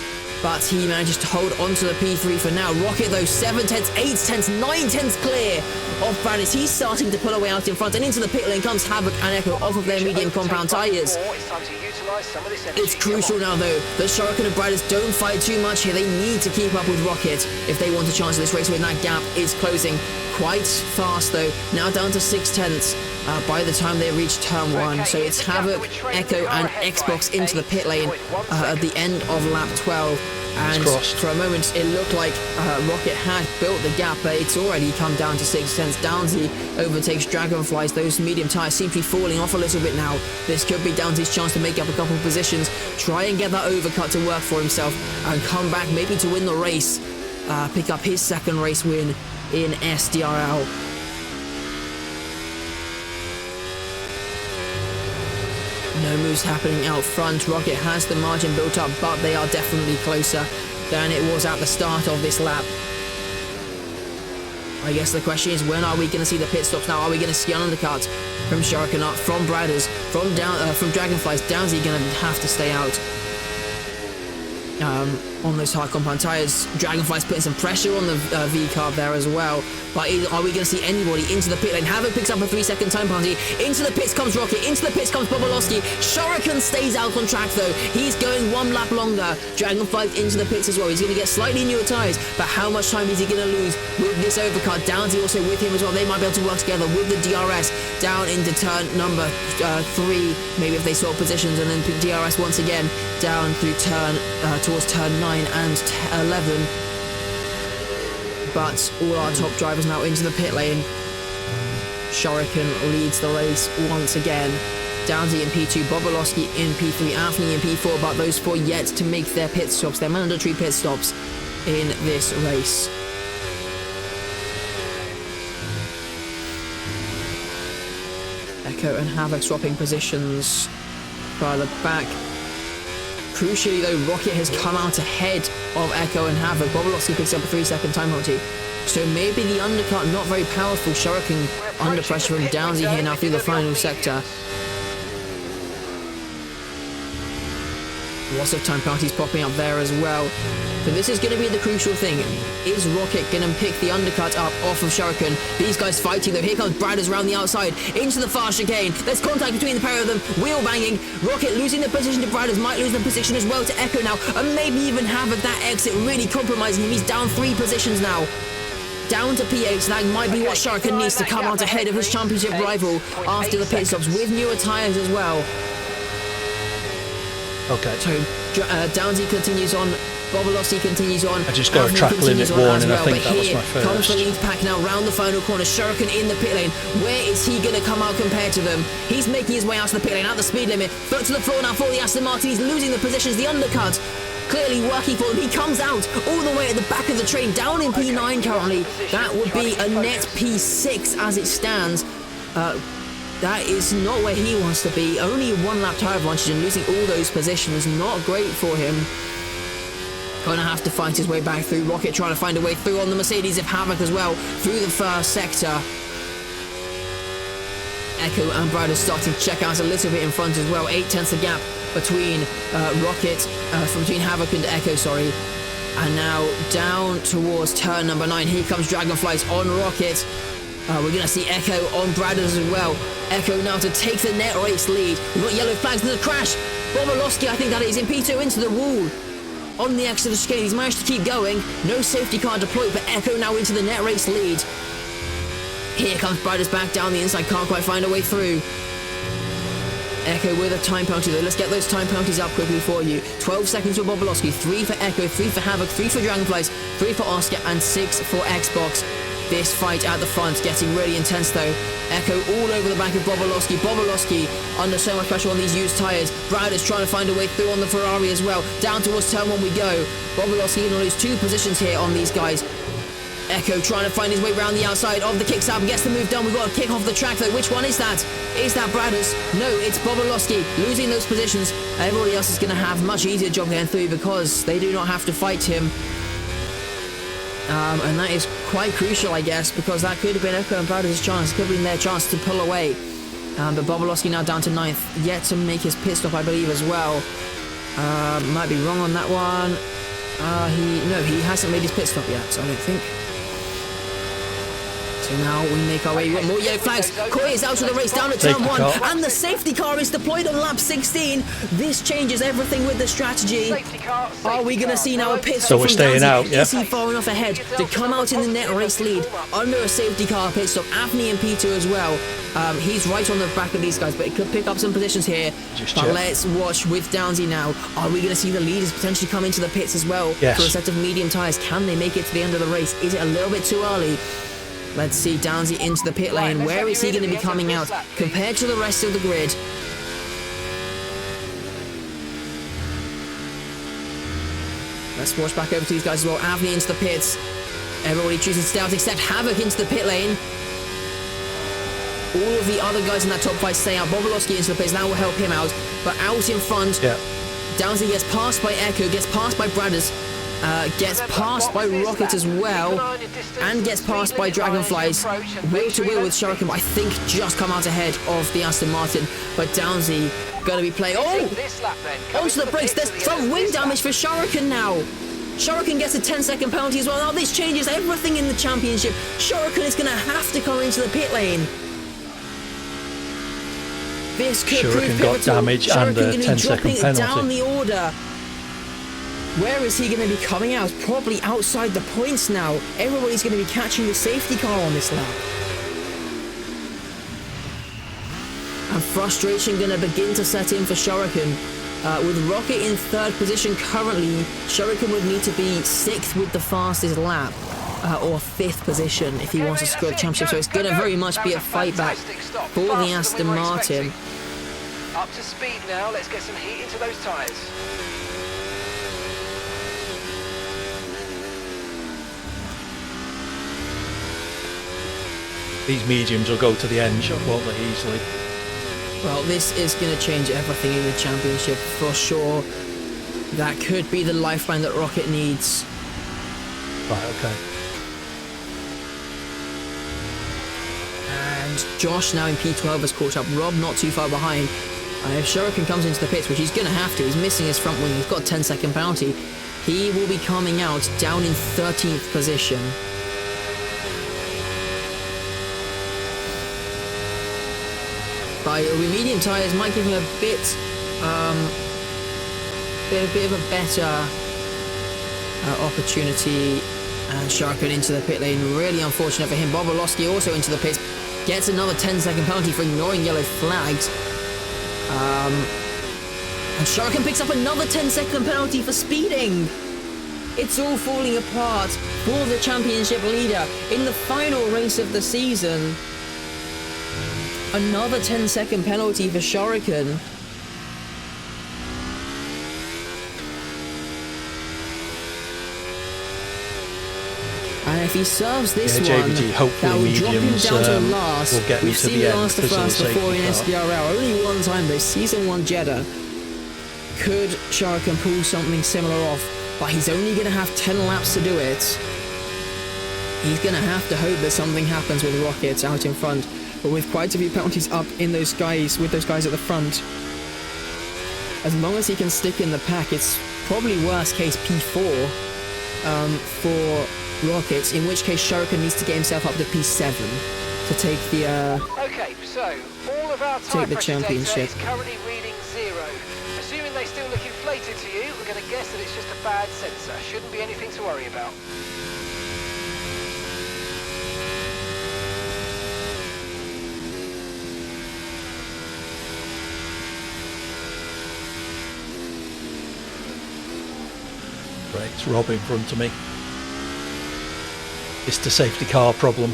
But he manages to hold on to the P3 for now. Rocket, though, 7 tenths, 8 tenths, 9 tenths clear of Bradders. He's starting to pull away out in front, and into the pit lane comes Havoc and Echo off of their medium compound tyres. It's crucial now, though, that Shuriken and Bradders don't fight too much here. They need to keep up with Rocket if they want a chance at this race, when that gap is closing quite fast, though. Now down to 6 tenths by the time they reach turn 1. So it's Havoc, Echo, and Xbox into the pit lane at the end of lap 12. And for a moment, it looked like Rocket had built the gap, but it's already come down to 6 tenths. Downsy overtakes Dragonflies. Those medium tyres seem to be falling off a little bit now. This could be Downsy's chance to make up a couple of positions, try and get that overcut to work for himself, and come back maybe to win the race, pick up his 2nd race win in SDRL. No moves happening out front. Rocket has the margin built up, but they are definitely closer than it was at the start of this lap. I guess the question is, when are we going to see the pit stops now? Are we going to see an undercut from Shuriken up, from Bradders, from Dragonflies? Downsy going to have to stay out on those hard compound tyres. Dragonfly's putting some pressure on the V-carb there as well. But are we going to see anybody into the pit lane? Havoc picks up a 3-second time penalty. Into the pits comes Rocket. Into the pits comes Bobolowski. Shuriken stays out on track though. He's going 1 lap longer. Dragonfly's into the pits as well. He's going to get slightly newer tyres, but how much time is he going to lose with this overcut? Downsy also with him as well. They might be able to work together with the DRS down into turn number 3. Maybe if they swap positions, and then DRS once again down through turn towards turn 9 and 11. But all our top drivers now into the pit lane. Shuriken leads the race once again. Downsy in P2, Bobolowski in P3, Anthony in P4, but those 4 yet to make their pit stops, their mandatory pit stops in this race. Echo and Havoc swapping positions further back. Crucially though, Rocket has come out ahead of Echo and Havoc. Bobolowski picks up a 3-second time penalty. So maybe the undercut not very powerful. Shuriken under pressure from Downsy here now through the final sector. Lots of time penalties popping up there as well. So this is going to be the crucial thing. Is Rocket going to pick the undercut up off of Shuriken? These guys fighting though. Here comes Bradders around the outside into the far chicane. There's contact between the pair of them. Wheel banging. Rocket losing the position to Bradders. Might lose the position as well to Echo now. And maybe even Havoc. That exit really compromising him. He's down 3 positions now. Down to P8. That might be what Shuriken needs to come out ahead of his championship rival after the pit stops with newer tyres as well. Okay. So Downsy continues on. Bobolossi continues on. I just got a track limit warning. I think that was my first. Comes the lead pack now round the final corner. Shuriken in the pit lane. Where is he going to come out compared to them? He's making his way out to the pit lane at the speed limit. Foot to the floor now for the Aston Martin. He's losing the positions. The undercut clearly working for him. He comes out all the way at the back of the train, down in P9 currently. That would be a net P6 as it stands. That is not where he wants to be. Only 1 lap tyre advantage and losing all those positions. Not great for him. Gonna have to fight his way back through. Rocket trying to find a way through on the Mercedes of Havoc as well through the first sector. Echo and Bradders starting to check out a little bit in front as well. 8/10 gap between Rocket, between Havoc and Echo, sorry. And now down towards turn number 9. Here comes Dragonflies on Rocket. We're going to see Echo on Bradders as well. Echo now to take the net race lead. We've got yellow flags. There's a crash. Bobolossi, I think that is, in P2 into the wall. On the exit of the chicane, he's managed to keep going. No safety car deployed, but Echo now into the net race lead. Here comes Bradders back down the inside. Can't quite find a way through. Echo with a time penalty though. Let's get those time penalties up quickly for you. 12 seconds for Bobolossi, 3 for Echo, 3 for Havoc, 3 for Dragonflies, 3 for Oscar, and 6 for Xbox. This fight at the front getting really intense though. Echo all over the back of Bobolossi. Bobolossi under so much pressure on these used tyres. Bradders trying to find a way through on the Ferrari as well. Down towards turn 1 we go. Bobolossi going to lose 2 positions here on these guys. Echo trying to find his way around the outside of the kickstart and gets the move done. We've got to kick off the track though. Which one is that? Is that Bradders? No, it's Bobolossi losing those positions. Everybody else is going to have a much easier job getting through because they do not have to fight him. And that is quite crucial, I guess, because that could have been Echo and Bradders' chance. Could have been their chance to pull away. But Bobolossi now down to 9th. Yet to make his pit stop, I believe, as well. Might be wrong on that one. He hasn't made his pit stop yet, so I don't think. So now we make our way. We've got more yellow flags. Coy is out of the race down at turn 1. And the safety car is deployed on lap 16. This changes everything with the strategy. Are we going to see now a pit stop? So we're staying out, yeah? Is he far enough ahead to come out in the net race lead under a safety car pit stop? Avni and P2 as well. He's right on the back of these guys, but he could pick up some positions here. Let's watch with Downsy now. Are we going to see the leaders potentially come into the pits as well? Yes. For a set of medium tyres? Can they make it to the end of the race? Is it a little bit too early? Let's see Downsy into the pit lane. Where is he going to be coming out compared to the rest of the grid? Let's watch back over to these guys as well. Avni into the pits. Everybody choosing to stay out except Havoc into the pit lane. All of the other guys in that top 5 stay out. Bobolossi into the pits. That will help him out. But out in front, Downsy gets passed by Echo, gets passed by Bradders. Gets passed by Rocket as well, and gets passed by Dragonflies. Wheel to wheel with Shuriken, but I think just come out ahead of the Aston Martin. But Downsy going to be playing. Oh! Onto the brakes. There's front wing damage for Shuriken now. Shuriken gets a 10-second penalty as well. Now this changes everything in the championship. Shuriken is going to have to come into the pit lane. This could Shuriken got damage and a 10-second penalty. Down the order. Where is he going to be coming out? Probably outside the points now. Everybody's going to be catching the safety car on this lap. And frustration going to begin to set in for Shuriken. With Rocket in 3rd position currently, Shuriken would need to be 6th with the fastest lap. Or 5th position if he wants to score the championship. So it's going to very much be a fight back for the Aston Martin. Up to speed now. Let's get some heat into those tyres. These mediums will go to the end, won't they, easily? Well, this is going to change everything in the championship for sure. That could be the lifeline that Rocket needs. Right, okay. And Josh now in P12 has caught up. Rob not too far behind. And if Shuriken comes into the pits, which he's going to have to, he's missing his front wing, he's got a 10-second penalty, he will be coming out down in 13th position. But medium tyres might give him a bit of a better opportunity. And Shuriken into the pit lane, really unfortunate for him. Bobolowski also into the pits, gets another 10-second penalty for ignoring yellow flags. And Shuriken picks up another 10-second penalty for speeding. It's all falling apart for the championship leader in the final race of the season. Another 10-second penalty for Shuriken. And if he serves this one, that will drop him down to last. We've seen the last to first before in SDRL. Only one time though, Season 1 Jeddah. Could Shuriken pull something similar off? But he's only going to have 10 laps to do it. He's going to have to hope that something happens with Rockets out in front. But with quite a few penalties up in those guys, with those guys at the front, as long as he can stick in the pack, it's probably worst case P4 for Rockets, in which case Shuriken needs to get himself up to P7 to take the Okay, so all of our take the championship. Is currently reading 0. Assuming they still look inflated to you, we're going to guess that it's just a bad sensor. Shouldn't be anything to worry about. Right, it's Rob in front of me. It's the safety car problem.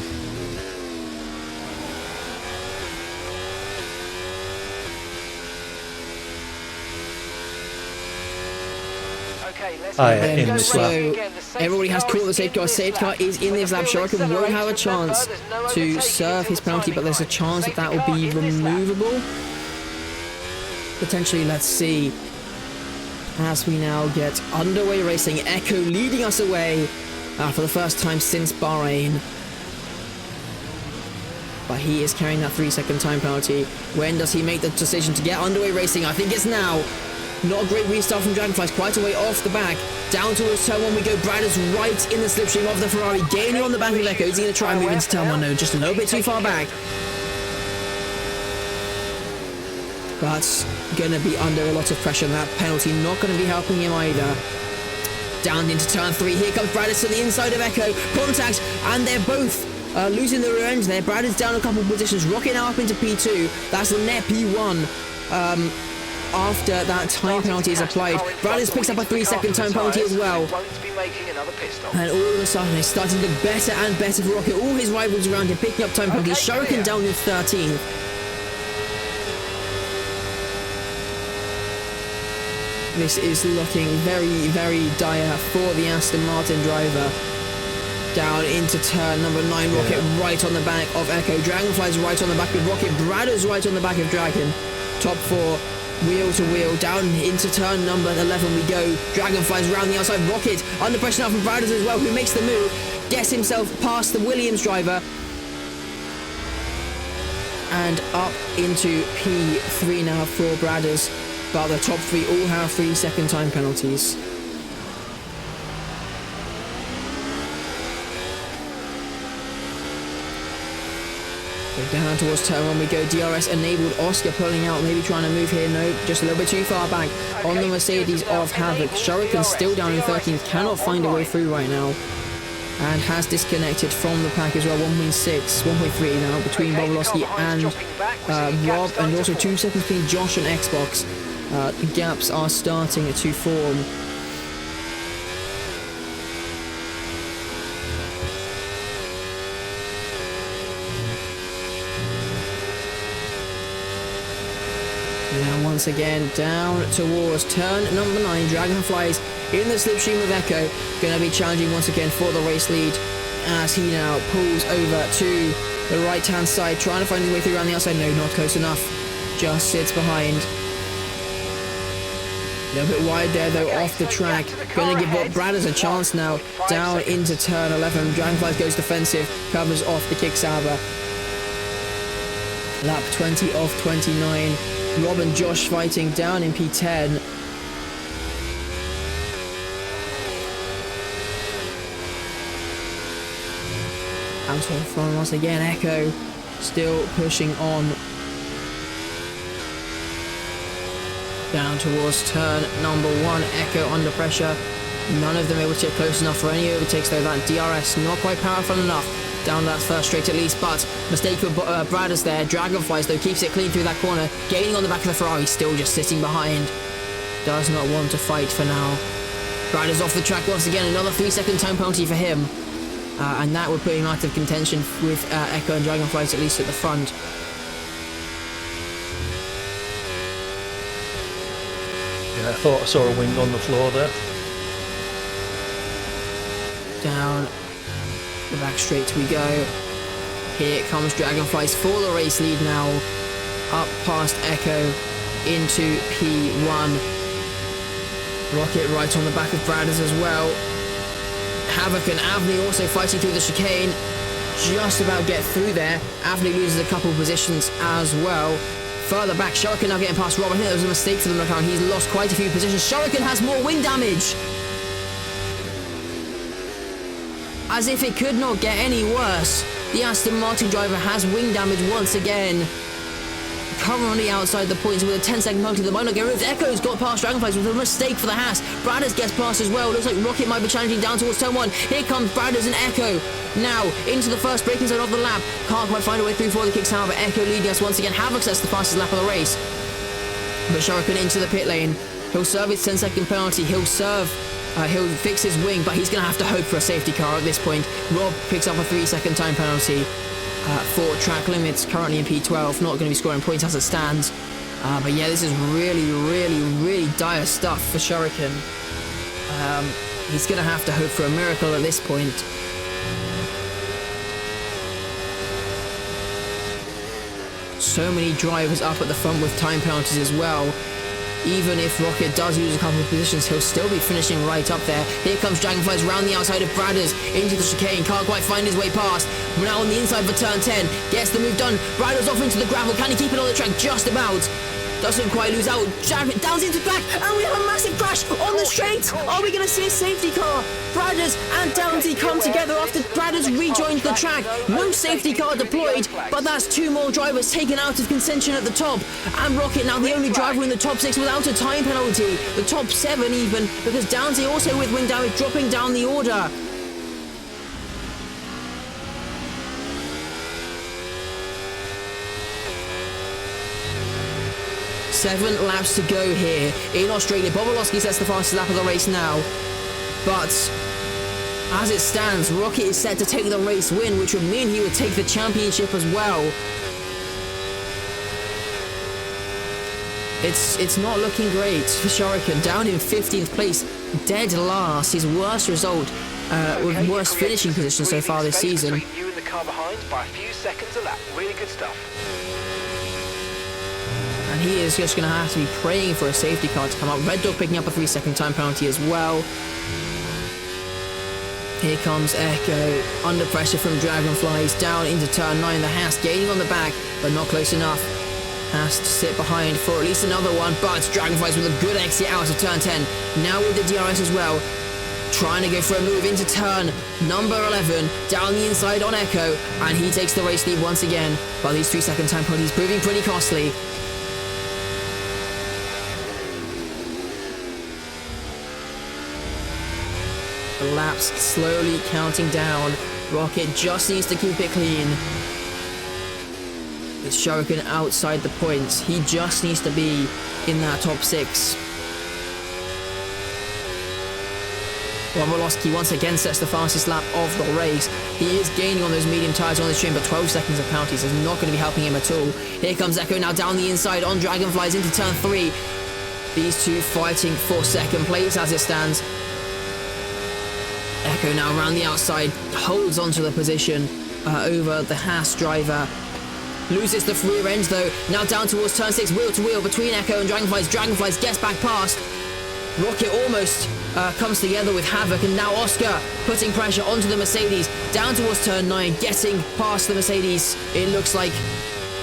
Okay, let's in go this racing lap. again. The safety Everybody has car caught the is safety car. in this Safety car lap. is in When this the lap. field Shuriken won't have a accelerates, remember, chance there's no to overtaking serve his until penalty, but there's a timing chance that line. that will be Safety car in this lap. removable. Potentially, let's see. As we now get underway racing, Echo leading us away for the first time since Bahrain. But he is carrying that 3-second time penalty. When does he make the decision to get underway racing? I think it's now. Not a great restart from Dragonflies, quite a way off the back. Down towards turn 1 we go. Brad is right in the slipstream of the Ferrari, gaining on the back of Echo. Is he going to try and move into turn 1? No, just a little bit too far back. But going to be under a lot of pressure. That penalty not going to be helping him either. Down into turn 3. Here comes Bradis to the inside of Echo. Contact, and they're both losing the rear end there. Brad is down a couple of positions. Rocket now up into P2. That's the net P1. After that time penalty is applied, Bradis picks up a 3-second time penalty as well. And all of a sudden it's starting to look better and better for Rocket. All his rivals around him picking up time penalties. Shuriken down in 13th. This is looking very, very dire for the Aston Martin driver. Down into turn number 9, Rocket right on the back of Echo. Dragonfly's right on the back of Rocket. Bradder's right on the back of Dragon. Top 4, wheel to wheel. Down into turn number 11 we go. Dragonfly's round the outside. Rocket under pressure now from Bradder's as well, who makes the move. Gets himself past the Williams driver. And up into P3 now for Bradder's. But the top 3 all have 3-second time penalties. Down towards turn 1 we go. DRS enabled. Oscar pulling out, maybe trying to move here. No, just a little bit too far back on the Mercedes of Havoc. Shuriken still down in 13th, cannot find a way through right now, and has disconnected from the pack as well. 1.3 now between Bobolowski and Rob, and also 2 seconds between Josh and Xbox. The gaps are starting to form. Now once again down towards turn number 9. Dragonflies in the slipstream of Echo. Going to be challenging once again for the race lead as he now pulls over to the right hand side, trying to find his way through around the outside. No, not close enough. Just sits behind. A little bit wide there though, off the track. Going to give Bradders a chance now. Down into turn 11. Dragonflies goes defensive, covers off the kick saber. Lap 20 of 29. Rob and Josh fighting down in P10. Out on front once again, Echo still pushing on. Down towards turn number 1, Echo under pressure. None of them able to get close enough for any overtakes though. That DRS not quite powerful enough. Down that first straight at least, but mistake for Bradders there. Dragonflies though keeps it clean through that corner, gaining on the back of the Ferrari, still just sitting behind. Does not want to fight for now. Bradders off the track once again, another 3-second time penalty for him. And that would put him out of contention with Echo and Dragonflies at least at the front. Yeah, I thought I saw a wing on the floor there. Down the back straight we go. Here comes Dragonflies for the race lead now. Up past Echo into P1. Rocket right on the back of Bradders as well. Havoc and Avni also fighting through the chicane. Just about get through there. Avni loses a couple positions as well. Further back, Shuriken now getting past Rob. I think that was a mistake for the McLaren. He's lost quite a few positions. Shuriken has more wing damage. As if it could not get any worse. The Aston Martin driver has wing damage once again. Currently outside the points with a 10-second penalty that might not get removed. Echo's got past Dragonflies with a mistake for the Haas. Bradders gets past as well. Looks like Rocket might be challenging down towards turn 1. Here comes Bradders and Echo. Now into the first braking zone of the lap. Can't quite find a way through for the kicks, however. Echo leading us once again. Havoc sets the fastest lap of the race. But Shuriken into the pit lane. He'll serve his 10-second penalty. He'll fix his wing, but he's going to have to hope for a safety car at this point. Rob picks up a 3-second time penalty for track limits, currently in P12. Not going to be scoring points as it stands. But yeah, this is really dire stuff for Shuriken. He's going to have to hope for a miracle at this point. So many drivers up at the front with time penalties as well. Even if Rocket does lose a couple of positions, he'll still be finishing right up there. Here comes Dragonflies round the outside of Bradders into the chicane. Can't quite find his way past. Now on the inside for turn 10. Gets the move done. Bradders off into the gravel. Can he keep it on the track? Just about. Doesn't quite lose out. Downs into the back. And we have a massive crash on the straight. Are we going to see a safety car? Bradders and Downsy come together after Bradders rejoined the track. No safety car deployed, but that's 2 more drivers taken out of contention at the top. And Rocket now the only driver in the top 6 without a time penalty. The top 7 even, because Downsy also with wing damage dropping down the order. Seven laps to go here in Australia. Bobolowski sets the fastest lap of the race now. But as it stands, Rocket is set to take the race win, which would mean he would take the championship as well. It's not looking great for Shuriken. Down in 15th place, dead last. His worst result, with worst finishing position so far this season. You and the car behind by a few seconds a lap. Really good stuff. And he is just going to have to be praying for a safety car to come up. Red Dog picking up a 3-second time penalty as well. Here comes Echo, under pressure from Dragonflies, down into turn 9. The Haas gaining on the back, but not close enough. Has to sit behind for at least another one, but Dragonflies with a good exit out of turn 10. Now with the DRS as well. Trying to go for a move into turn number 11, down the inside on Echo, and he takes the race lead once again. But these 3-second time penalties proving pretty costly. The laps slowly counting down. Rocket just needs to keep it clean. With Shuriken outside the points, he just needs to be in that top 6. Bobolowski once again sets the fastest lap of the race. He is gaining on those medium tyres on the trim, but 12 seconds of penalties is not going to be helping him at all. Here comes Echo now down the inside on Dragonflies into turn 3. These two fighting for second place as it stands. Echo now around the outside, holds onto the position over the Haas driver. Loses the rear end though, now down towards turn 6, wheel to wheel between Echo and Dragonflies. Dragonflies gets back past. Rocket almost comes together with Havoc, and now Oscar putting pressure onto the Mercedes. Down towards turn 9, getting past the Mercedes, it looks like.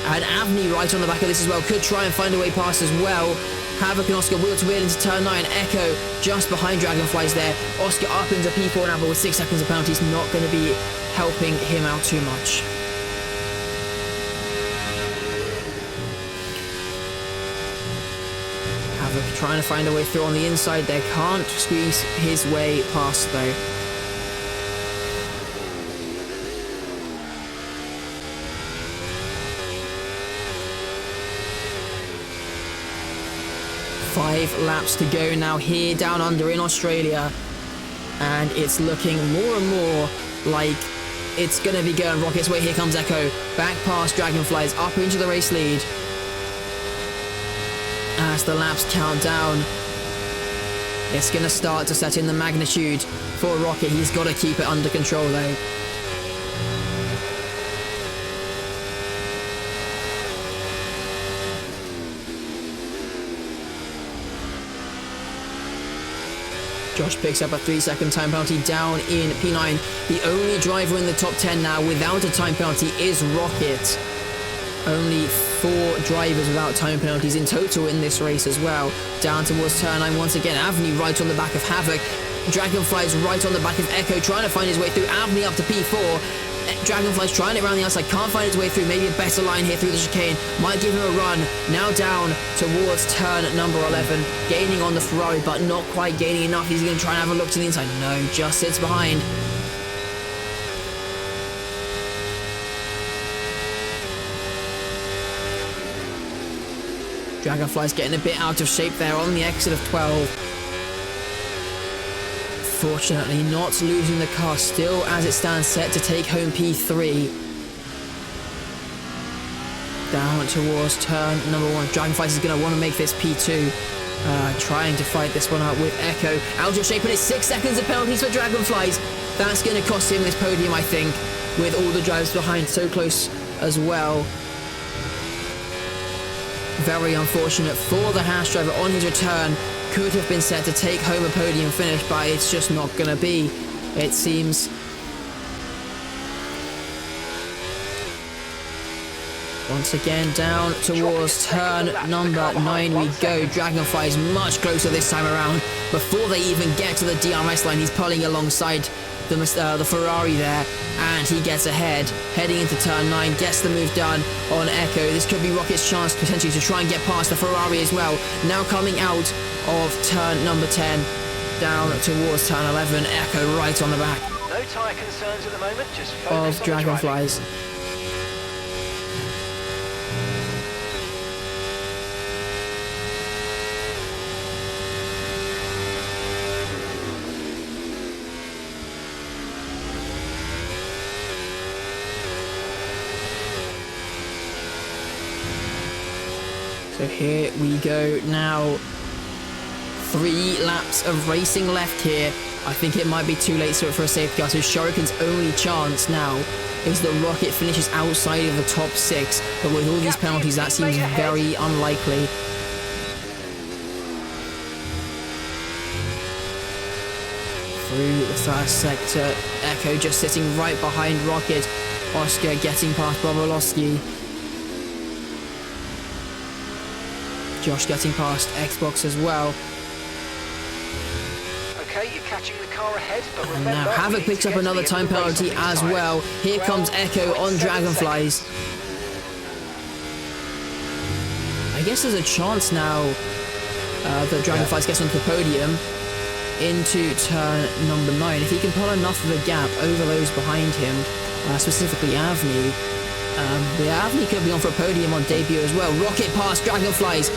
And Avni right on the back of this as well. Could try and find a way past as well. Havoc and Oscar wheel to wheel into turn 9. Echo just behind Dragonflies there. Oscar up into P4 now, but with 6 seconds of penalty, he's not going to be helping him out too much. Havoc trying to find a way through on the inside there. Can't squeeze his way past though. Five laps to go now here down under in Australia, and it's looking more and more like it's going to be going Rocket's way. Here comes Echo, back past Dragonflies, up into the race lead. As the laps count down, it's going to start to set in the magnitude for Rocket. He's got to keep it under control though. Josh picks up a 3-second time penalty down in P9. The only driver in the top 10 now without a time penalty is Rocket. Only 4 drivers without time penalties in total in this race as well. Down towards turn 9 once again. Avni right on the back of Havoc. Dragonflies right on the back of Echo, trying to find his way through. Avni up to P4. Dragonflies trying it around the outside, can't find his way through. Maybe a better line here through the chicane. Might give him a run. Now down towards turn number 11. Gaining on the Ferrari, but not quite gaining enough. He's going to try and have a look to the inside. No, just sits behind. Dragonfly's getting a bit out of shape there on the exit of 12. Fortunately, not losing the car, still as it stands set to take home P3. Down towards turn number 1. Dragonflies is going to want to make this P2. Trying to fight this one out with Echo. Out of shape, and it's 6 seconds of penalties for Dragonflies. That's going to cost him this podium, I think, with all the drivers behind so close as well. Very unfortunate for the Haas driver on his return. Could have been set to take home a podium finish, but it's just not going to be, it seems. Once again, down towards turn number 9 we go. Dragonfly's much closer this time around. Before they even get to the DRS line, he's pulling alongside the Ferrari there, and he gets ahead. Heading into turn 9, gets the move done on Echo. This could be Rocket's chance potentially to try and get past the Ferrari as well. Now coming out of turn number 10, down towards turn 11. Echo right on the back. No tyre concerns at the moment, just focus of Dragonflies. So here we go now. 3 laps of racing left here. I think it might be too late for a safety car. So Shuriken's only chance now is that Rocket finishes outside of the top 6. But with all these penalties, that seems very unlikely. Through the first sector, Echo just sitting right behind Rocket. Oscar getting past Bobolowski. Josh getting past Xbox as well. Okay, you're catching the car ahead, but And remember, now Havoc picks up another time penalty as well. Here comes Echo on Dragonflies. I guess there's a chance now that Dragonflies gets onto the podium into turn number 9. If he can pull enough of a gap over those behind him, specifically Avni, Avni could be on for a podium on debut as well. Rocket past Dragonflies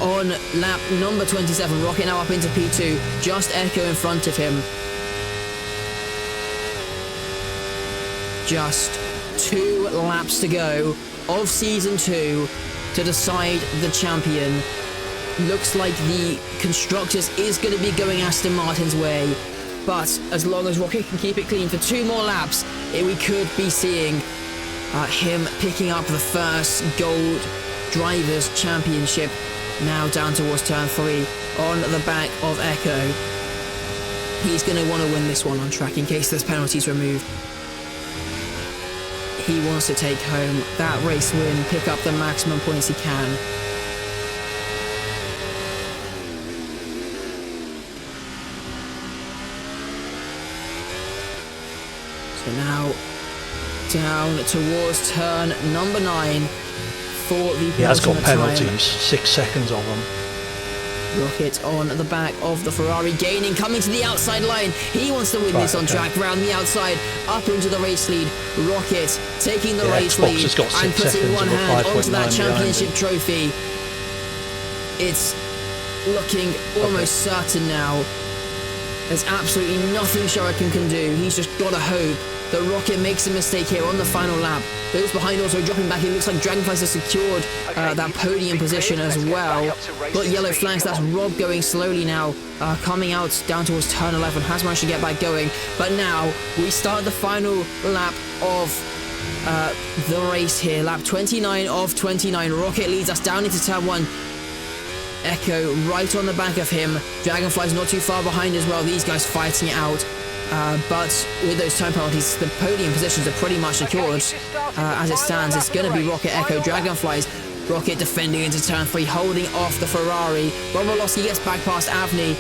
on lap number 27. Rocket now up into P2. Just Echo in front of him. Just 2 laps to go of Season 2 to decide the champion. Looks like the Constructors is going to be going Aston Martin's way. But as long as Rocket can keep it clean for 2 more laps, we could be seeing him picking up the first Gold Drivers' Championship. Now down towards turn 3 on the back of Echo. He's going to want to win this one on track in case there's penalties removed. he wants to take home that race win, pick up the maximum points he can. So now down towards turn number 9 for the He has got penultimate time. penalties, 6 seconds of them. Rocket on the back of the Ferrari, gaining, coming to the outside line. He wants to win this on track, round the outside, up into the race lead. Rocket taking the race Xbox lead has got 6 and putting seconds one of a hand onto 5.9 that championship behind trophy. It's looking almost certain now. There's absolutely nothing Shuriken can do. He's just got to hope that Rocket makes a mistake here on the final lap. Those behind also dropping back. It looks like Dragonflies has secured that podium position as well. But yellow flags, that's Rob going slowly now. Coming out down towards turn 11. Has managed to get back going. But now we start the final lap of the race here. Lap 29 of 29. Rocket leads us down into turn 1. Echo right on the back of him. Dragonfly's not too far behind as well. These guys fighting it out. But with those time penalties, the podium positions are pretty much secured. As it stands, it's going to be Rocket, Echo, Dragonflies. Rocket defending into turn 3, holding off the Ferrari. Bobolowski gets back past Avni.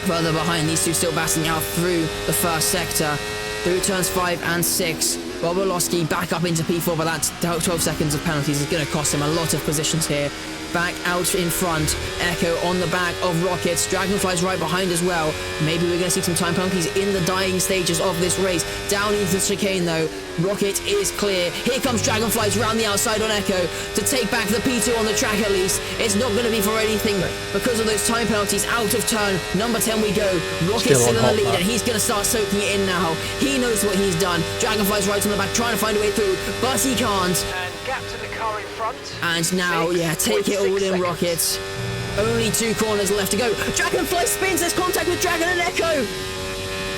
Further behind, these two still battling out through the first sector. Through turns 5 and 6. Bobolowski back up into P4, but that 12 seconds of penalties is going to cost him a lot of positions here. Back out in front, Echo on the back of Rockets, Dragonflies right behind as well. Maybe we're going to see some time penalties in the dying stages of this race. Down into the chicane though, Rocket is clear. Here comes Dragonflies round the outside on Echo to take back the P2 on the track at least. It's not going to be for anything because of those time penalties. Out of turn, number 10 we go. Rocket's still in the lead and he's going to start soaking it in now. He knows what he's done. Dragonflies right on the back trying to find a way through, but he can't. And gap to the car in front. And now, yeah, take it all in, Rockets. Only 2 corners left to go. Dragonfly spins, there's contact with Dragon and Echo.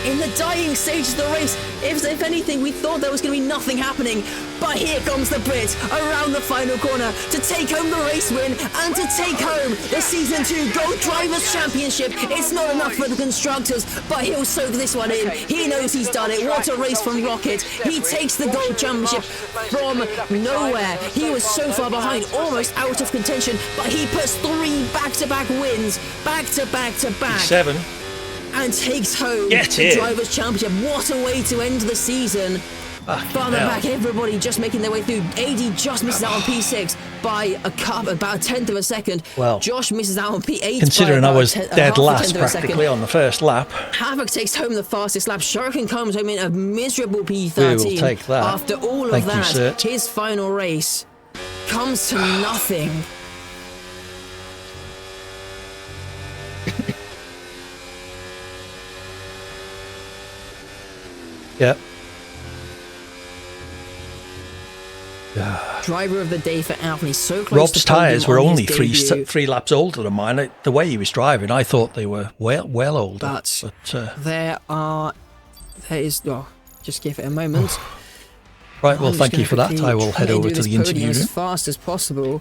In the dying stages of the race, if anything, we thought there was going to be nothing happening. But here comes the Brit around the final corner to take home the race win and to take home the Season 2 Gold Drivers' Championship. It's not enough for the constructors, but he'll soak this one in. He knows he's done it. What a race from Rocket. He takes the Gold Championship from nowhere. He was so far behind, almost out of contention, but he puts 3 back-to-back wins, back-to-back-to-back. 7. And takes home Get the in. Drivers' Championship. What a way to end the season. Farther back, everybody just making their way through. AD just misses out on P6 by about a tenth of a second. Well, Josh misses out on P8. considering I was half dead a last tenth of a second. practically on the first lap. Havoc takes home the fastest lap. Shuriken comes home in a miserable P13. We will take that. After all Thank of you, that, sir. his final race comes to nothing. Yep. Driver of the day for Alvin. He's so close. Rob's to podium tyres were on only his three debut. 3 laps older than mine. The way he was driving, I thought they were well older. But But there is. Oh, just give it a moment. right, well, I'm just thank you gonna for that. quickly I will head try and over do to this the interview podium room. as fast as possible.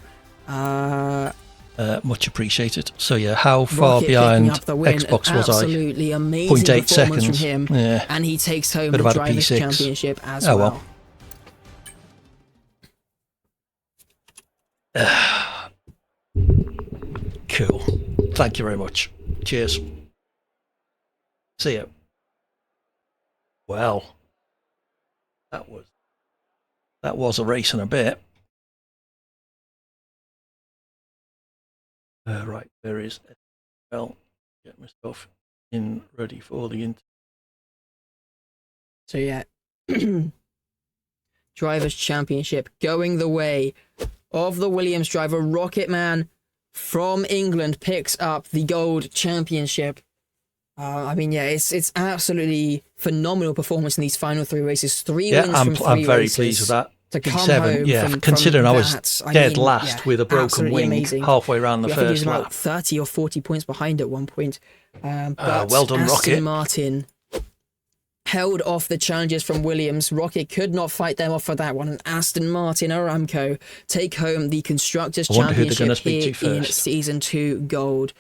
Much appreciated. So yeah, how far Rocket behind picking up the win. Xbox was I? Absolutely amazing 0.8 performance seconds. from him, Yeah. and he takes home Bit the about a Drivers' P6. Championship as Oh, well. Cool. Thank you very much. Cheers. See ya. Well, that was a race and a bit. Right, there is. Well, get my stuff in ready for the interview. So yeah, Drivers' Championship going the way of the Williams driver. Rocketman from England picks up the Gold Championship. I mean, yeah, it's absolutely phenomenal performance in these final 3 races. 3 wins from 3 I'm very races pleased with that. to come P7, home yeah, from considering I was that. I dead mean, last yeah, with a broken absolutely wing amazing. halfway around the I think he was first about lap. 30 or 40 points behind at one point. But well done, Aston Rocket. Martin held off the challenges from Williams. Rocket could not fight them off for that one. And Aston Martin, Aramco, take home the Constructors' I wonder who they're Championship gonna speak here to in first. Season 2 Gold.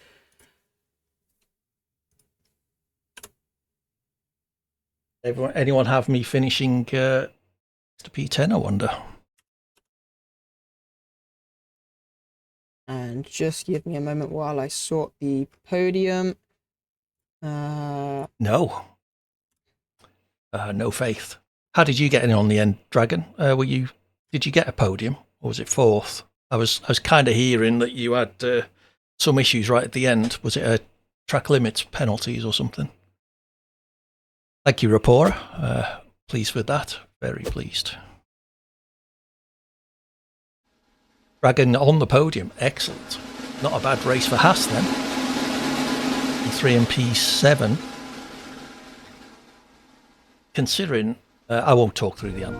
Anyone have me finishing It's the P10, I wonder. And just give me a moment while I sort the podium. No. No faith. How did you get in on the end, Dragon? Did you get a podium, or was it fourth? I was kind of hearing that you had some issues right at the end. Was it a track limits penalties or something? Thank you, Rapport. Pleased with that. Very pleased. Dragon on the podium. Excellent. Not a bad race for Haas then. P3 and P7. Considering, I won't talk through the end.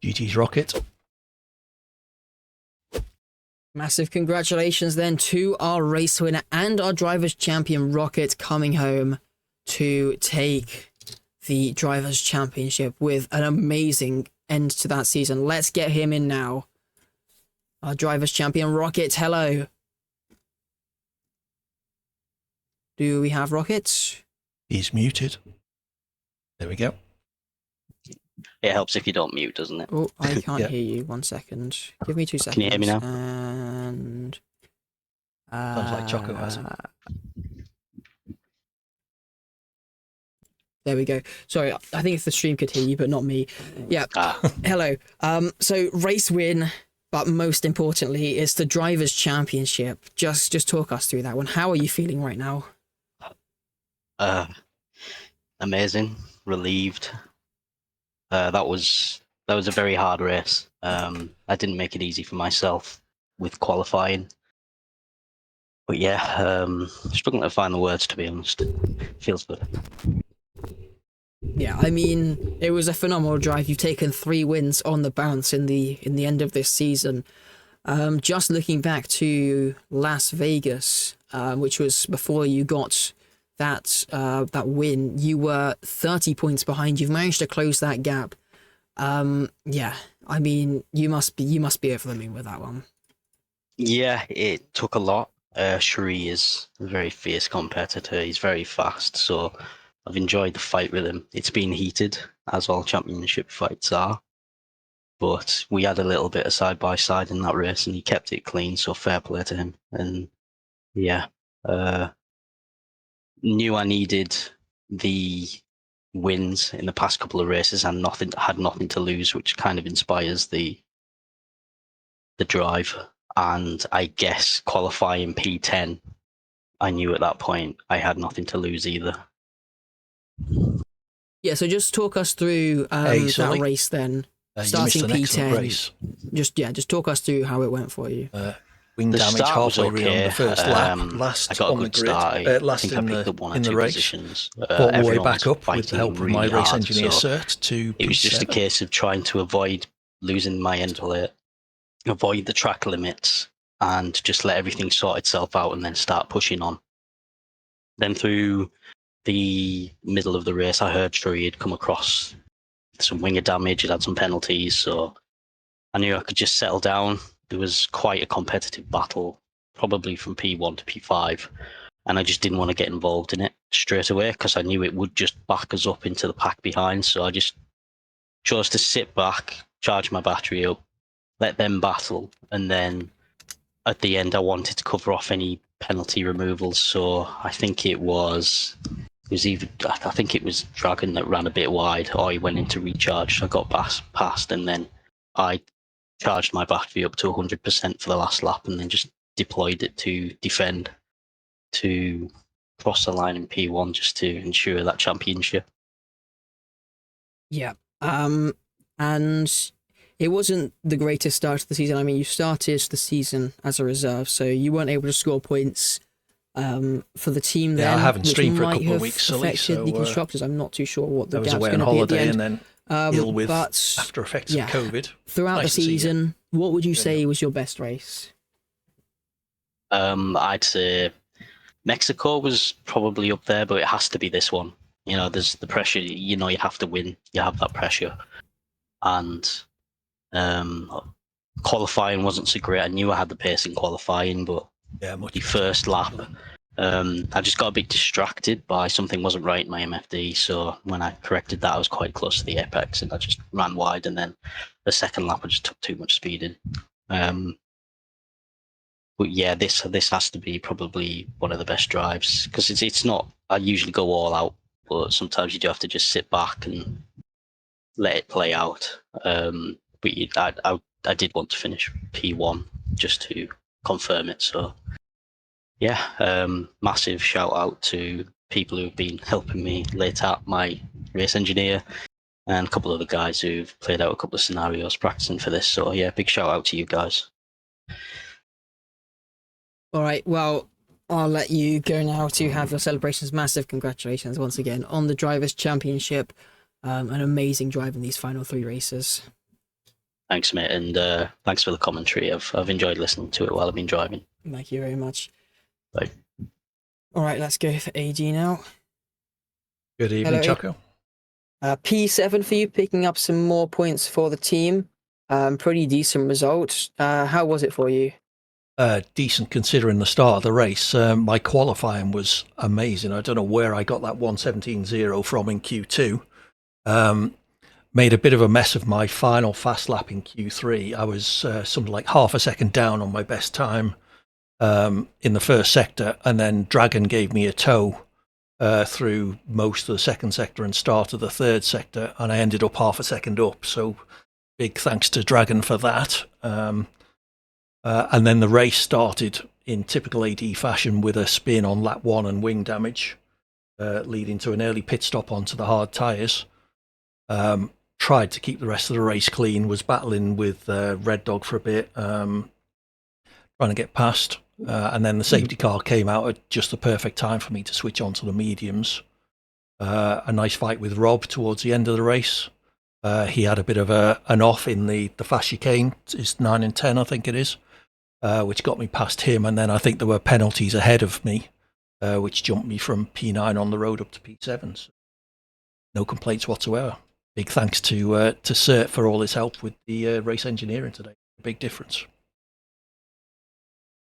GT's Rocket. Massive congratulations then to our race winner and our drivers champion Rocket coming home to take the drivers championship with an amazing end to that season. Let's get him in now. Our drivers champion Rocket, hello. Do we have Rocket? He's muted. There we go. It helps if you don't mute, doesn't it? Oh, I can't Yeah. hear you. 1 second. Give me 2 seconds. Can you hear me now? And Sounds like Choco has it. There we go. Sorry, I think if the stream could hear you, but not me. Yeah. Hello. So race win, but most importantly, it's the drivers' championship. Just talk us through that one. How are you feeling right now? Amazing, relieved. That was a very hard race. I didn't make it easy for myself with qualifying. But yeah, struggling to find the words, to be honest. Feels good. Yeah, I mean, it was a phenomenal drive. You've taken 3 wins on the bounce in the end of this season. Just looking back to Las Vegas, which was before you got that win, you were 30 points behind. You've managed to close that gap. Yeah, I mean, you must be over the moon with that one. Yeah, it took a lot. Shree is a very fierce competitor. He's very fast, so I've enjoyed the fight with him. It's been heated, as all championship fights are, but we had a little bit of side by side in that race, and he kept it clean. So fair play to him. And yeah, knew I needed the wins in the past couple of races and had nothing to lose, which kind of inspires the drive. And I guess qualifying P10, I knew at that point I had nothing to lose either. Yeah, so just talk us through that race then. Starting P10. Race. Just talk us through how it went for you. Wing The damage start was halfway okay. around the first lap. I Last got a on the good grid. start. Last I think in I picked up one or the two race. positions. Fought my way Everyone back was up with fighting the help of really my race hard, engineer so cert to it was just a P7. case of trying to avoid losing my end plate, avoid the track limits, and just let everything sort itself out and then start pushing on. Then through the middle of the race, I heard Shuri had come across some winger damage, it had some penalties, so I knew I could just settle down. There was quite a competitive battle, probably from P1 to P5, and I just didn't want to get involved in it straight away because I knew it would just back us up into the pack behind, so I just chose to sit back, charge my battery up, let them battle, and then at the end I wanted to cover off any penalty removals, so I think it was Dragon that ran a bit wide, or he went into recharge, so I got past, and then I charged my battery up to 100% for the last lap, and then just deployed it to defend to cross the line in P1 just to ensure that championship. Yeah. And it wasn't the greatest start to the season. I mean, you started the season as a reserve, so you weren't able to score points for the team then. Yeah, I haven't which streamed for a might couple of have weeks, silly, affected the so constructors. I'm not too sure what the I was gap's away going on to be at the holiday end. and then ill with But after effects yeah, of COVID. throughout Nice the to see you. season, what would you There say you was your best race? I'd say Mexico was probably up there, but it has to be this one. You know, there's the pressure. You know, you have to win. You have that pressure, and qualifying wasn't so great. I knew I had the pace in qualifying, but Yeah, much the better. first lap, I just got a bit distracted by something wasn't right in my MFD. So when I corrected that, I was quite close to the apex, and I just ran wide. And then the second lap, I just took too much speed in. But yeah, this has to be probably one of the best drives because it's not. I usually go all out, but sometimes you do have to just sit back and let it play out. But I did want to finish P1 just to confirm it. So yeah, massive shout out to people who've been helping me late out, my race engineer and a couple of the guys who've played out a couple of scenarios practicing for this. So yeah, big shout out to you guys. All right, well, I'll let you go now to have your celebrations. Massive congratulations once again on the Drivers' Championship. An amazing drive in these final 3 races. Thanks, mate, and thanks for the commentary. I've enjoyed listening to it while I've been driving. Thank you very much. Bye. All right, let's go for AG now. Good evening, Hello, Choco. P7 for you, picking up some more points for the team. Pretty decent result. How was it for you? Decent considering the start of the race. My qualifying was amazing. I don't know where I got that 1:17.0 from in Q2. Made a bit of a mess of my final fast lap in Q3. I was something like half a second down on my best time in the first sector, and then Dragon gave me a tow through most of the second sector and start of the third sector, and I ended up half a second up. So big thanks to Dragon for that. And then the race started in typical AD fashion with a spin on lap 1 and wing damage, leading to an early pit stop onto the hard tyres. Tried to keep the rest of the race clean, was battling with Red Dog for a bit, trying to get past. And then the safety car came out at just the perfect time for me to switch on to the mediums. A nice fight with Rob towards the end of the race. He had a bit of an off in the fast chicane. It's 9 and 10, I think it is. Which got me past him, and then I think there were penalties ahead of me, which jumped me from P9 on the road up to P7. So no complaints whatsoever. Big thanks to Cert for all his help with the race engineering today. Big difference.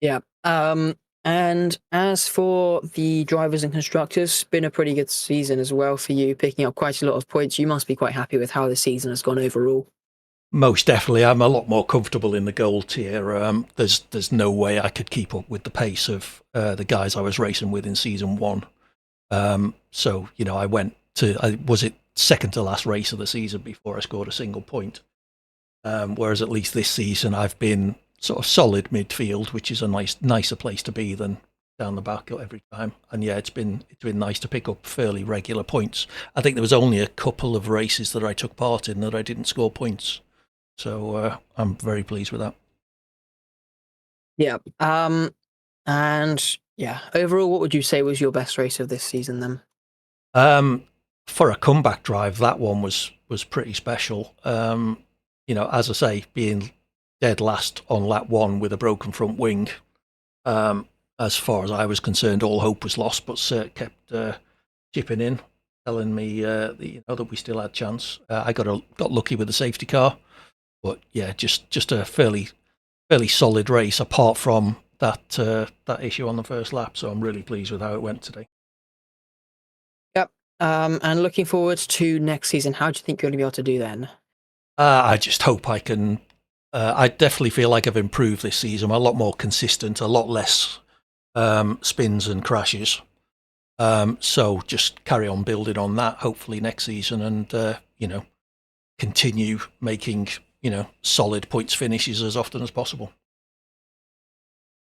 Yeah. And as for the drivers and constructors, been a pretty good season as well for you, picking up quite a lot of points. You must be quite happy with how the season has gone overall. Most definitely. I'm a lot more comfortable in the gold tier. There's no way I could keep up with the pace of the guys I was racing with in season 1. So, you know, I went to, was it second to last race of the season before I scored a single point. Whereas at least this season I've been sort of solid midfield, which is a nicer place to be than down the back every time. And yeah, it's been nice to pick up fairly regular points. I think there was only a couple of races that I took part in that I didn't score points. So I'm very pleased with that. Yeah. And yeah, overall, what would you say was your best race of this season then? For a comeback drive, that one was pretty special. You know, as I say, being dead last on lap 1 with a broken front wing, as far as I was concerned, all hope was lost. But Cert kept chipping in, telling me that we still had chance. I got lucky with the safety car. But yeah, just a fairly solid race apart from that issue on the first lap. So I'm really pleased with how it went today. Yep. And looking forward to next season, how do you think you're going to be able to do then? I just hope I can. I definitely feel like I've improved this season. I'm a lot more consistent, a lot less spins and crashes. So just carry on building on that, hopefully next season, and continue making solid points finishes as often as possible.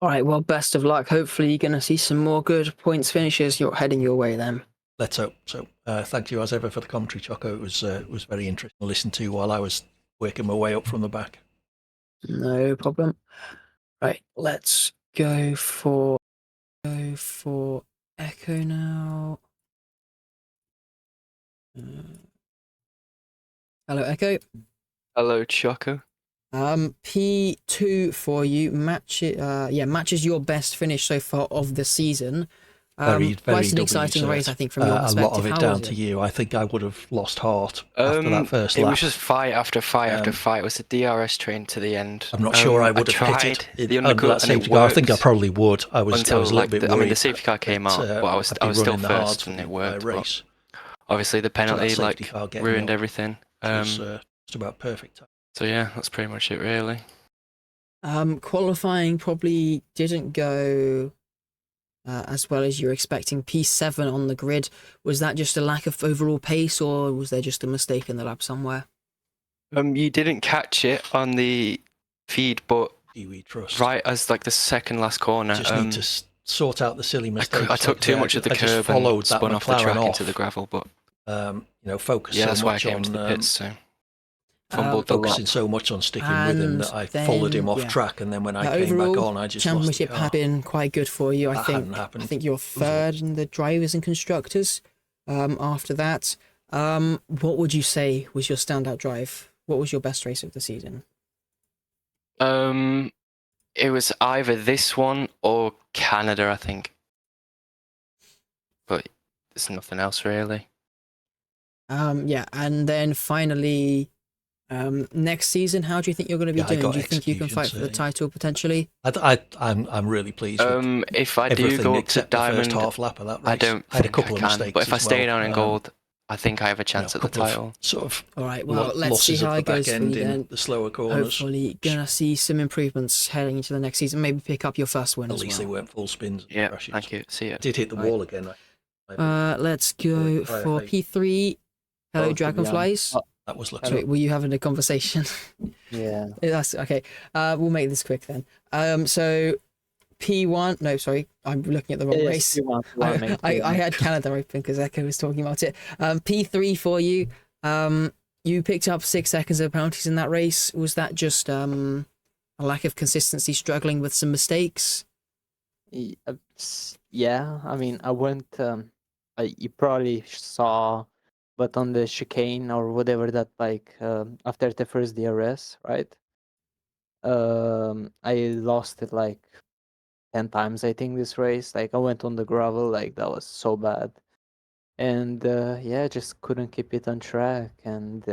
All right, well, best of luck. Hopefully, you're going to see some more good points finishes. You're heading your way then. Let's hope so. Thank you as ever for the commentary, Choco. It was very interesting to listen to while I was working my way up from the back. No problem. Right, let's go for Echo now. Hello, Echo. Hello, Choco. P2 for you. Matches your best finish so far of the season. Very Quite an W exciting race, cert. I think, from your A perspective. lot of it How down was to it? you. I think I would have lost heart after that first It lap. was just fight after fight after fight. It was a DRS train to the end. I'm not sure I would have tried hit it the under that undercut and safety it car. I think I worked probably would. I was until a little bit worried. I mean, the safety car came out, but I was still first, and it worked. Race. Obviously, the penalty safety car getting ruined up. everything. It was just about perfect. So yeah, that's pretty much it, really. Qualifying probably didn't go as well as you're expecting. P7 on the grid. Was that just a lack of overall pace, or was there just a mistake in the lap somewhere? You didn't catch it on the feed, but We trust. right as like the second last corner, Just need to sort out the silly mistakes. I took too much of the curb and spun off the track into the gravel, but focus. yeah, so that's why I much came on to the pits. So fumbled a lot. focusing so much on sticking with him that I followed him off track, and then when I came back on, I just championship lost the car. had been quite good for you. I think you're third in the drivers and constructors. After that, what would you say was your standout drive? What was your best race of the season? It was either this one or Canada, I think. But there's nothing else really. Yeah, and then finally, next season, how do you think you're going to be doing? Do you think you can fight for the title potentially? I'm really pleased. With if I do go up to Diamond, the first half lap of that race. I don't I had a think couple I of can. mistakes. But if I stay down in well. gold, I think I have a chance at the title. Sort of. All right. Well, let's see losses how at it the goes back for you end then. in the slower corners. Hopefully, gonna see some improvements heading into the next season. Maybe pick up your first win At as least well. they weren't full spins. Yeah. Crashes. Thank you. See ya. I did hit the wall again. Let's go for P3. Hello, Dragonflies. That was lucky. Sorry, were you having a conversation? Yeah. That's okay. We'll make this quick then. So P1. No, sorry, I'm looking at the wrong race. I had Canada open because Echo was talking about it. P3 for you. You picked up 6 seconds of penalties in that race. Was that just a lack of consistency, struggling with some mistakes? Yeah, I mean, I went. You probably saw, but on the chicane or whatever that after the first DRS, right? I lost it like 10 times, I think, this race. Like I went on the gravel, like that was so bad, and yeah, just couldn't keep it on track, and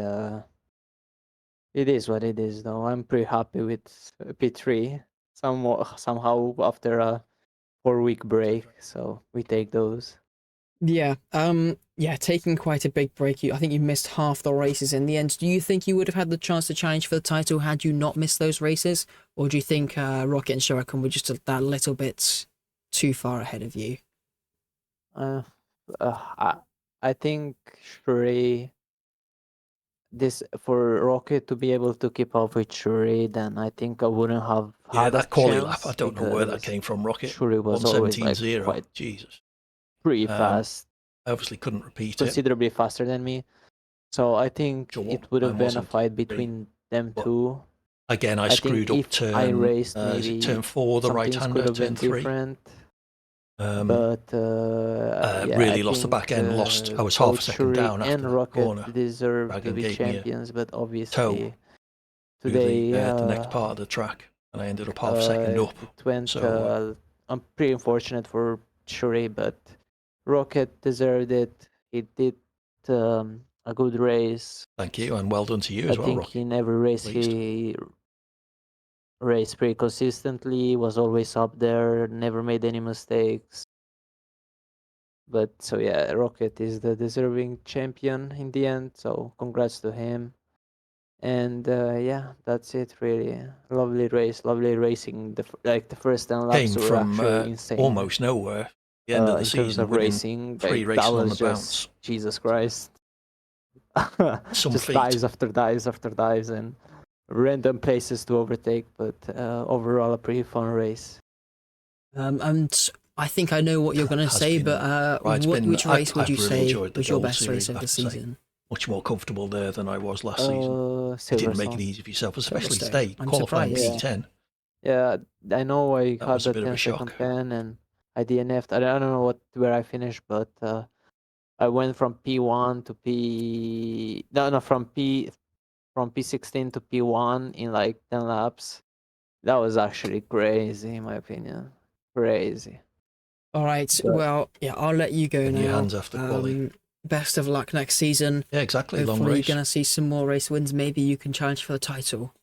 it is what it is. Though I'm pretty happy with P3. Somehow after a 4-week break, so we take those. Yeah. Yeah, taking quite a big break. I think you missed half the races in the end. Do you think you would have had the chance to challenge for the title had you not missed those races? Or do you think Rocket and Shuriken were just that little bit too far ahead of you? I think Shuri, this for Rocket to be able to keep up with Shuri, then I think I wouldn't have had that a quali chance. lap. I don't know where that came from. Rocket. Shuri was always like 1:17.0. quite Jesus. pretty fast, I obviously couldn't repeat it. considerably faster than me. So I think Sure, it would have mine been a wasn't fight really, between them but two. Again, I think screwed up if turn. I raced, is it maybe turn 4, the some right things hander, could have turn been 3. different. But Yeah, really I lost the think, back end. I was half a both second Shuri down after and that Rocket corner. deserve to Dragon be gave me a champions, but toe obviously to today the next part of the track, and I ended up half a second up. it went. So I'm pretty unfortunate for Shuri, but Rocket deserved it. He did a good race. thank you, and well done to you as I well, think Rocky. in every race Pleased. he raced pretty consistently, was always up there, never made any mistakes. But so yeah, Rocket is the deserving champion in the end. So congrats to him. And yeah, that's it. Really lovely race, lovely racing. The first 10 laps Came were from actually insane. almost nowhere. The end of the in season, terms of winning racing, 3 that races on was the just bounce. Jesus Christ. Some just feat. dives after dives after dives and random places to overtake. But overall, a pretty fun race. And I think I know what you're going to Has say, been- but right, it's been- which race would I've you really say enjoyed the was your Gold best race Series, of I the have to say. season? Much more comfortable there than I was last season. You didn't make it Silverstone. easy for yourself, especially Silverstone. today, I'm qualifying surprised. P10. Yeah, I know I That had was a the bit of a 10-second shock. pen, and I DNF'd. I don't know where I finished, but I went from P1 to P no from P16 to P1 in like 10 laps. That was actually crazy, in my opinion. Crazy. All right. But Well, yeah, I'll let you go In your now. hands after quali. Best of luck next season. Yeah, exactly. Long Hopefully, you're race. going to see some more race wins. Maybe you can challenge for the title.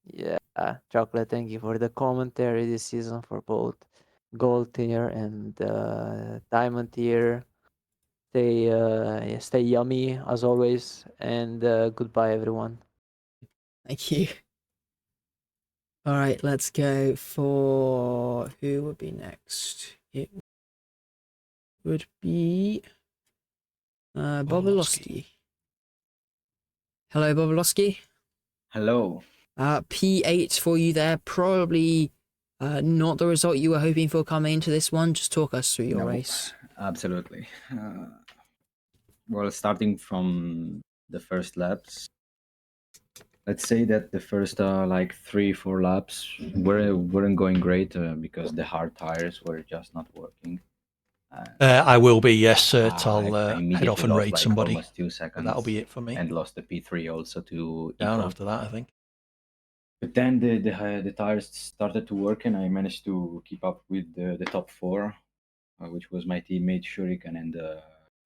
yeah, Chocolate, thank you for the commentary this season for both gold tier and diamond tier. Stay yummy as always, and goodbye, everyone. Thank you. All right, let's go for who would be next. It would be Bobolowski. Hello, Bobolowski. Hello. P8 for you there. Probably not the result you were hoping for coming into this one. Just talk us through your No, race. Absolutely. Well, starting from the first laps, let's say that the first like 3-4 laps weren't going great because the hard tires were just not working. I will be, yes, Cert. I I'll head immediately off and lost raid like somebody. almost 2 seconds. But that'll be it for me. And lost the P3 also to Down Eco. after that, I think. But then the tires started to work, and I managed to keep up with the top 4, which was my teammate Shuriken and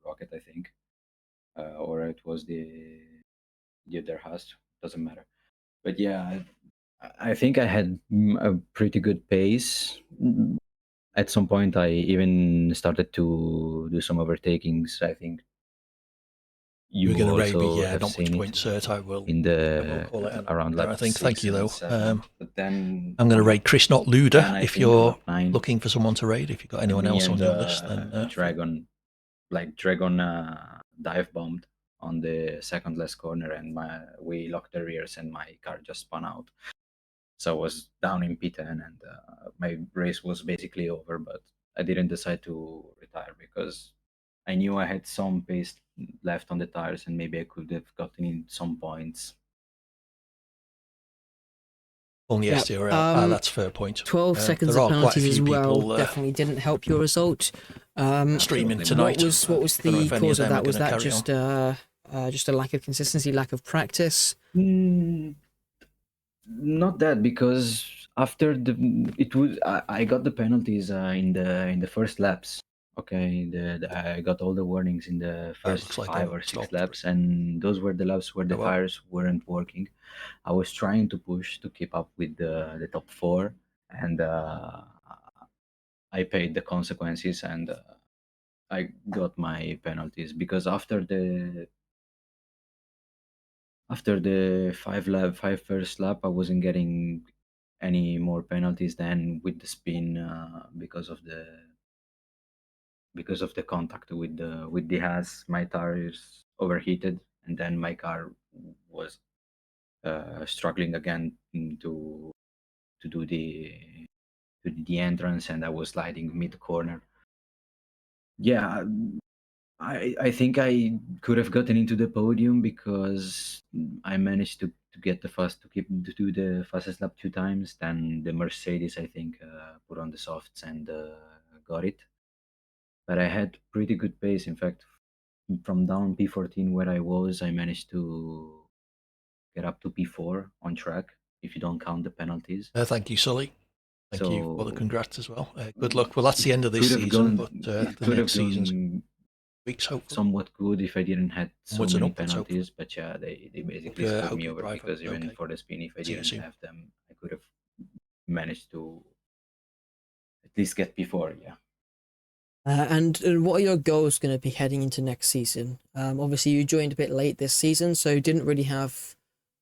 Rocket, I think. Or it was the other house, doesn't matter. But yeah, I think I had a pretty good pace. At some point, I even started to do some overtakings. I think You're you going to raid me, also yeah, have not much seen point, it Cert. I will in call it around there, lap I think. Thank 6 you, and though. 7. But then I'm going to on raid lap Chris, not 10, Luda. I If think, or you're lap 9, looking for someone to raid, if you've got anyone me else on and your list, then Dragon dive bombed on the second last corner, and we locked the rears, and my car just spun out. So I was down in P10, and my race was basically over. But I didn't decide to retire because I knew I had some pace left on the tires, and maybe I could have gotten in some points. on the Yeah, SDRL. That's a fair point. 12 seconds there of are quite a penalties as few well people definitely didn't help your result. streaming Absolutely. tonight. What was Don't know the if any cause of them are that? Was gonna that carry just a lack of consistency, lack of practice? Not that, because after I got the penalties in the first laps. Okay, I got all the warnings in the first looks like 5 they've or 6 stopped. laps, and those were the laps where the Oh, well. tires weren't working. I was trying to push to keep up with the top 4, and I paid the consequences, and I got my penalties because after the five first lap, I wasn't getting any more penalties than with the spin because of the contact with the has. My tires overheated, and then my car was struggling again to do the entrance, and I was sliding mid corner. Yeah, I think I could have gotten into the podium because I managed to get to do the fastest lap 2 times. Then the Mercedes, I think, put on the softs and got it. But I had pretty good pace. In fact, from down P14 where I was, I managed to get up to P4 on track if you don't count the penalties. Thank you, Sully. Thank you for the So congrats as well. Good luck. Well, that's the end of this season, but the next season's weeks, hopefully. somewhat good if I didn't had so Onwards and many upwards, penalties. hopefully. But yeah, they basically screwed Hope me you over drive because even okay. for the spin, if I See you didn't soon. have them, I could have managed to at least get P4. Yeah. And what are your goals going to be heading into next season? Obviously, you joined a bit late this season, so didn't really have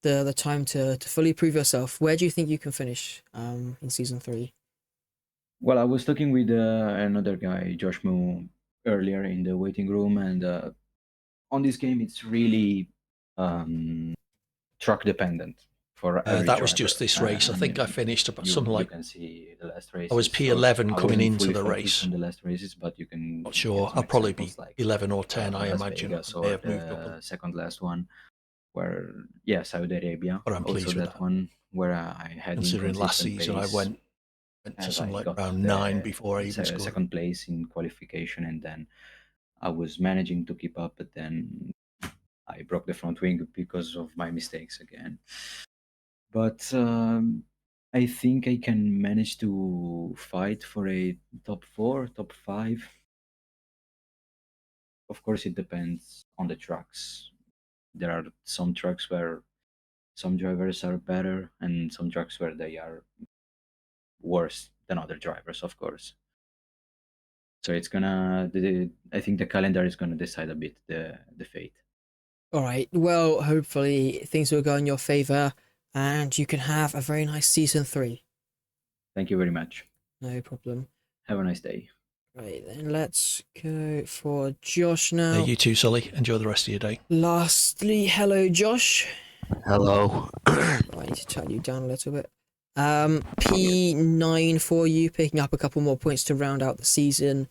the time to fully prove yourself. Where do you think you can finish in season 3? Well, I was talking with another guy, Josh Moo, earlier in the waiting room, and on this game, it's really truck dependent. for every That was driver. just this race. I think I finished about something you like, can see the last races. I was P11 I coming wasn't into fully the focused race. on the last races, but you can Not get sure. some I'll probably be examples like 11 or 10, I Las imagine. Vegas I may or have moved up, the second last one, where Saudi Arabia. but I'm Also pleased with that that. one where I had Considering last inconsistent season, I pace, went to as something I like got round 9 before I even scored. second place in qualification, and then I was managing to keep up, but then I broke the front wing because of my mistakes again. But I think I can manage to fight for a top 4, top 5. Of course, it depends on the tracks. There are some tracks where some drivers are better, and some tracks where they are worse than other drivers, of course. So it's gonna. I think the calendar is gonna decide a bit the fate. All right. Well, hopefully things will go in your favor, and you can have a very nice season 3. Thank you very much. No problem. Have a nice day. Right then, let's go for Josh now. You too, Sully. Enjoy the rest of your day. Lastly, hello, Josh. Hello. Right, I need to turn you down a little bit. P9 for you, picking up a couple more points to round out the season.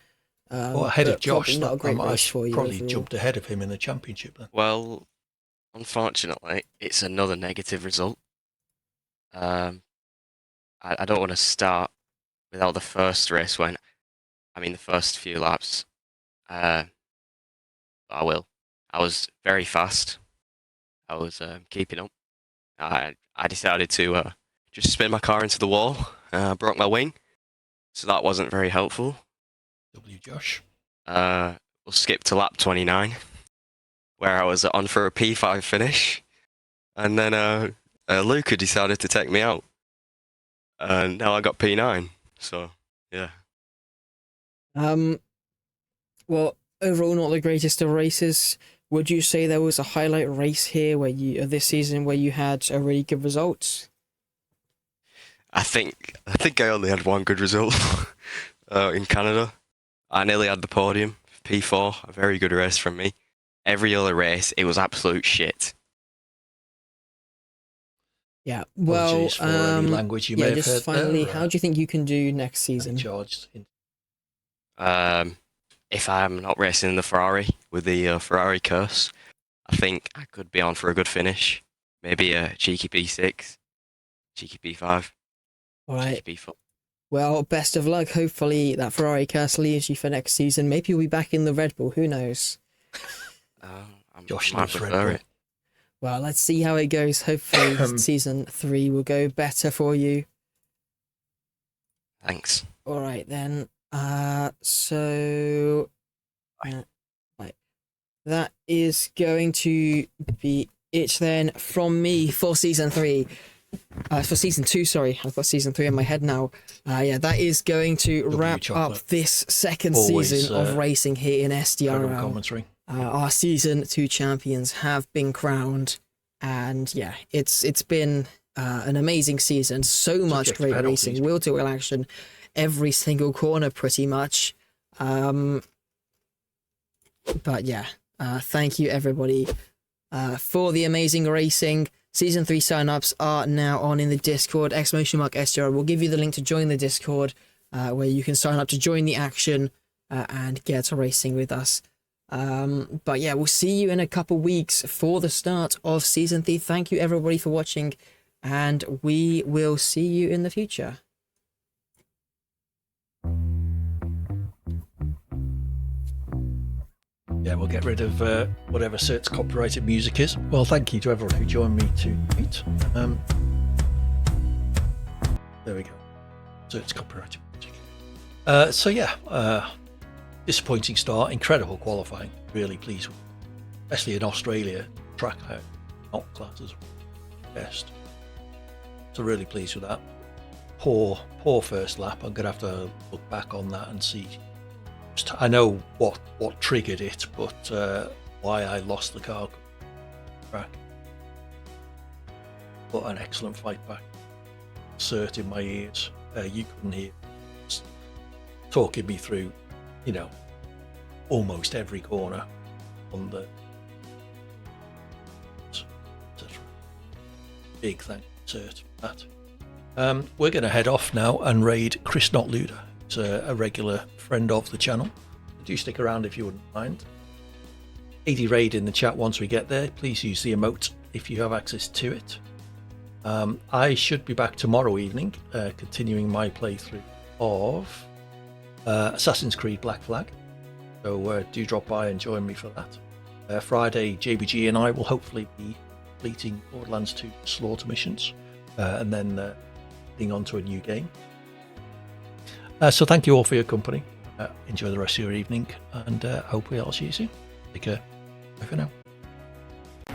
Well, ahead of but probably Josh, not a great I race for you. probably overall. jumped ahead of him in the championship then. Well, unfortunately, it's another negative result. I don't want to start without the first race the first few laps. I will. I was very fast. I was keeping up. I decided to just spin my car into the wall. Broke my wing, so that wasn't very helpful. W. Josh. We'll skip to lap 29, where I was on for a P5 finish, and then Luca decided to take me out, and now I got P9. So yeah. Well, overall, not the greatest of races. Would you say there was a highlight race here this season where you had a really good result? I think I only had one good result in Canada. I nearly had the podium, P4, a very good race from me. Every other race, it was absolute shit. Yeah, well, Apologies for any language you may have just heard finally, there, how do you think you can do next season? Charged. If I'm not racing in the Ferrari with the Ferrari curse, I think I could be on for a good finish. Maybe a cheeky P6, cheeky P5, All right. cheeky P4. Well, best of luck. Hopefully that Ferrari curse leaves you for next season. Maybe you'll be back in the Red Bull. Who knows? Josh I might loves Red prefer Bull. it. Well, let's see how it goes. Hopefully season 3 will go better for you. Thanks. All right then. Right. That is going to be it then from me for season 3. For season 2, sorry. I've got season 3 in my head now. That is going to wrap chocolate. up this second Always, season of racing here in Incredible SDRL. commentary. Our season 2 champions have been crowned, and yeah, it's been an amazing season. So much Subject great penalties. racing, wheel to wheel action, every single corner pretty much. But yeah, thank you everybody for the amazing racing. Season 3 sign-ups are now on in the Discord. !SDR will give you the link to join the Discord, where you can sign up to join the action and get racing with us. But yeah, we'll see you in a couple weeks for the start of season 3. Thank you everybody for watching, and we will see you in the future. Yeah, we'll get rid of whatever Cert's copyrighted music is. Well, thank you to everyone who joined me tonight. There we go. Cert's copyrighted music. So yeah, disappointing start, incredible qualifying. Really pleased with, especially in Australia, track out, not class as best. So really pleased with that. Poor first lap. I'm gonna have to look back on that and see. I know what triggered it, but why I lost the car track. But an excellent fight back. Cert in my ears. You couldn't hear. Just talking me through, almost every corner on the. Big thank you. insert that. We're going to head off now and raid Chris Not Luda, who's a regular friend of the channel. Do stick around if you wouldn't mind. 80 raid in the chat once we get there. Please use the emote if you have access to it. I should be back tomorrow evening, continuing my playthrough of Assassin's Creed Black Flag. So do drop by and join me for that. Friday, JBG and I will hopefully be completing Borderlands 2 Slaughter missions, and then heading on to a new game. So thank you all for your company. Enjoy the rest of your evening, and hopefully I'll see you soon. Take care. Bye for now.